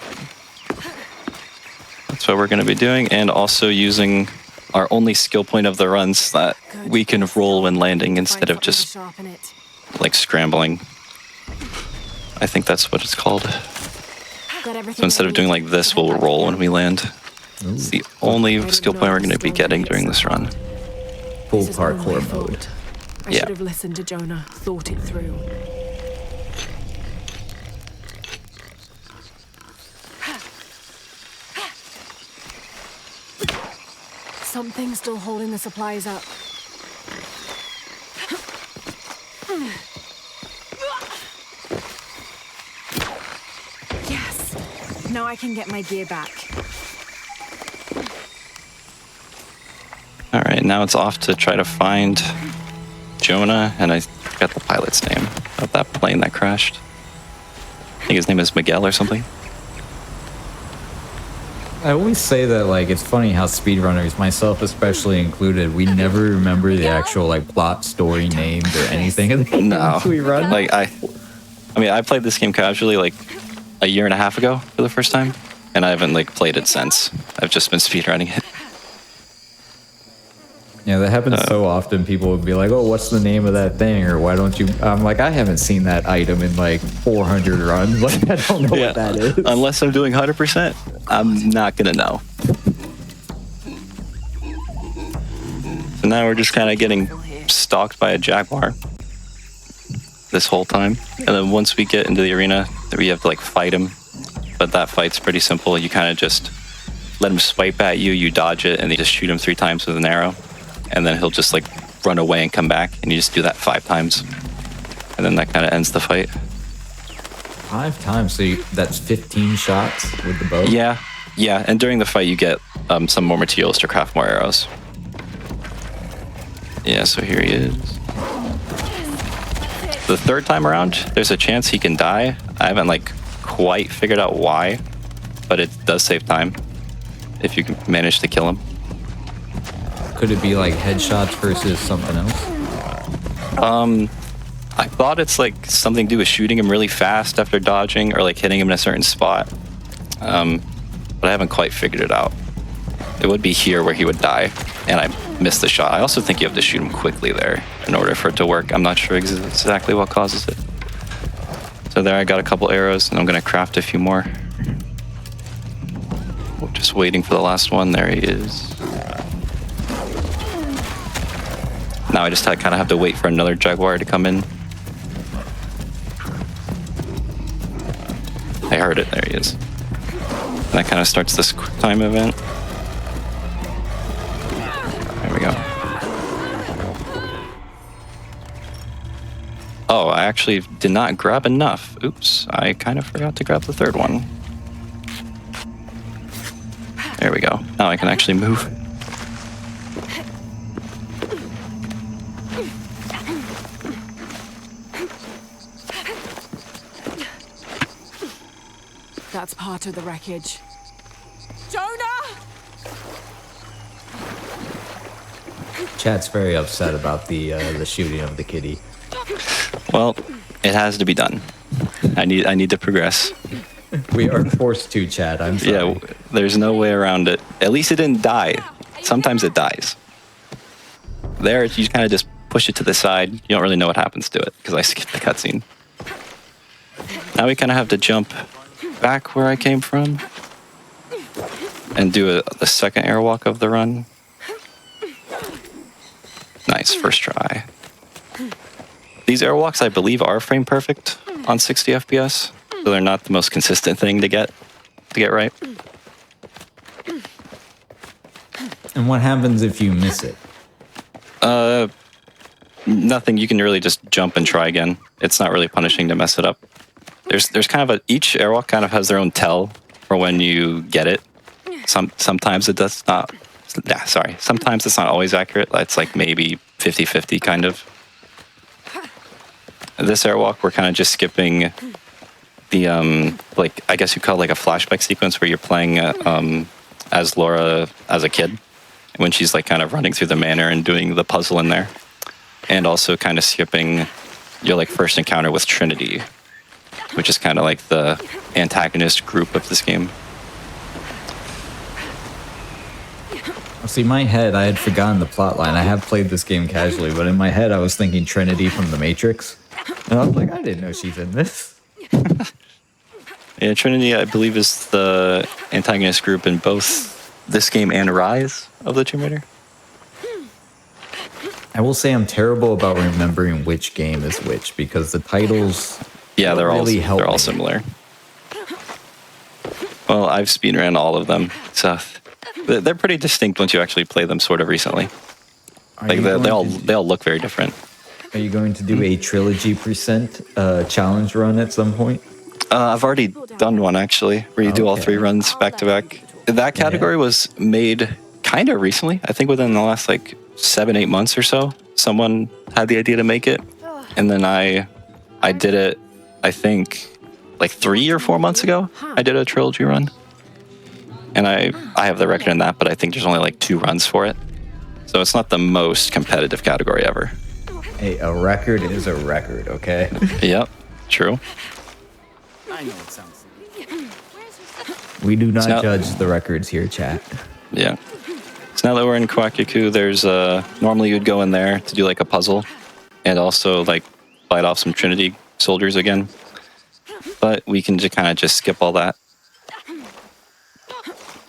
That's what we're going to be doing, and also using our only skill point of the runs that we can roll when landing instead of just like scrambling. I think that's what it's called. So instead of doing like this, we'll roll when we land. It's the only skill point we're going to be getting during this run. Full parkour mode. I should have listened to Jonah, thought it through. Something's still holding the supplies up. Yes. Now I can get my gear back. All right, now it's off to try to find Jonah, and I forgot the pilot's name of that plane that crashed. I think his name is Miguel or something. I always say that, like, it's funny how speedrunners, myself especially included, we never remember the actual, like, plot, story, names, or anything of the games we run. Like, I mean, I played this game casually, like, a year and a half ago for the first time, and I haven't, like, played it since. I've just been speedrunning it. Yeah, that happens so often. People would be like, oh, what's the name of that thing? Or why don't you... I'm like, I haven't seen that item in like 400 runs. Like, I don't know what that is. Unless I'm doing 100%, I'm not going to know. So now we're just kind of getting stalked by a jaguar this whole time. And then once we get into the arena, we have to like fight him. But that fight's pretty simple. You kind of just let him swipe at you, you dodge it, and you just shoot him 3 times with an arrow. And then he'll just like run away and come back, and you just do that 5 times, and then that kind of ends the fight. 5 times, so that's 15 shots with the bow? Yeah, and during the fight you get some more materials to craft more arrows. Yeah, so here he is. The 3rd time around, there's a chance he can die. I haven't like quite figured out why, but it does save time if you can manage to kill him. Could it be like headshots versus something else? I thought it's like something to do with shooting him really fast after dodging, or like hitting him in a certain spot. But I haven't quite figured it out. It would be here where he would die, and I missed the shot. I also think you have to shoot him quickly there in order for it to work. I'm not sure exactly what causes it. So there I got a couple arrows, and I'm gonna craft a few more. Just waiting for the last one. There he is. Now I just kind of have to wait for another jaguar to come in. I heard it. There he is. And that kind of starts this quick time event. There we go. Oh, I actually did not grab enough. Oops, I kind of forgot to grab the 3rd one. There we go. Now I can actually move. That's part of the wreckage. Jonah! Chat's very upset about the shooting of the kitty. Well, it has to be done. I need to progress. We are forced to, Chat. I'm sorry. Yeah, there's no way around it. At least it didn't die. Sometimes it dies. There, you kind of just push it to the side. You don't really know what happens to it because I skipped the cutscene. Now we kind of have to jump back where I came from and do the second airwalk of the run. Nice, first try. These airwalks, I believe, are frame perfect on 60 FPS, so they're not the most consistent thing to get right. And what happens if you miss it? Nothing. You can really just jump and try again. It's not really punishing to mess it up. There's kind of each airwalk kind of has their own tell for when you get it. Sometimes it does not. Yeah, sorry. Sometimes it's not always accurate. It's like maybe 50-50 kind of. This airwalk, we're kind of just skipping the like I guess you call it like a flashback sequence where you're playing as Laura as a kid when she's like kind of running through the manor and doing the puzzle in there, and also kind of skipping your like first encounter with Trinity, which is kind of like the antagonist group of this game. See, in my head, I had forgotten the plot line. I have played this game casually, but in my head, I was thinking Trinity from The Matrix. And I was like, I didn't know she's in this. Yeah, Trinity, I believe, is the antagonist group in both this game and Rise of the Tomb Raider. I will say I'm terrible about remembering which game is which, because the titles they're really all similar. Well, I've speedrun all of them, so they're pretty distinct once you actually play them sort of recently. Like they all look very different. Are you going to do a trilogy % challenge run at some point? I've already done one actually, where you do all 3 runs back to back. That category was made kind of recently. I think within the last like 7-8 months or so, someone had the idea to make it, and then I did it. I think like 3 or 4 months ago. I did a trilogy run, and I have the record in that, but I think there's only like 2 runs for it, so it's not the most competitive category ever. Hey, a record is a record, okay? Yep, true. I know it sounds. We do not judge the records here, chat. Yeah. So now that we're in Kwakiku, there's normally you'd go in there to do like a puzzle and also like fight off some Trinity soldiers again. But we can just kind of just skip all that.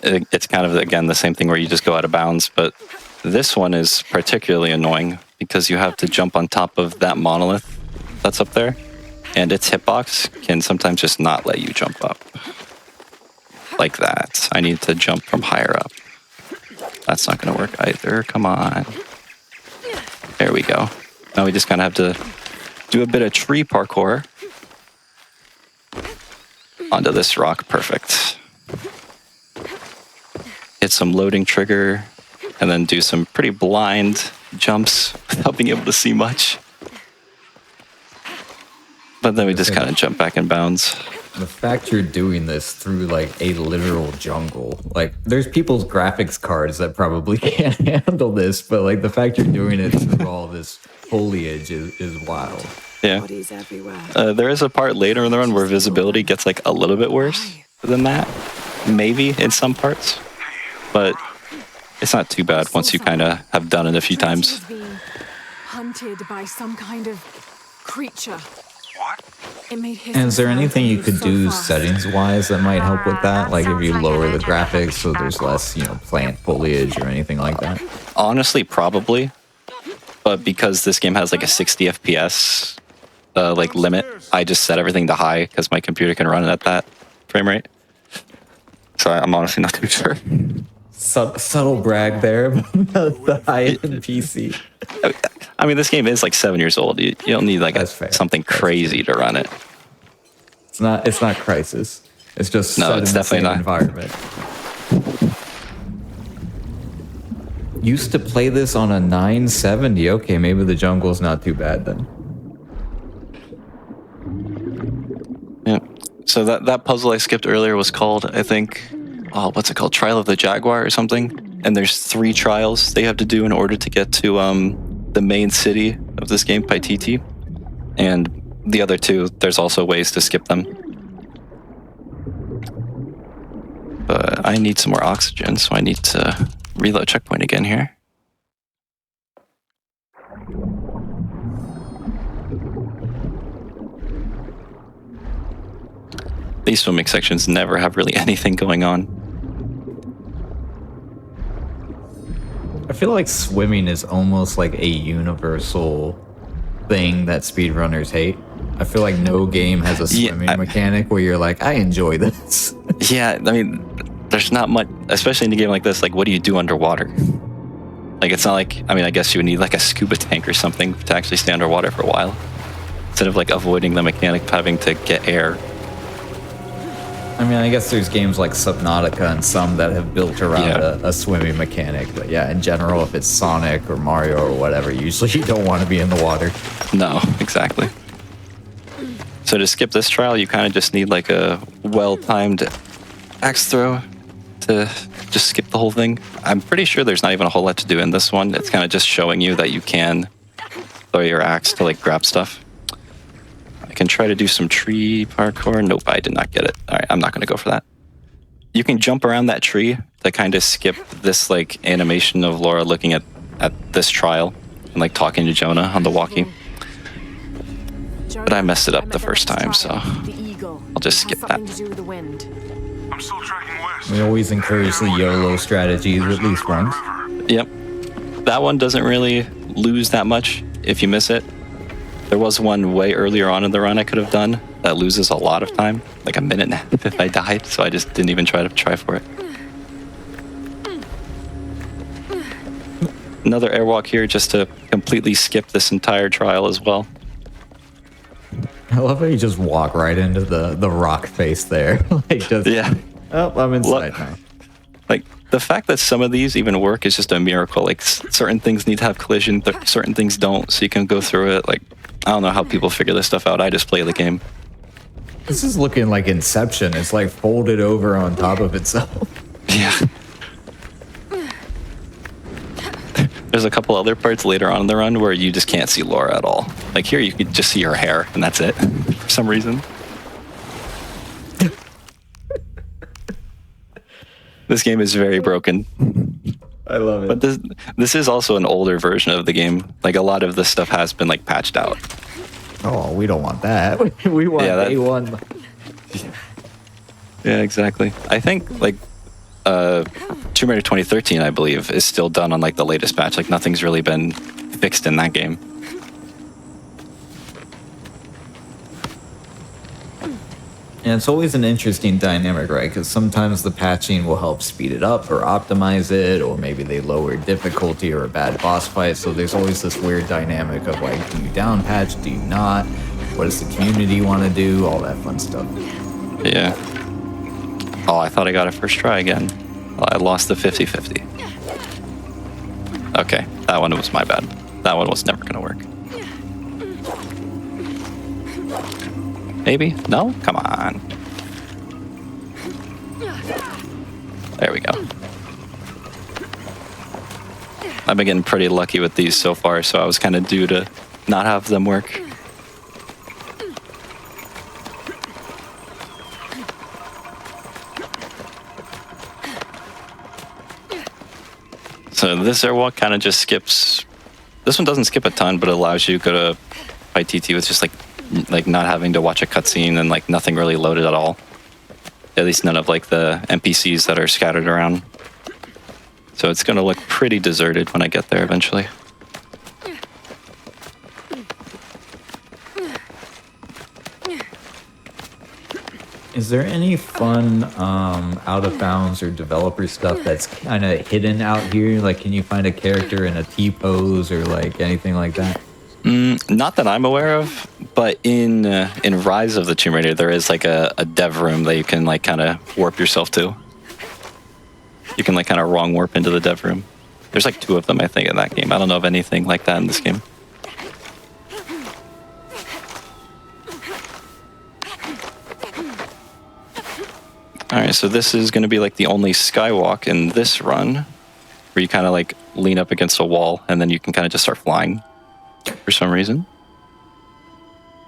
It's kind of, again, the same thing where you just go out of bounds, but this one is particularly annoying because you have to jump on top of that monolith that's up there, and its hitbox can sometimes just not let you jump up. Like that. I need to jump from higher up. That's not going to work either. Come on. There we go. Now we just kind of have to do a bit of tree parkour onto this rock. Perfect. Hit some loading trigger, and then do some pretty blind jumps without being able to see much. But then we just kind of jump back in bounds. The fact you're doing this through like a literal jungle, like there's people's graphics cards that probably can't handle this, but like the fact you're doing it through all this foliage is wild. Yeah. There is a part later in the run where visibility gets like a little bit worse than that, maybe in some parts, but it's not too bad once you kind of have done it a few times. Hunted by some kind of creature. And is there anything you could do settings-wise that might help with that? Like if you lower the graphics so there's less, plant foliage or anything like that? Honestly, probably. But because this game has like a 60 FPS like limit, I just set everything to high because my computer can run it at that frame rate. So I'm honestly not too sure. Subtle brag there about the high-end PC. I mean, this game is like 7 years old. You don't need like something crazy to run it. It's not Crisis. It's just no, it's definitely not environment. Used to play this on a 970. Okay, maybe the jungle's not too bad then. Yeah. So that puzzle I skipped earlier was called, I think, what's it called? Trial of the Jaguar or something. and there's 3 trials they have to do in order to get to the main city of this game, Paititi. And the other 2, there's also ways to skip them. But I need some more oxygen, so I need to reload checkpoint again here. These swimming sections never have really anything going on. I feel like swimming is almost like a universal thing that speedrunners hate. I feel like no game has a swimming mechanic where you're like, I enjoy this. Yeah, I mean, there's not much, especially in a game like this, like what do you do underwater? Like it's not like, I mean, I guess you would need like a scuba tank or something to actually stay underwater for a while. Instead of like avoiding the mechanic of having to get air. I mean, I guess there's games like Subnautica and some that have built around a swimming mechanic. But yeah, in general, if it's Sonic or Mario or whatever, usually you don't want to be in the water. No, exactly. So to skip this trial, you kind of just need like a well-timed axe throw to just skip the whole thing. I'm pretty sure there's not even a whole lot to do in this one. It's kind of just showing you that you can throw your axe to like grab stuff. I can try to do some tree parkour. Nope, I did not get it. All right, I'm not going to go for that. You can jump around that tree to kind of skip this like animation of Laura looking at this trial and like talking to Jonah on the walkie. But I messed it up the first time, so I'll just skip that. I'm still tracking west. We always encourage the YOLO strategies at least once. Yep. That one doesn't really lose that much if you miss it. There was one way earlier on in the run I could have done that loses a lot of time, like a minute and a half if I died, so I just didn't even try for it. Another airwalk here just to completely skip this entire trial as well. I love how you just walk right into the rock face there. Like just, yeah. Oh, I'm inside now. Like, the fact that some of these even work is just a miracle. Like, certain things need to have collision, certain things don't, so you can go through it. Like, I don't know how people figure this stuff out. I just play the game. This is looking like Inception. It's like folded over on top of itself. Yeah. There's a couple other parts later on in the run where you just can't see Laura at all. Like here, you can just see her hair, and that's it, for some reason. This game is very broken. I love it. But this is also an older version of the game. Like a lot of this stuff has been like patched out. Oh, we don't want that. We want day one. Yeah, exactly. I think like Tomb Raider 2013, I believe, is still done on like the latest patch. Like nothing's really been fixed in that game. And it's always an interesting dynamic, right? Because sometimes the patching will help speed it up or optimize it, or maybe they lower difficulty or a bad boss fight. So there's always this weird dynamic of like, do you down patch, do you not? What does the community want to do? All that fun stuff. Yeah. Oh, I thought I got it first try again. Well, I lost the 50-50. Okay, that one was my bad. That one was never going to work. Maybe? No? Come on. There we go. I've been getting pretty lucky with these so far, so I was kind of due to not have them work. So this airwalk kind of just skips. This one doesn't skip a ton, but it allows you to go to Paititi with just like not having to watch a cutscene and like nothing really loaded at all. At least none of like the NPCs that are scattered around. So it's going to look pretty deserted when I get there eventually. Is there any fun out of bounds or developer stuff that's kind of hidden out here? Like, can you find a character in a T-pose or like anything like that? Not that I'm aware of, but in Rise of the Tomb Raider, there is like a dev room that you can like kind of warp yourself to. You can like kind of wrong warp into the dev room. There's like 2 of them, I think, in that game. I don't know of anything like that in this game. Alright, so this is going to be like the only skywalk in this run. where you kind of like lean up against a wall and then you can kind of just start flying for some reason.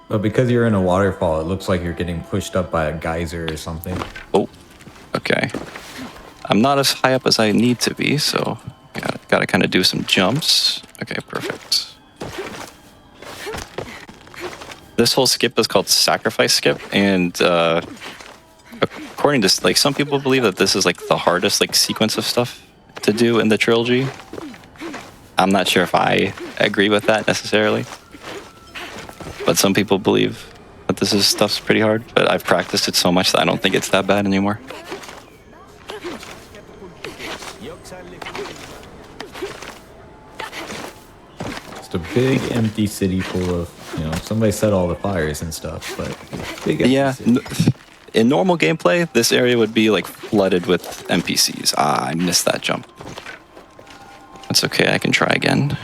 But because you're in a waterfall, it looks like you're getting pushed up by a geyser or something. Oh, okay. I'm not as high up as I need to be, so gotta kind of do some jumps. Okay, perfect. This whole skip is called Sacrifice Skip, and according to like some people believe that this is like the hardest like sequence of stuff to do in the trilogy. I'm not sure if I agree with that necessarily, but some people believe that this is stuff's pretty hard. But I've practiced it so much that I don't think it's that bad anymore. Just a big empty city full of, somebody set all the fires and stuff, but big empty Yeah. city. In normal gameplay, this area would be like flooded with NPCs. Ah, I missed that jump. That's okay, I can try again.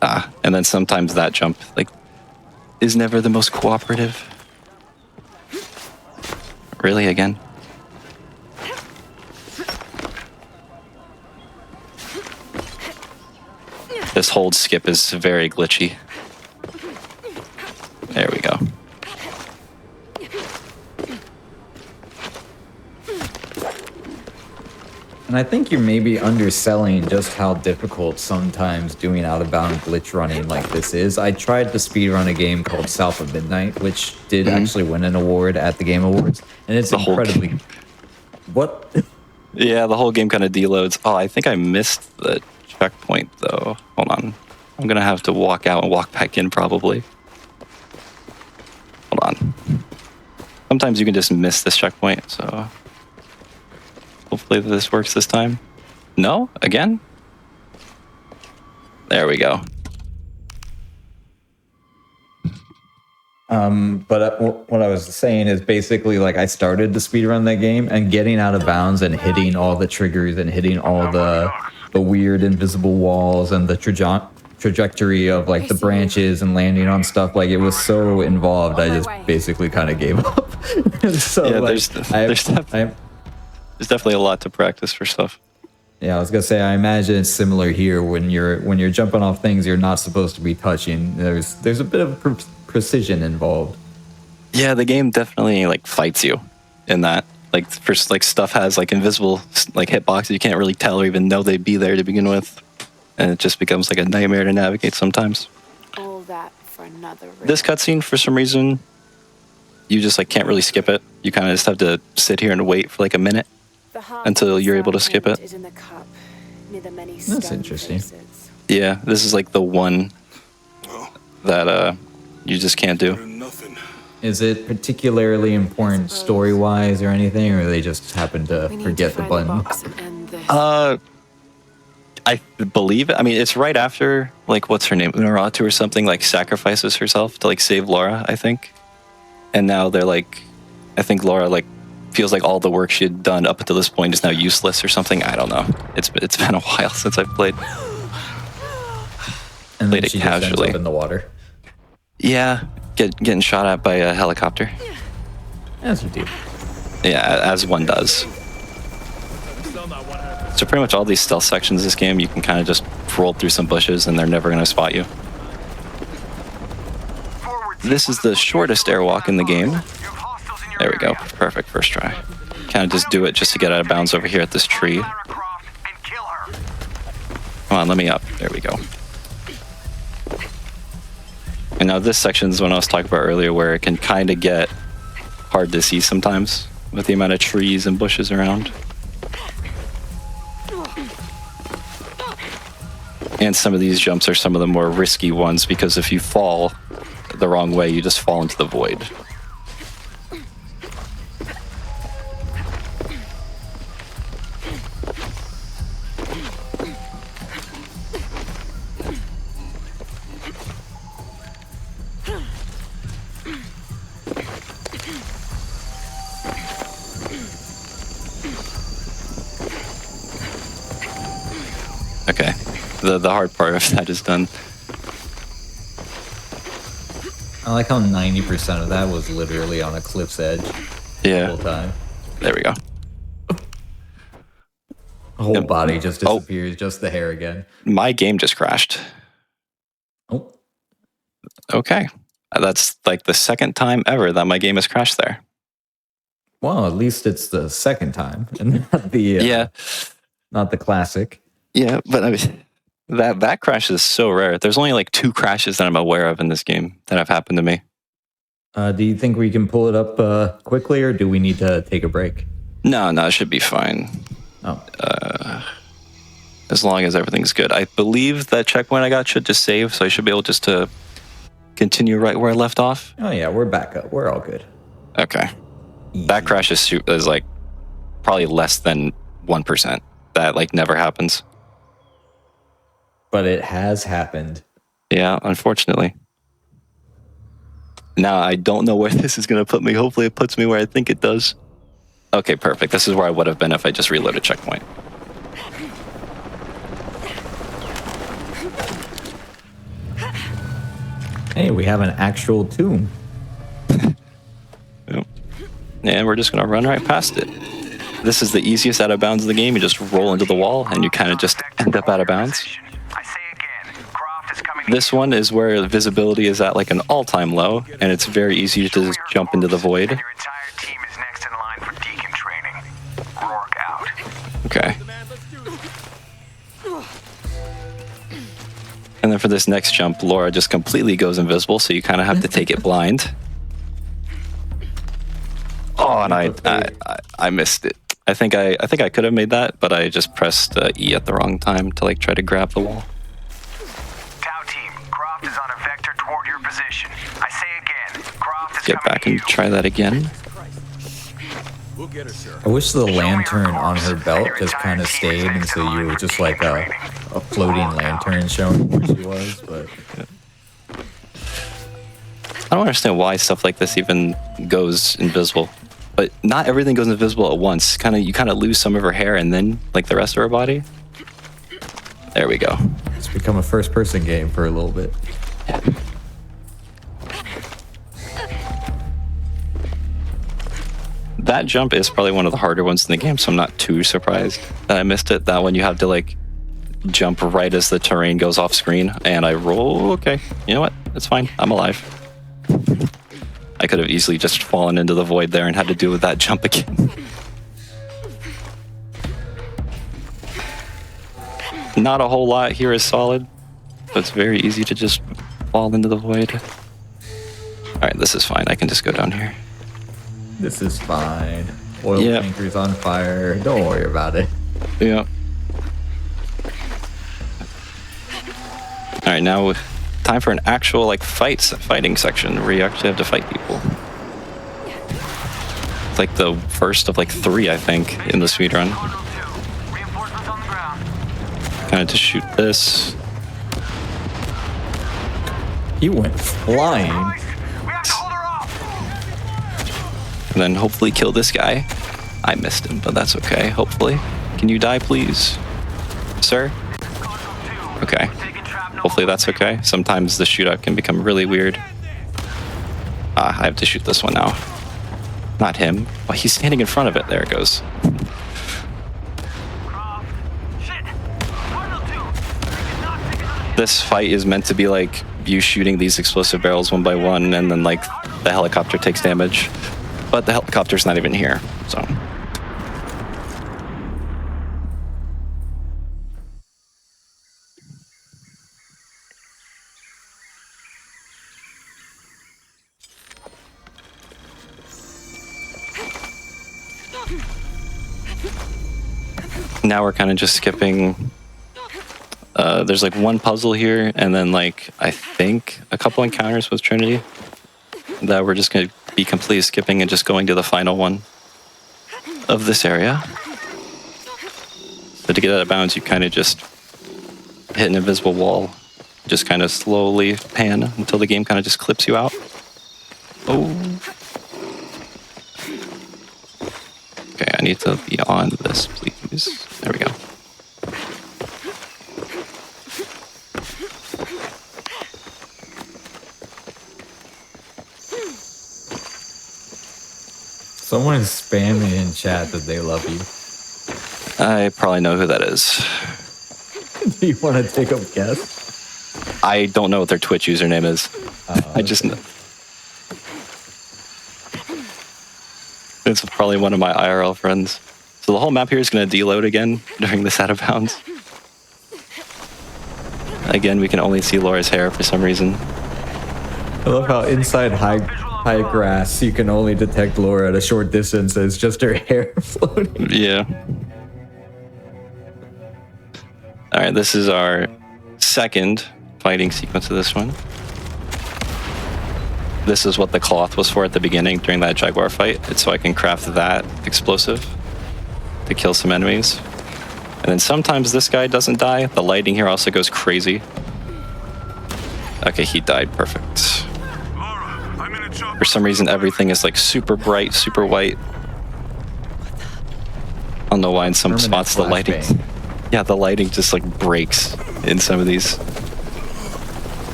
Ah, and then sometimes that jump like is never the most cooperative. Really, again? This hold skip is very glitchy. There we go. And I think you're maybe underselling just how difficult sometimes doing out-of-bound glitch running like this is. I tried to speedrun a game called South of Midnight, which did actually win an award at the Game Awards, and it's incredibly... What? Yeah, the whole game kind of deloads. Oh, I think I missed the checkpoint, though. Hold on. I'm going to have to walk out and walk back in, probably. Hold on. Sometimes you can just miss this checkpoint, so... Hopefully this works this time. No? Again? There we go. But what I was saying is basically like I started to speedrun that game and getting out of bounds and hitting all the triggers and hitting all the weird invisible walls and the trajectory of like the branches and landing on stuff. Like it was so involved, I just basically kind of gave up. So Yeah, like, there's definitely a lot to practice for stuff. Yeah, I was gonna say I imagine it's similar here when you're jumping off things you're not supposed to be touching. There's a bit of precision involved. Yeah, the game definitely like fights you in that. Like first, like stuff has like invisible like hitboxes you can't really tell or even know they'd be there to begin with, and it just becomes like a nightmare to navigate sometimes. All that for another This cutscene, for some reason, you just like can't really skip it. You kind of just have to sit here and wait for like a minute until you're able to skip it. That's interesting. Yeah, this is like the one that you just can't do. Is it particularly important story-wise or anything, or they just happen to forget the button? I believe it. I mean, it's right after, like, what's her name? Unaratu or something, like, sacrifices herself to, like, save Laura, I think. And now they're, like, I think Laura, like, feels like all the work she had done up until this point is now useless or something. I don't know. It's been a while since I've played. And played then it she just ends casually. up in the water. Yeah, getting shot at by a helicopter. As you do. Yeah, as one does. So pretty much all these stealth sections of this game, you can kind of just roll through some bushes and they're never going to spot you. This is the shortest airwalk in the game. There we go. Perfect first try. Kind of just do it just to get out of bounds over here at this tree. Come on, let me up. There we go. And now this section is what I was talking about earlier, where it can kind of get hard to see sometimes with the amount of trees and bushes around. And some of these jumps are some of the more risky ones because if you fall the wrong way, you just fall into the void. Okay, the hard part of that is done. I like how 90% of that was literally on a cliff's edge. the whole time. There we go. Whole body just disappears, just the hair again. My game just crashed. Oh. Okay. That's like the second time ever that my game has crashed there. Well, at least it's the second time, and not the not the classic. Yeah, but I mean, that crash is so rare. There's only like 2 crashes that I'm aware of in this game that have happened to me. Do you think we can pull it up quickly, or do we need to take a break? No, it should be fine. Oh. As long as everything's good. I believe that checkpoint I got should just save, so I should be able just to continue right where I left off. Oh yeah, we're back up. We're all good. Okay. Easy. That crash is like probably less than 1%. That like never happens. But it has happened. Yeah, unfortunately. Now I don't know where this is going to put me. Hopefully it puts me where I think it does. Okay, perfect. This is where I would have been if I just reloaded checkpoint. Hey, we have an actual tomb. Yep. And we're just going to run right past it. This is the easiest out of bounds of the game. You just roll into the wall and you kind of just end up out of bounds. This one is where the visibility is at like an all-time low, and it's very easy to just jump into the void. Okay. And then for this next jump, Laura just completely goes invisible, so you kind of have to take it blind. Oh, and I missed it. I think I could have made that, but I just pressed E at the wrong time to like try to grab the wall. Tau team, Croft is on a vector toward your position. I say again, Croft is Get back and try that again. I wish the lantern on her belt just kind of stayed, and so you were just like a floating lantern showing where she was. But I don't understand why stuff like this even goes invisible. But not everything goes invisible at once. You kind of lose some of her hair and then like the rest of her body. There we go. It's become a first-person game for a little bit. That jump is probably one of the harder ones in the game, so I'm not too surprised that I missed it. That one you have to like jump right as the terrain goes off screen, and I roll. Okay, you know what? It's fine. I'm alive. I could have easily just fallen into the void there and had to deal with that jump again. Not a whole lot here is solid, but it's very easy to just fall into the void. All right, this is fine. I can just go down here. This is fine. Oil tanker's on fire. Don't worry about it. Yeah. All right, now time for an actual like fighting section where you actually have to fight people. It's like the first of like 3, I think, in the speedrun. Kind of just shoot this. He went flying. And then hopefully kill this guy. I missed him, but that's okay, hopefully. Can you die, please? Sir? Okay. Hopefully that's okay. Sometimes the shootout can become really weird. I have to shoot this one now. Not him. Oh, he's standing in front of it. There it goes. This fight is meant to be like you shooting these explosive barrels one by one, and then like the helicopter takes damage. But the helicopter's not even here, so. Now we're kind of just skipping. There's like one puzzle here, and then like I think a couple encounters with Trinity that we're just going to be completely skipping and just going to the final one of this area. So to get out of bounds, you kind of just hit an invisible wall, just kind of slowly pan until the game kind of just clips you out. Oh. Okay, I need to be on this, please. There we go. Someone is spamming in chat that they love you. I probably know who that is. Do you want to take a guess? I don't know what their Twitch username is. I just know. It's probably one of my IRL friends. So the whole map here is going to deload again during this out of bounds. Again, we can only see Laura's hair for some reason. I love how inside high grass you can only detect Laura at a short distance. It's just her hair floating. Yeah. All right, this is our second fighting sequence of this one. This is what the cloth was for at the beginning during that Jaguar fight. It's so I can craft that explosive to kill some enemies. And then sometimes this guy doesn't die. The lighting here also goes crazy. Okay, he died. Perfect. For some reason, everything is like super bright, super white. I don't know why in some spots the lighting... Yeah, the lighting just like breaks in some of these.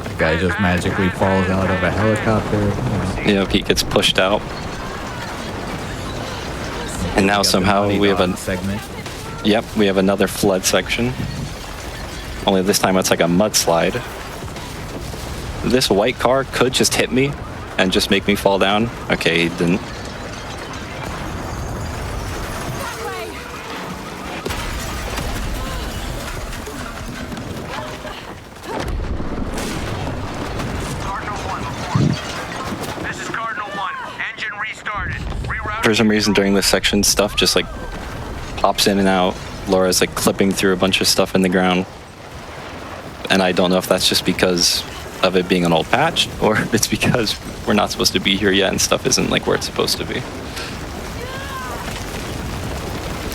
The guy just magically falls out of a helicopter. Yeah, he gets pushed out. And now somehow we have a segment. Yep, we have another flood section. Only this time it's like a mudslide. This white car could just hit me and just make me fall down. Okay, he didn't. For some reason during this section, stuff just like pops in and out. Laura's like clipping through a bunch of stuff in the ground. And I don't know if that's just because of it being an old patch, or if it's because we're not supposed to be here yet and stuff isn't like where it's supposed to be.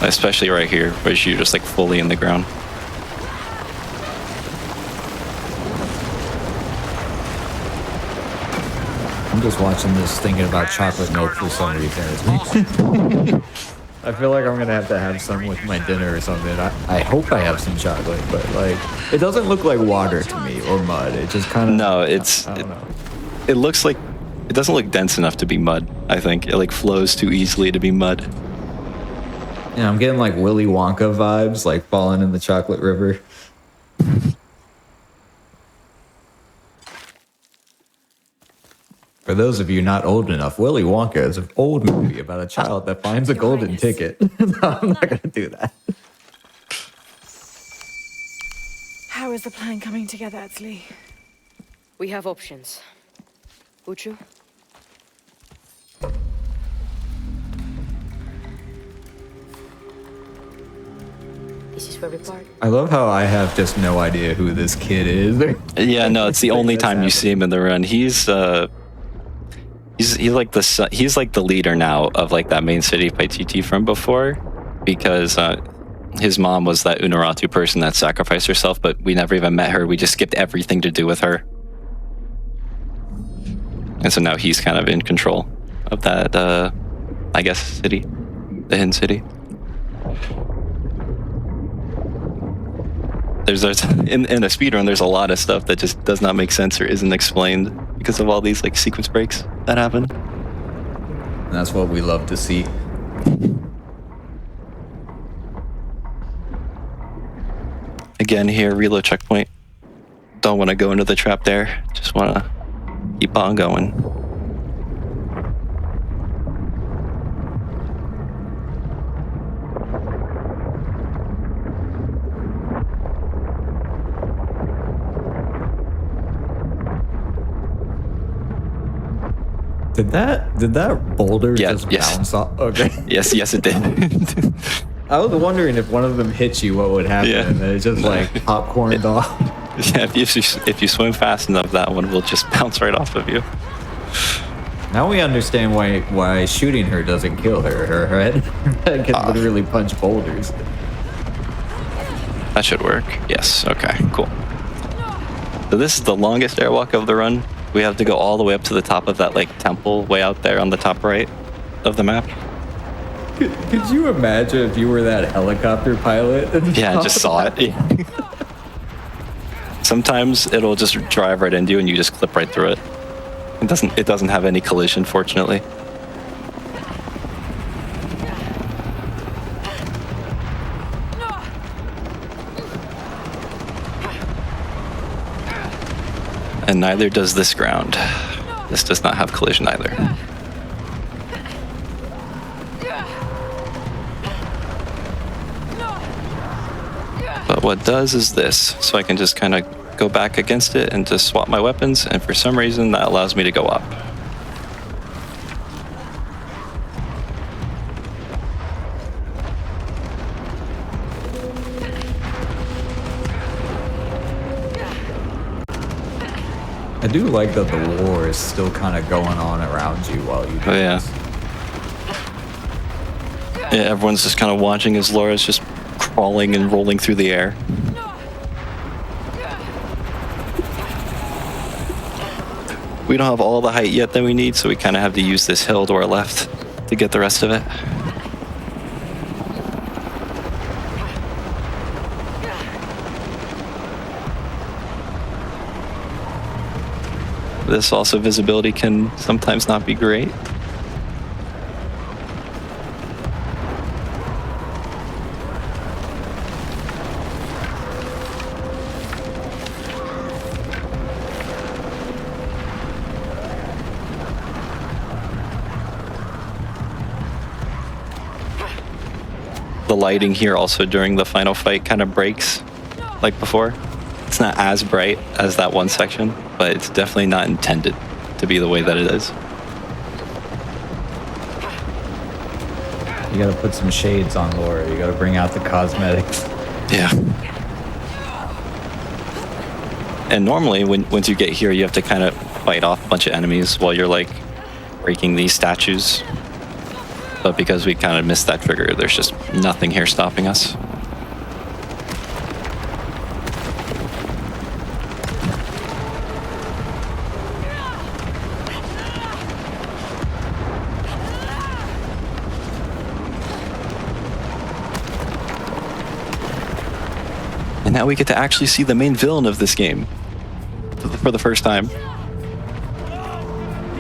Especially right here, where you're just like fully in the ground. I'm just watching this thinking about chocolate milk for some reason. I feel like I'm gonna have to have some with my dinner or something. I hope I have some chocolate, but like, it doesn't look like water to me or mud. It just kind of... No, I don't know. It looks like... It doesn't look dense enough to be mud, I think. It like flows too easily to be mud. Yeah, I'm getting like Willy Wonka vibes, like falling in the chocolate river. For those of you not old enough, Willy Wonka is an old movie about a child that finds a golden ticket. No, I'm not going to do that. How is the plan coming together, Adsley? We have options. Uchu? This is where we part. I love how I have just no idea who this kid is. Yeah, no, it's the only time you see him in the run. He's like the leader now of like that main city Paititi from before, because his mom was that Unuratu person that sacrificed herself, but we never even met her. We just skipped everything to do with her. And so now he's kind of in control of that, I guess, city, the Hin City. There's in a speedrun, there's a lot of stuff that just does not make sense or isn't explained because of all these like sequence breaks that happen. And that's what we love to see. Again, here, reload checkpoint. Don't want to go into the trap there. Just want to keep on going. Did that boulder just bounce off? Okay. Yes, it did. I was wondering if one of them hit you, what would happen? Yeah. And it just like popcorned off. Yeah, if you swim fast enough, that one will just bounce right off of you. Now we understand why shooting her doesn't kill her. Her head can literally punch boulders. That should work. Yes. Okay. Cool. So this is the longest airwalk of the run. We have to go all the way up to the top of that like temple way out there on the top right of the map. Could you imagine if you were that helicopter pilot? Yeah, I just saw it. Sometimes it'll just drive right into you and you just clip right through it. It doesn't have any collision, fortunately. And neither does this ground. This does not have collision either. But what does is this. So I can just kind of go back against it and just swap my weapons, and for some reason that allows me to go up. I do like that the war is still kind of going on around you while you do this. Yeah, everyone's just kind of watching as Laura's just crawling and rolling through the air. We don't have all the height yet that we need, so we kind of have to use this hill to our left to get the rest of it. This also visibility can sometimes not be great. The lighting here also during the final fight kind of breaks like before. It's not as bright as that one section, but it's definitely not intended to be the way that it is. You gotta put some shades on Laura. You gotta bring out the cosmetics. Yeah. And normally, once you get here, you have to kind of fight off a bunch of enemies while you're like breaking these statues. But because we kind of missed that trigger, there's just nothing here stopping us. And now we get to actually see the main villain of this game for the first time.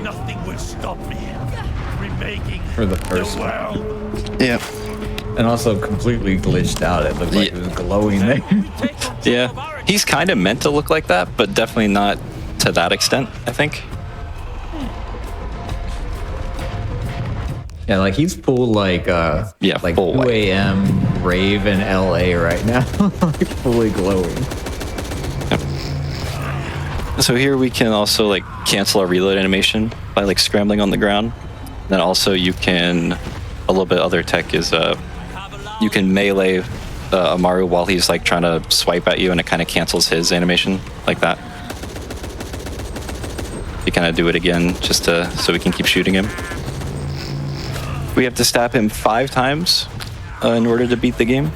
Nothing will stop me. Remaking For the first one. Yeah. And also completely glitched out. It looked like it was glowing there. Yeah. He's kind of meant to look like that, but definitely not to that extent, I think. Yeah, like he's full like like full 2 a.m. rave in LA right now. Like fully glowing. So here we can also like cancel our reload animation by like scrambling on the ground. Then also you can, a little bit other tech is you can melee Amaru while he's like trying to swipe at you, and it kind of cancels his animation like that. You kind of do it again just so we can keep shooting him. We have to stab him 5 times in order to beat the game.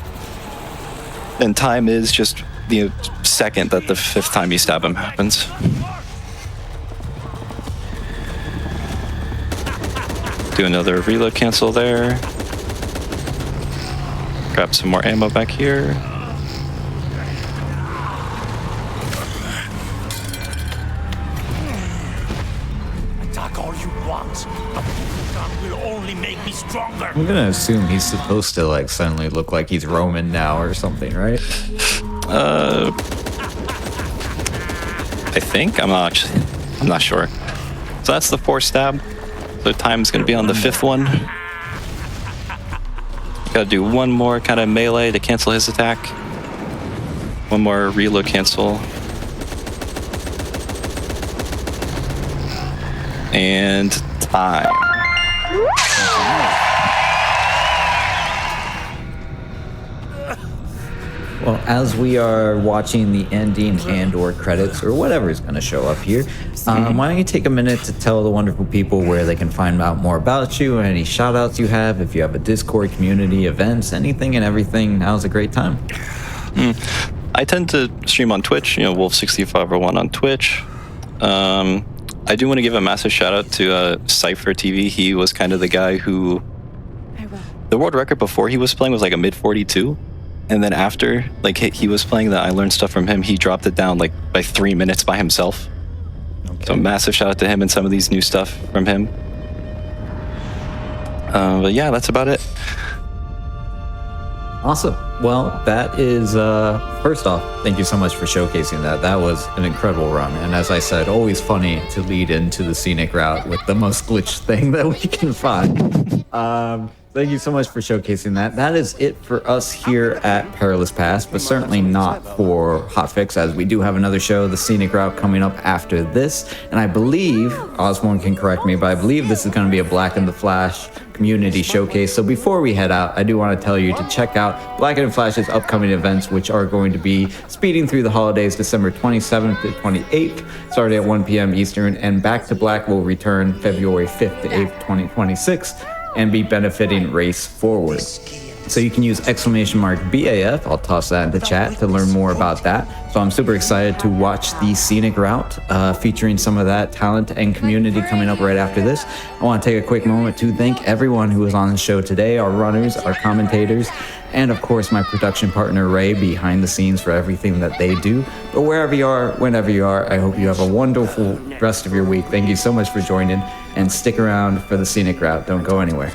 And time is just the second that the 5th time you stab him happens. Do another reload cancel there. Grab some more ammo back here. Attack all you want, but gun will only make me stronger. I'm gonna assume he's supposed to like suddenly look like he's Roman now or something, right? I think I'm not sure. So that's the 4th stab. So time's gonna be on the 5th one. Gotta do one more kind of melee to cancel his attack. One more reload cancel. And time. Well, as we are watching the ending and/or credits or whatever is going to show up here, why don't you take a minute to tell the wonderful people where they can find out more about you, any shout outs you have, if you have a Discord community, events, anything and everything. Now's a great time. I tend to stream on Twitch, Wolf6501 on Twitch. I do want to give a massive shout out to Cypher TV. He was kind of the guy who, the world record before he was playing was like a mid 42. And then after, like he was playing that, I learned stuff from him. He dropped it down like by 3 minutes by himself. So massive shout out to him and some of these new stuff from him. But yeah, that's about it. Awesome. Well, that is, first off, thank you so much for showcasing that. That was an incredible run. And as I said, always funny to lead into the scenic route with the most glitched thing that we can find. Thank you so much for showcasing that. That is it for us here at Perilous Paths, but certainly not for Hotfix, as we do have another show, the scenic route, coming up after this. And I believe, Osborne can correct me, but I believe this is going to be a Black and the Flash community showcase. So before we head out, I do want to tell you to check out Black and Flash's upcoming events, which are going to be speeding through the holidays, December 27th to 28th, starting at 1 p.m. Eastern, and Back to Black will return February 5th to 8th, 2026, and be benefiting Race Forward. So you can use !BAF, I'll toss that into chat to learn more about that. So I'm super excited to watch the scenic route featuring some of that talent and community coming up right after this. I want to take a quick moment to thank everyone who was on the show today, our runners, our commentators, and of course my production partner Ray behind the scenes for everything that they do. But wherever you are, whenever you are, I hope you have a wonderful rest of your week. Thank you so much for joining, and stick around for the scenic route. Don't go anywhere.